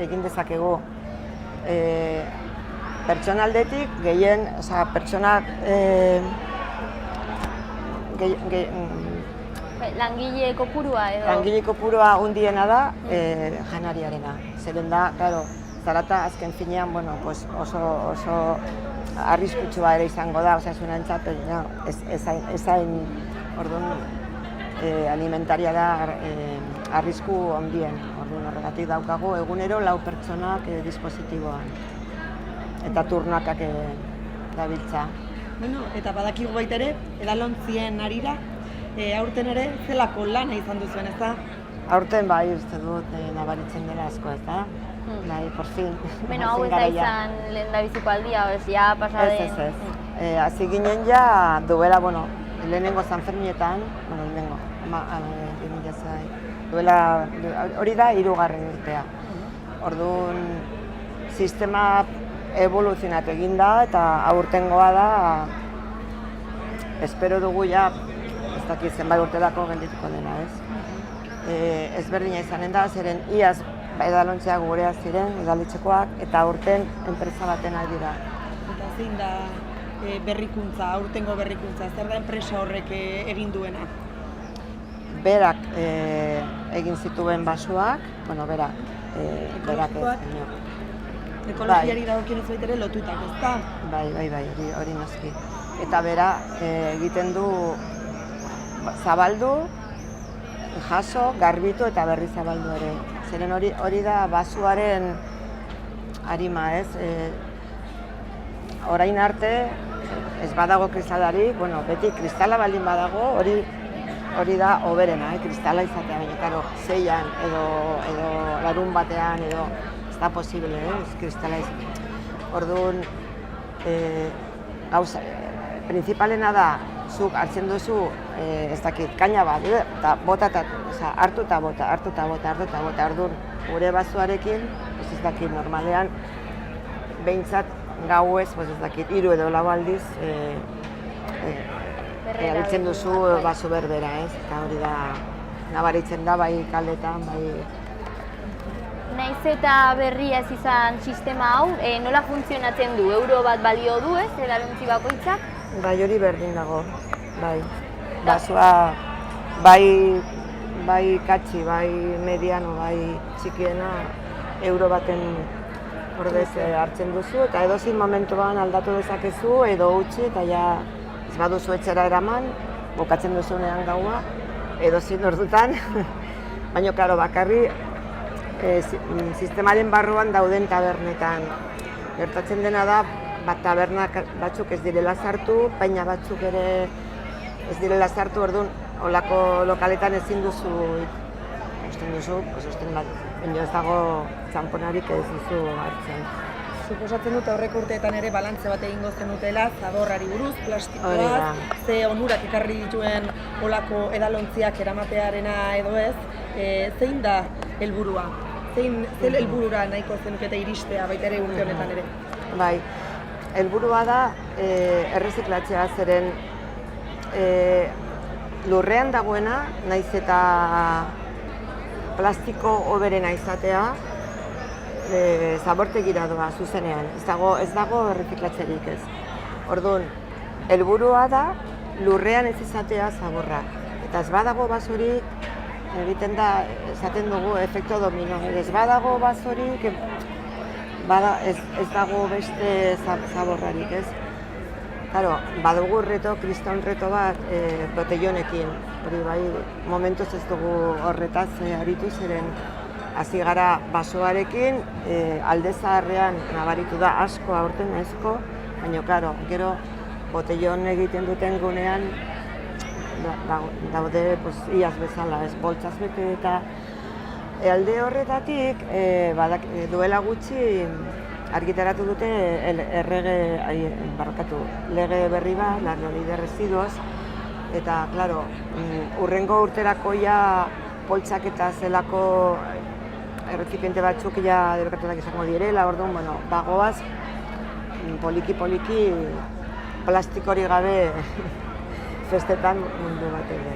egin dezakegu. Pertsonaldetik gehien, pertsonak langile kopurua edo? Langile kopurua hundiena da janariarena. Zeren da, claro, Zarata azken finean, bueno, oso arriskutsua ere izango da, osasunentzat, ezain orduan alimentaria da arrisku ondien. Orduan horregatik daukagu egunero 4 pertsonak dispositiboan eta turnakak dabiltza. Bueno, eta badakigu baita ere, edalontzien arira, aurten ere zelako lana izan duzuen, ez da? Aurten bai, uste dut nabaritzen dela asko, ez da? Bai, por fin. Bueno, hau ez da izan lehen da biziko aldia, ja pasaden... Ez. Hasi ginen ja duela, bueno, lehenengo Sanferminetan, bueno, lehenengo, duela, hori da 3. urtea. Orduan, sistema evoluzionatu egin da eta aurtengoa da, espero dugu ja, ez dakit zenbait urterako geldituko dena, ez? Ezberdina izanen da, zeren iaz edalontzeak gureak ziren, edaletxekoak, eta aurten enpresa baten ari dira. Eta zein da berrikuntza, aurtengo berrikuntza, zer da enpresa horrek egin duena? Berak egin zituen basuak, bueno, berak ez. Ekologiari dagokionez baita ere lotutak, ez da? Bai, hori noski. Eta bera egiten du zabaldu, jaso, garbitu eta berri zabaldu ere. Zeren hori da basuaren arima, ez? Orain arte, ez badago kristalarik, bueno, beti kristala baldin badago, hori da hoberena, kristala izatea, baina, karo, 6an edo larun batean, edo ez da posible, ez kristala izatea. Orduan, gauza, principalena da, zuk hartzen duzu, ez dakit, kaina bat, eta hartu eta bota, orduan, gure basuarekin, ez dakit, normalean, behintzat gauez, ez dakit, 3 edo 4 aldiz, erabiltzen duzu basu berbera, ez? Eta hori da, nabaritzen da, bai kaldetan, bai... Naiz eta berria ez izan sistema hau, nola funtzionatzen du? Euro bat balio du, ez, edalontzi bakoitzak? Bai, hori berdin dago, bai. Basua, bai katxi, bai mediano, bai txikiena, euro baten ordez hartzen duzu, eta edozin momentuan aldatu dezakezu, edo utzi, eta ja ez baduzu etxera eraman, bukatzen duzunean gaua, edozin ordutan, baina, klaro, bakarri, sistemaren barruan dauden tabernetan. Gertatzen dena da, tabernak batzuk ez direla sartu, baina batzuk ere ez direla sartu, orduan, olako lokaletan ezin duzu ikusten duzu, baina ez dago txamponarik ez duzu hartzen. Suposatzen dut aurreko urteetan ere balantze bat egingo zenutela, zaborrari buruz, plastikoaz, ze onurak ekarri dituen olako edalontziak eramatearena edo ez, zein da helburua? Zein helburura nahiko zenukete iristea baita ere urte honetan ere? Bai, helburua da erreziklatzea, zeren lurrean dagoena, naiz eta plastiko hoberena izatea, zabortegira doa zuzenean, ez dago erreziklatzerik ez. Orduan, helburua da lurrean ez izatea zaborrak. Eta ez badago basorik, egiten da, esaten dugu, efekto domino. Ez badago basorik, ez dago beste zaborrarik ez. Claro, badugu kriston reto bat botellonekin. Hori bai, momentuz ez dugu horretaz aritu ziren. Hasi gara basoarekin, alde zaharrean nabaritu da asko aurten asko, baina claro, gero botellon egiten duten gunean daude iaz bezala, ez boltsaz bete eta alde horretatik duela gutxi argitaratu dute lege berri bat, la ley de residuos, eta claro, hurrengo urterako ja poltsak eta zelako errezipiente batzuk ja debekatuak izango direla, orduan, bagoaz, poliki-poliki plastikori gabe festetan mundu bat ere.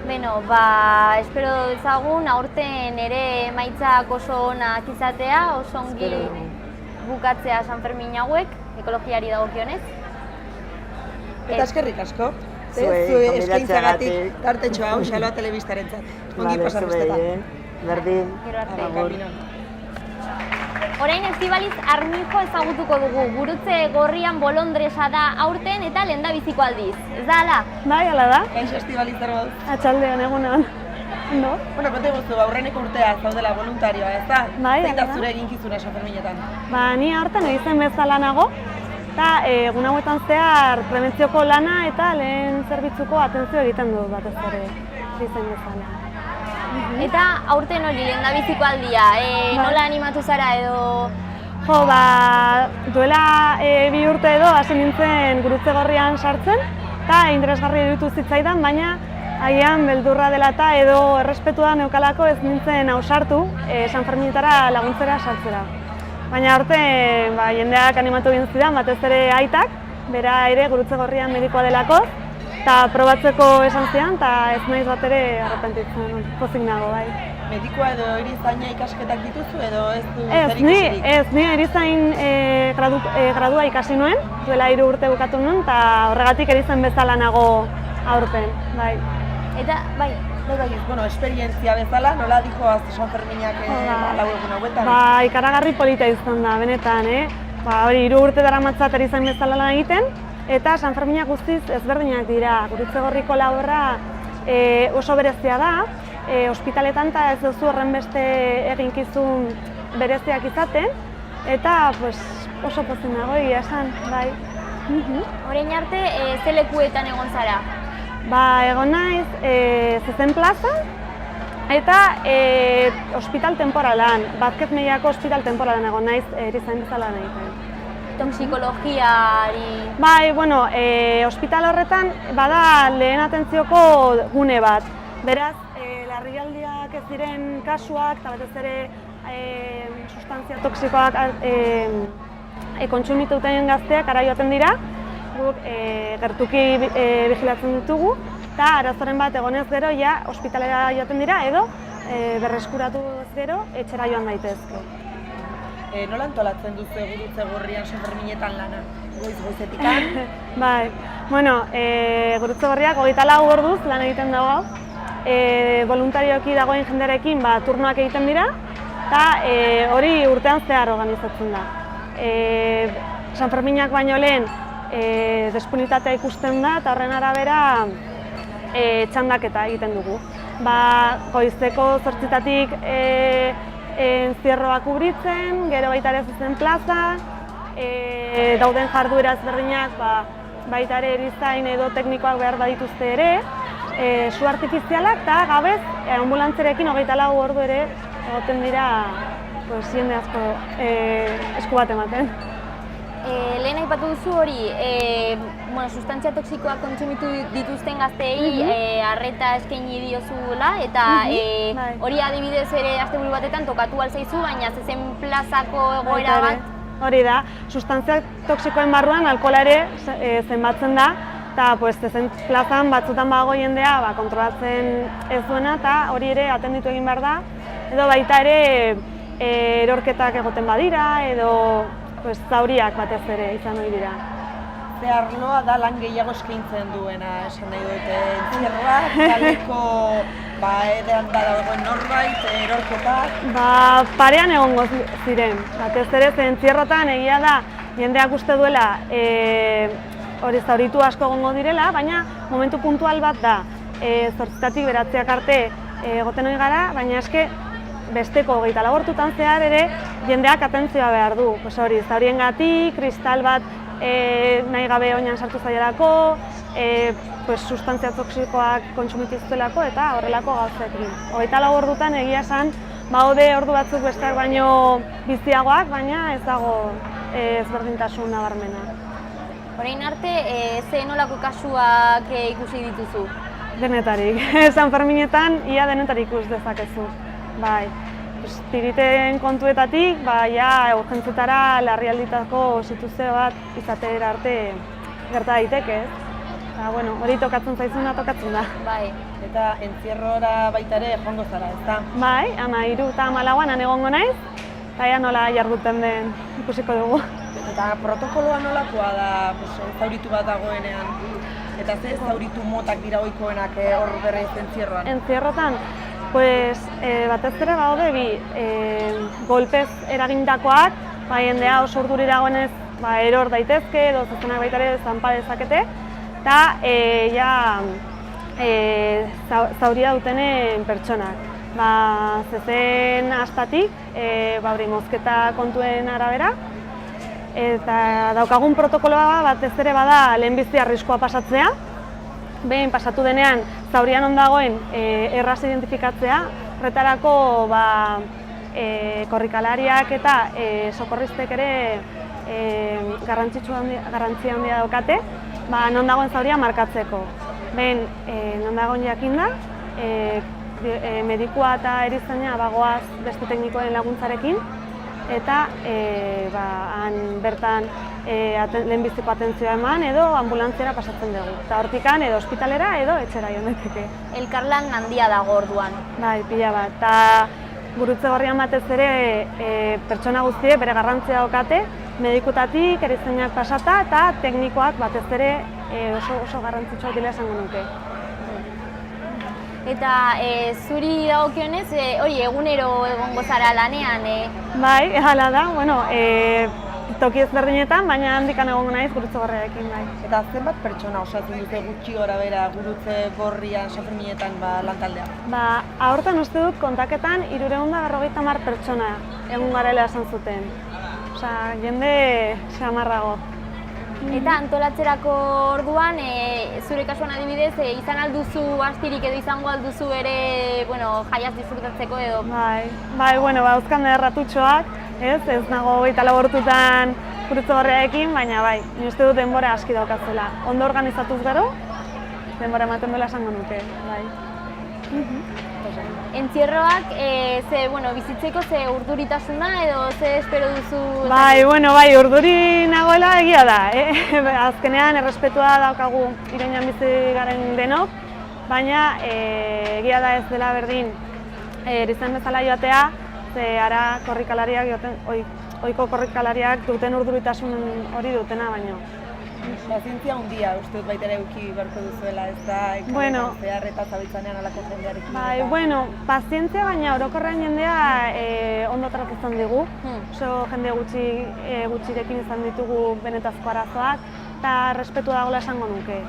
Beno, espero dezagun, aurten ere emaitzak oso onak izatea, oso ongi bukatzea San Fermin hauek, ekologiari dagokionez. Eta eskerrik asko. Zue eskaintzagatik tartetxo hau, Xaloa Telebistarentzat. Ongi pasar bestetan. Berdin. Gero arte. Orain Estibaliz Armijo ezagutuko dugu. Gurutze Gorrian bolondresa da aurten eta lehendabiziko aldiz. Ez da hala? Bai, hala da. Kaixo Estibaliz Armijo. Atxaldean, egunean. Ondo? Bueno, konta iguzu, aurreneko urtea zaudela voluntarioa, ez da? Bai, zein da zure eginkizuna San Ferminetan? Ni aurten egiten bezala nago. Eta egun hauetan zehar prebentzioko lana eta lehen zerbitzuko atentzio egiten du batez ere izen bezala. Eta aurten hori lehendabiziko aldia, nola animatu zara edo? Duela 2 urte edo hasi nintzen Gurutze Gorrian sartzen eta interesgarri iruditu zitzaidan, baina agian beldurra dela eta edo errespetua neukalako ez nintzen ausartu San Ferminetara laguntzera sartzera. Baina aurten jendeak animatu egin zidan, batez ere aitak, bera ere Gurutze Gorrian medikoa delako, eta probatzeko esan zidan, eta ez naiz bat ere arrepentitzen, pozik nago, bai. Medikoa edo erizaina ikasketak dituzu edo ez du zerikusirik? Ez, ni erizain gradua ikasi nuen, duela 3 urte bukatu nuen, eta horregatik erizain bezala nago aurten, bai. Eta, bai, esperientzia bezala, nola dijo San Ferminak lau egun hauetan? Ikaragarri polita izan da, benetan, 3 urte daramatzat erizain bezala lan egiten, eta San Ferminak guztiz ezberdinak dira. Gurutze Gorriko laborra oso berezia da, ospitaletan eta ez duzu horrenbeste eginkizun bereziak izaten, eta oso pozik nago egia esan, bai. Orain arte, ze lekuetan egon zara? Egon naiz Zezen plaza eta ospital temporalan, Vázquez Mediako ospital temporalan egon naiz erizain bezala egiten. Toxikologiari... ospital horretan bada lehen atentzioko gune bat. Beraz, larrialdiak ez diren kasuak eta batez ere sustantzia toksikoak kontsumituten gazteak ara joaten dira, guk gertuki bigilatzen ditugu, eta arazoren bat egonez gero ja ospitalera joaten dira edo berreskuratu ez gero etxera joan daitezke. Nola antolatzen duzu Gurutze Gorrian San Ferminetan lana? Goizetikan? Gurutze Gorriak 24 orduz lan egiten dago. Voluntarioki dagoen jenderekin turnoak egiten dira, eta hori urtean zehar organizatzen da. San Ferminak baino lehen disponibilitatea ikusten da, eta horren arabera txandaketa egiten dugu. Goizeko 8:00 enzierroak kubritzen, gero baita ere Zezen plaza, dauden jarduera ezberdinak baita ere erizain edo teknikoak behar badituzte ere, su artifizialak eta gabez ambulantzerekin 24 ordu ere egoten dira jende asko esku bat ematen. Lehen aipatu duzu hori, sustantzia toksikoak kontsumitu dituzten gazteei arreta eskaini diozula eta hori adibidez ere asteburu batetan tokatu alzaizu, baina zezen plazako egoera bat. Hori da, sustantzia toksikoen barruan alkohola ere zenbatzen da, eta zezen plazan batzutan bago jendea kontrolatzen ez duena eta hori ere atenditu egin behar da, edo baita ere erorketak egoten badira, edo zauriak batez ere izan ohi dira. Ze arloa da lan gehiago eskaintzen duena, esan nahi dute, entzierroa, kaleko edean dagoen norbait, erorketak? Parean egongo ziren, batez ere entzierrotan egia da jendeak uste duela hori zauritu asko egongo direla, baina momentu puntual bat da, 8 beratziak arte egoten ohi gara, baina eske besteko 24 ordutan zehar ere jendeak atentzioa behar du. Hori, zauriengatik, kristal bat nahi gabe oinan sartu zaielako, sustantzia toksikoak kontsumituztelako eta horrelako gauzekin. 24 ordutan egia esan, baude ordu batzuk besteak baino biziagoak, baina ez dago ezberdintasun nabarmena. Orain arte, ze nolako kasuak ikusi dituzu? Denetarik. San Ferminetan ia denetarik ikus dezakezu. Bai, tiriten kontuetatik, urgentzietara larrialditako situazio bat izatera arte gerta daiteke, eta hori tokatzen zaizuna tokatzen da. Bai, eta entzierrora baita ere joango zara, ez da? Bai, 13 eta 14an han egongo naiz, eta nola jarduten den ikusiko dugu. Eta protokoloa nolakoa da zauritu bat dagoenean? Eta ze zauritu motak dira ohikoenak hor berriz entzierroan? Entzierrotan, batez ere baude bi golpez eragindakoak, jendea oso urduri dagoenez eror daitezke edo zezenak baita ere zanpa dezakete, eta zauria dutenen pertsonak. Zezen astatik, mozketa kontuen arabera, eta daukagun protokoloa batez ere bada lehenbizi arriskua pasatzea, behin pasatu denean zaurian ondagoen erraz identifikatzea, horretarako korrikalariak eta sokorristek ere garrantzia handia daukate, non dagoen zauria markatzeko. Behin non dagoen jakinda, medikua eta erizaina bagoaz beste teknikoen laguntzarekin, eta han bertan lehenbiziko atentzioa eman edo ambulantziara pasatzen dugu. Eta hortikan edo ospitalera edo etxera joan daiteke. Elkarlan handia dago orduan. Bai, pila bat. Eta Gurutze Gorrian batez ere pertsona guztiek bere garrantzia daukate, medikutatik, erizainak pasata eta teknikoak batez ere oso garrantzitsuak dira esango nuke. Eta zuri dagokionez, hori egunero egongo zara lanean? Bai, hala da, toki ezberdinetan, baina handikan egongo naiz Gurutze Gorriarekin, bai. Eta zenbat pertsona osatzen dute gutxi gorabehera Gurutze Gorrian San Ferminetan lantaldea? Aurten uste dut kontaketan 350 pertsona egun garela esan zuten. Jende xamarrago. Eta antolatzerako orduan, zure kasuan adibidez, izan alduzu astirik edo izango alduzu ere jaiaz disfrutatzeko edo? Bai, bauzkan erratutxoak, ez nago 24 ordutan Gurutze Gorriarekin, baina bai, ni uste dut denbora aski daukazela. Ondo organizatuz gero, denbora ematen dela esango nuke, bai. Entzierroak, bizitzeko ze urduritasuna edo ze espero duzu? Bai, urduri nagoela egia da, azkenean errespetua daukagu Iruñan bizi garen denok, baina egia da ez dela berdin erizain bezala joatea, ze ara ohiko korrikalariak duten urduritasun hori dutena baino. Pazientzia handia uste dut baita ere eduki beharko duzuela, ez da, zehar eta zabiltzanean alako jendearekin. Bai, pazientzia baina orokorrean jendea ondo tratatzen digu. Oso jende gutxirekin izan ditugu benetazko arazoak, eta respetu dagoela esango nuke.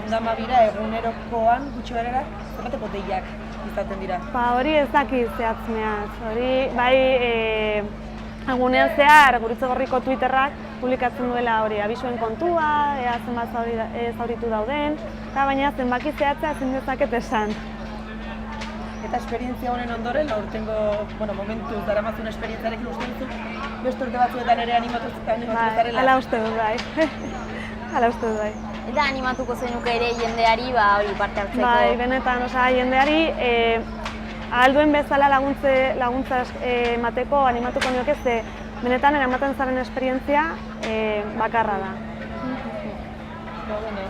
Egun bira, egunerokoan gutxi berera, zenbateko deiak izaten dira? Hori ez daki zehatzmeaz, hori bai egunean zehar Gurutze Gorriko Twitterrak publikatzen duela hori abisuen kontua, ea zenbat zauritu dauden, eta baina zenbaki zehatzea ezin dezaket esan. Eta esperientzia honen ondoren, aurtengo, momentuz daramazun esperientziarekin uste duzu, beste urte batzuetan ere animatu zarela? Hala uste dut bai. Hala uste dut bai. Eta animatuko zenuke ere jendeari hori parte hartzeko? Bai, benetan, jendeari ahalduen bezala laguntza emateko animatuko nioke, ze benetan eramaten zaren esperientzia bakarra da.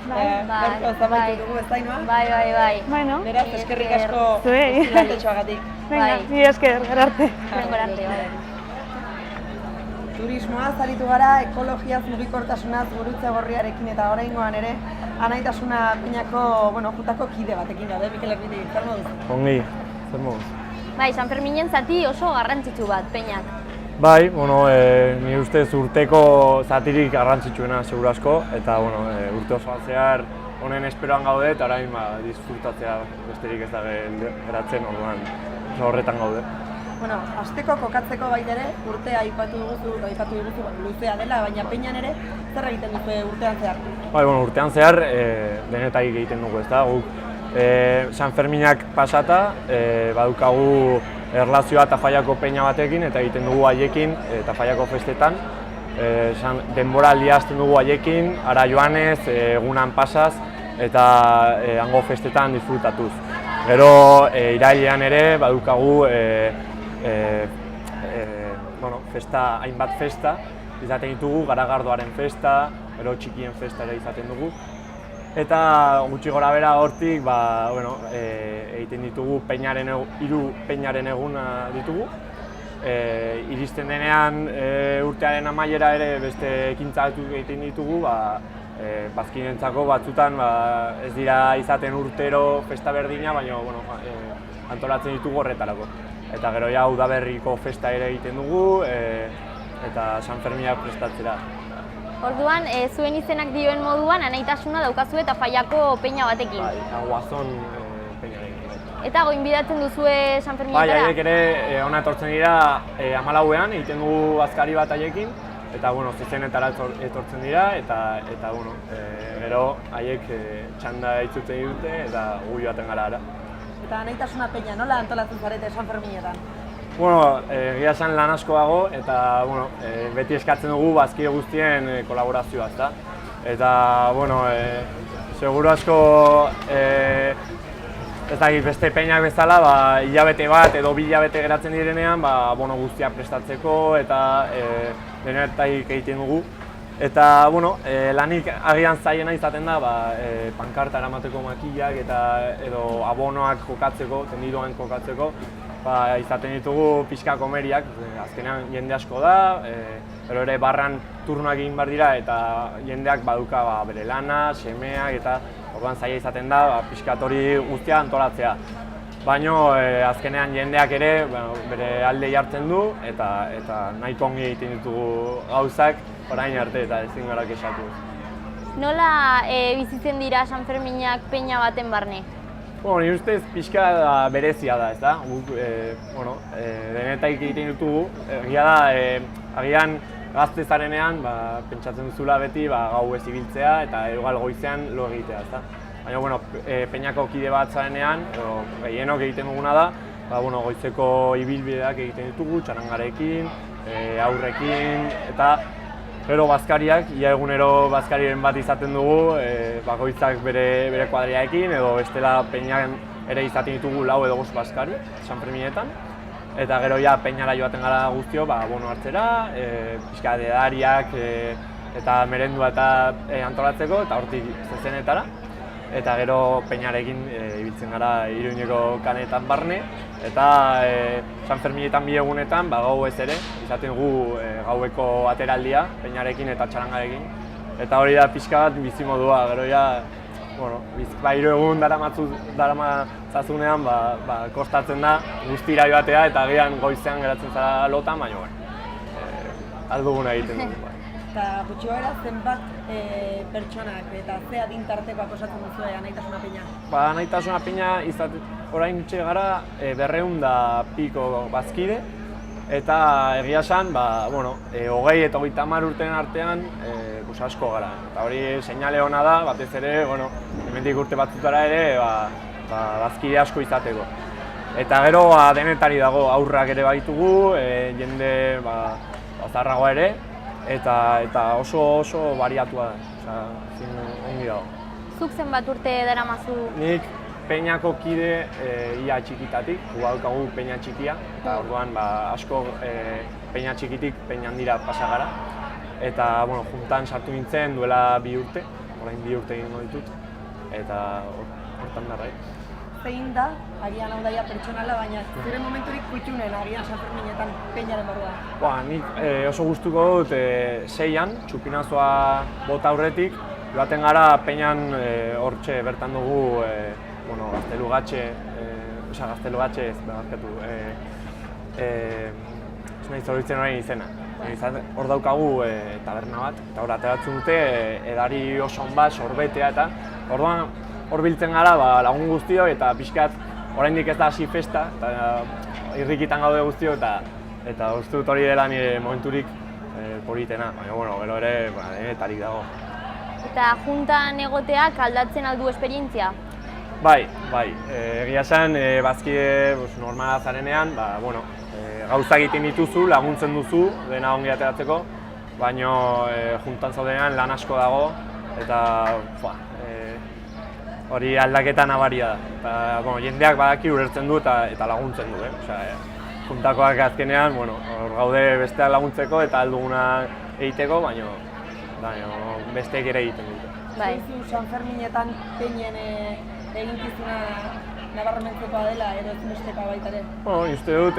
Bai. Beraz, eskerrik asko lantetxoagatik. Venga, ni esker, gerarte. Turismoaz aritu gara, ekologiaz, mugikortasunaz, Gurutze Gorriarekin eta oraingoan ere Anaitasuna Peñako, jutako kide batekin gaude, Mikel Ermiti, zer moduz? Ongi, zer moduz? Bai, San Ferminen zati oso garrantzitsu bat, Peñak. Bai, ni ustez urteko zatirik garrantzitsuena seguru asko, eta urte osoan zehar honen esperoan gaude, eta orain disfrutatzea besterik ez da geratzen, orduan horretan gaude. Asteko kokatzeko baita ere, urtea aipatu diguzu luzea dela, baina Peñan ere, zer egiten duzu urtean zehar? Bai, urtean zehar denetarik egiten dugu, ez da, guk San Ferminak pasata, badukagu erlazioa Tafallako Peña batekin, eta egiten dugu haiekin Tafallako festetan. Denboraldia hasten dugu haiekin, ara joanez, egunan pasaz, eta hango festetan disfrutatuz. Gero, irailean ere, badukagu hainbat festa, izaten ditugu, Garagardoaren festa, gero txikien festa ere izaten dugu. Eta gutxi gora bera hortik, egiten ditugu hiru Peñaren eguna ditugu. Iristen denean urtearen amaiera ere beste ekintza egiten ditugu, bazkinentzako batzutan ez dira izaten urtero festa berdina, baina antolatzen ditugu horretarako. Eta gero udaberriko festa ere egiten dugu, eta San Fermina prestatzera. Orduan, zuen izenak dioen moduan, Anaitasuna daukazue Tafallako Peña batekin. Bai, Guazon Peñarekin. Eta goinbidatzen duzue San Ferminetara? Bai, haiek ere hona etortzen dira 14ean, egiten dugu azkari bat haiekin, eta zezenetara etortzen dira, eta gero haiek txanda itzuten dute eta gu joaten gara ara. Eta Anaitasuna Peña, nola antolatzen zarete San Ferminetan? Egia esan lan asko dago, eta beti eskatzen dugu bazkide guztien kolaborazioa, ezta? Eta, seguru asko ez dakit beste peñak bezala, hilabete bat edo 2 hilabete geratzen direnean, bono guztiak prestatzeko eta denetaik egiten dugu. Eta, lanik agian zaiena izaten da, pankarta eramateko makillak edo abonoak kokatzeko, tendidoan kokatzeko, izaten ditugu pixka komeriak, azkenean jende asko da, pero ere barran turnoak egin behar dira eta jendeak baduka bere lana, semeak eta orduan zaila izaten da pixkat hori guztia antolatzea. Baina azkenean jendeak ere bere alde jartzen du eta nahiko ongi egiten ditugu gauzak orain arte eta ezin gara kexatu. Nola bizitzen dira San Ferminak Peña baten barne? Nire ustez pixka berezia da, ez da? Guk, denetaik egiten ditugu. Egia da, agian gazte zarenean, pentsatzen duzula beti gau ez ibiltzea eta egal goizean lo egitea, ez da? Baina, Peñako kide bat zarenean, gehienok egiten duguna da, goizeko ibilbideak egiten ditugu, txarangarekin, aurrekin, eta gero bazkariak, ia egunero bazkariren bat izaten dugu, bakoitzak bere kuadriaekin, edo bestela Peñan ere izaten ditugu 4 edo 5 bazkari, San Ferminetan. Eta gero Peñara joaten gara guztio, bono hartzera, pixka edariak eta merendua eta antolatzeko, eta hortik zezenetara. Eta gero Peñarekin ibiltzen gara Iruñeko kanetan barne, eta San Ferminetan 2 egunetan, gau ez ere, izaten gu gaueko ateraldia Peñarekin eta txarangarekin. Eta hori da pixka bat bizimodua, gero 3 egun daramatzazunean kostatzen da guztira joatea eta agian goizean geratzen zara lotan, baina alduguna egiten dugu. Eta gutxi gara zenbat pertsonak eta ze adintartekoak osatzen duzue Anaitasuna Peña? Anaitasuna Peña orain gara 200 piko bazkide, eta egia esan, bueno, 20 eta 30 urteen artean asko gara. Eta hori seinale ona da, batez ere, bueno, hemendik urte batzutara ere, bazkide asko izateko. Eta gero denetari dago, aurrak ere baitugu, jende zaharragoa ere, eta oso bariatua da, ongi dago. Zuk zenbat urte daramazu? Nik Peñako kide ia txikitatik, daukagu Peña txikia, eta orduan asko Peña txikitik Peña handira pasa gara. Eta, bueno, juntan sartu nintzen duela 2 urte, orain 2 urte egingo ditut, eta hortan darrai. Zein da, agian hau daia pertsonala, baina zure momenturik kutxunen agian Sanferminetan Peñaren barruan? Nik oso gustuko dut 6an, txupinazoa bota aurretik, joaten gara Peñan hortxe bertan dugu, bueno, Gaztelugatxe, ez barkatu, ez nahi zoritzen horrein izena. Hor daukagu taberna bat, eta hor ateratzen dute edari oso on bat, sorbetea eta orduan hor biltzen gara lagun guztio eta pixkat oraindik ez da hasi festa, eta irrikitan gaude guztio eta uste dut hori dela nire momenturik politena, baina bueno, gero ere denetarik dago. Eta juntan egoteak aldatzen aldu esperientzia? Bai, egia esan bazkide normala zarenean, bueno, gauza egiten dituzu, laguntzen duzu, dena ongi ateratzeko, baina juntan zaudenean lan asko dago, eta hori aldaketa nabaria da. Jendeak badaki ulertzen du eta laguntzen du. Juntakoak azkenean, hor gaude besteak laguntzeko eta alduguna egiteko, baina besteek ere egiten dute. Zaizu Sanferminetan Peñen eginkizuna nabarmentzekoa dela, edo ezinbestekoa baita ere? Uste dut,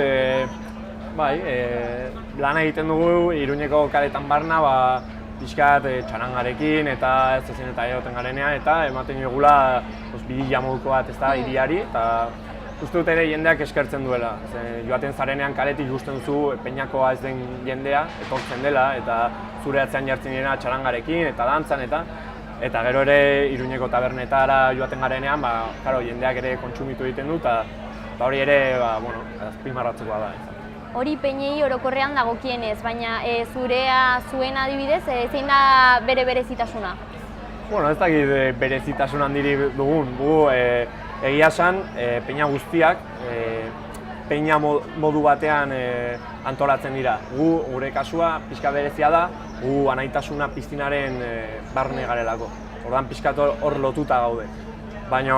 lan egiten dugu Iruñeko kaletan barna, pixkat txarangarekin eta ez ezin eta egoten garenean, eta ematen dugula bidila moduko bat hiriari, eta uste dut ere jendeak eskertzen duela. Joaten zarenean kaletik ikusten duzu Peñakoa ez den jendea, etortzen dela, eta zure atzean jartzen dira txarangarekin eta dantzan, eta gero ere Iruñeko tabernetara joaten garenean, jendeak ere kontsumitu egiten du, eta hori ere azpimarratzekoa da. Hori Peñei orokorrean dagokienez, baina zuen adibidez, zein da bere berezitasuna? Ez dakit berezitasun handirik dugun. Egia esan, Peña guztiak Peña modu batean antolatzen dira. Gure kasua pixka berezia da, gu anaitasuna piztinaren barne garelako. Ordan pixkat hor lotuta gaude. Baina,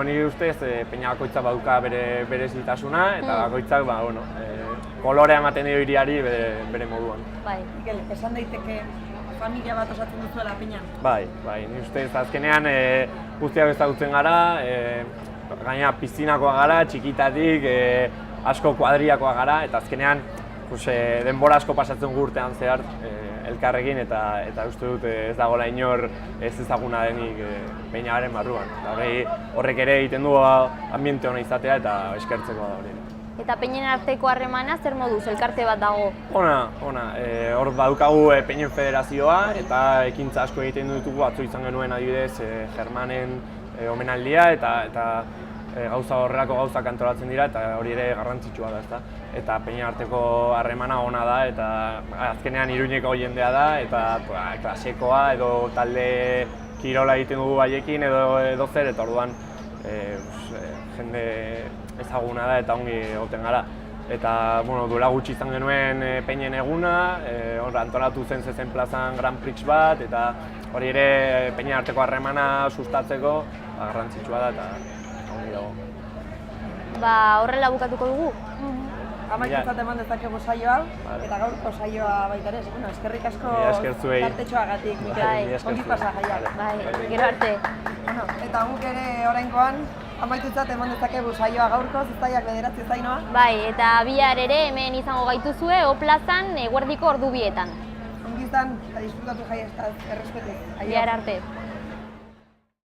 nire ustez, Peña bakoitzak baduka bere berezitasuna, eta bakoitzak, kolorea ematen dio hiriari bere moduan. Mikel, esan daiteke familia bat osatzen duzuela Peñan? Bai, nire ustez, azkenean guztiak ezagutzen gara, gaina piztinakoa gara, txikitatik, asko kuadriakoa gara, eta azkenean denbora asko pasatzen urtean zehar elkarrekin, eta uste dut ez dagoela inor ez ezaguna denik Peñaren barruan. Horrek ere egiten du ambiente hona izatea eta eskertzeko da hori. Eta Peñen arteko harremana zer moduz, elkarte bat dago? Ona. Hor badukagu Peñen Federazioa eta ekintza asko egiten ditugu, atzo izan genuen adibidez Germanen omenaldia eta gauza horrelako gauzak antolatzen dira eta hori ere garrantzitsua da, ezta? Eta Peñen arteko harremana ona da eta azkenean Iruñeko jendea da eta klasekoa edo talde kirola egiten dugu baiekin edo zer, eta orduan jende ezaguna da eta ongi egoten gara. Eta duela gutxi izan genuen Peñen eguna, hor antolatu zen Zezen plazan Grand Prix bat, eta hori ere Peñen arteko harremana sustatzeko garrantzitsua da eta ongi dago. Horrela bukatuko dugu? Amaitutzat eman dezakegu saioa, eta gaurko saioa baita ere. Eskerrik asko tartetxoagatik, Mikel. Ongi pasa jaiak. Gero arte. Eta guk ere oraingoan amaitutzat eman dezakegu saioa gaurko, zizaiak 9 zainoa. Eta bihar ere hemen izango gaituzue, plazan eguerdiko ordu 2etan. Ongi izan, eta disfrutatu jaiestaz, errespetu. Bihar arte.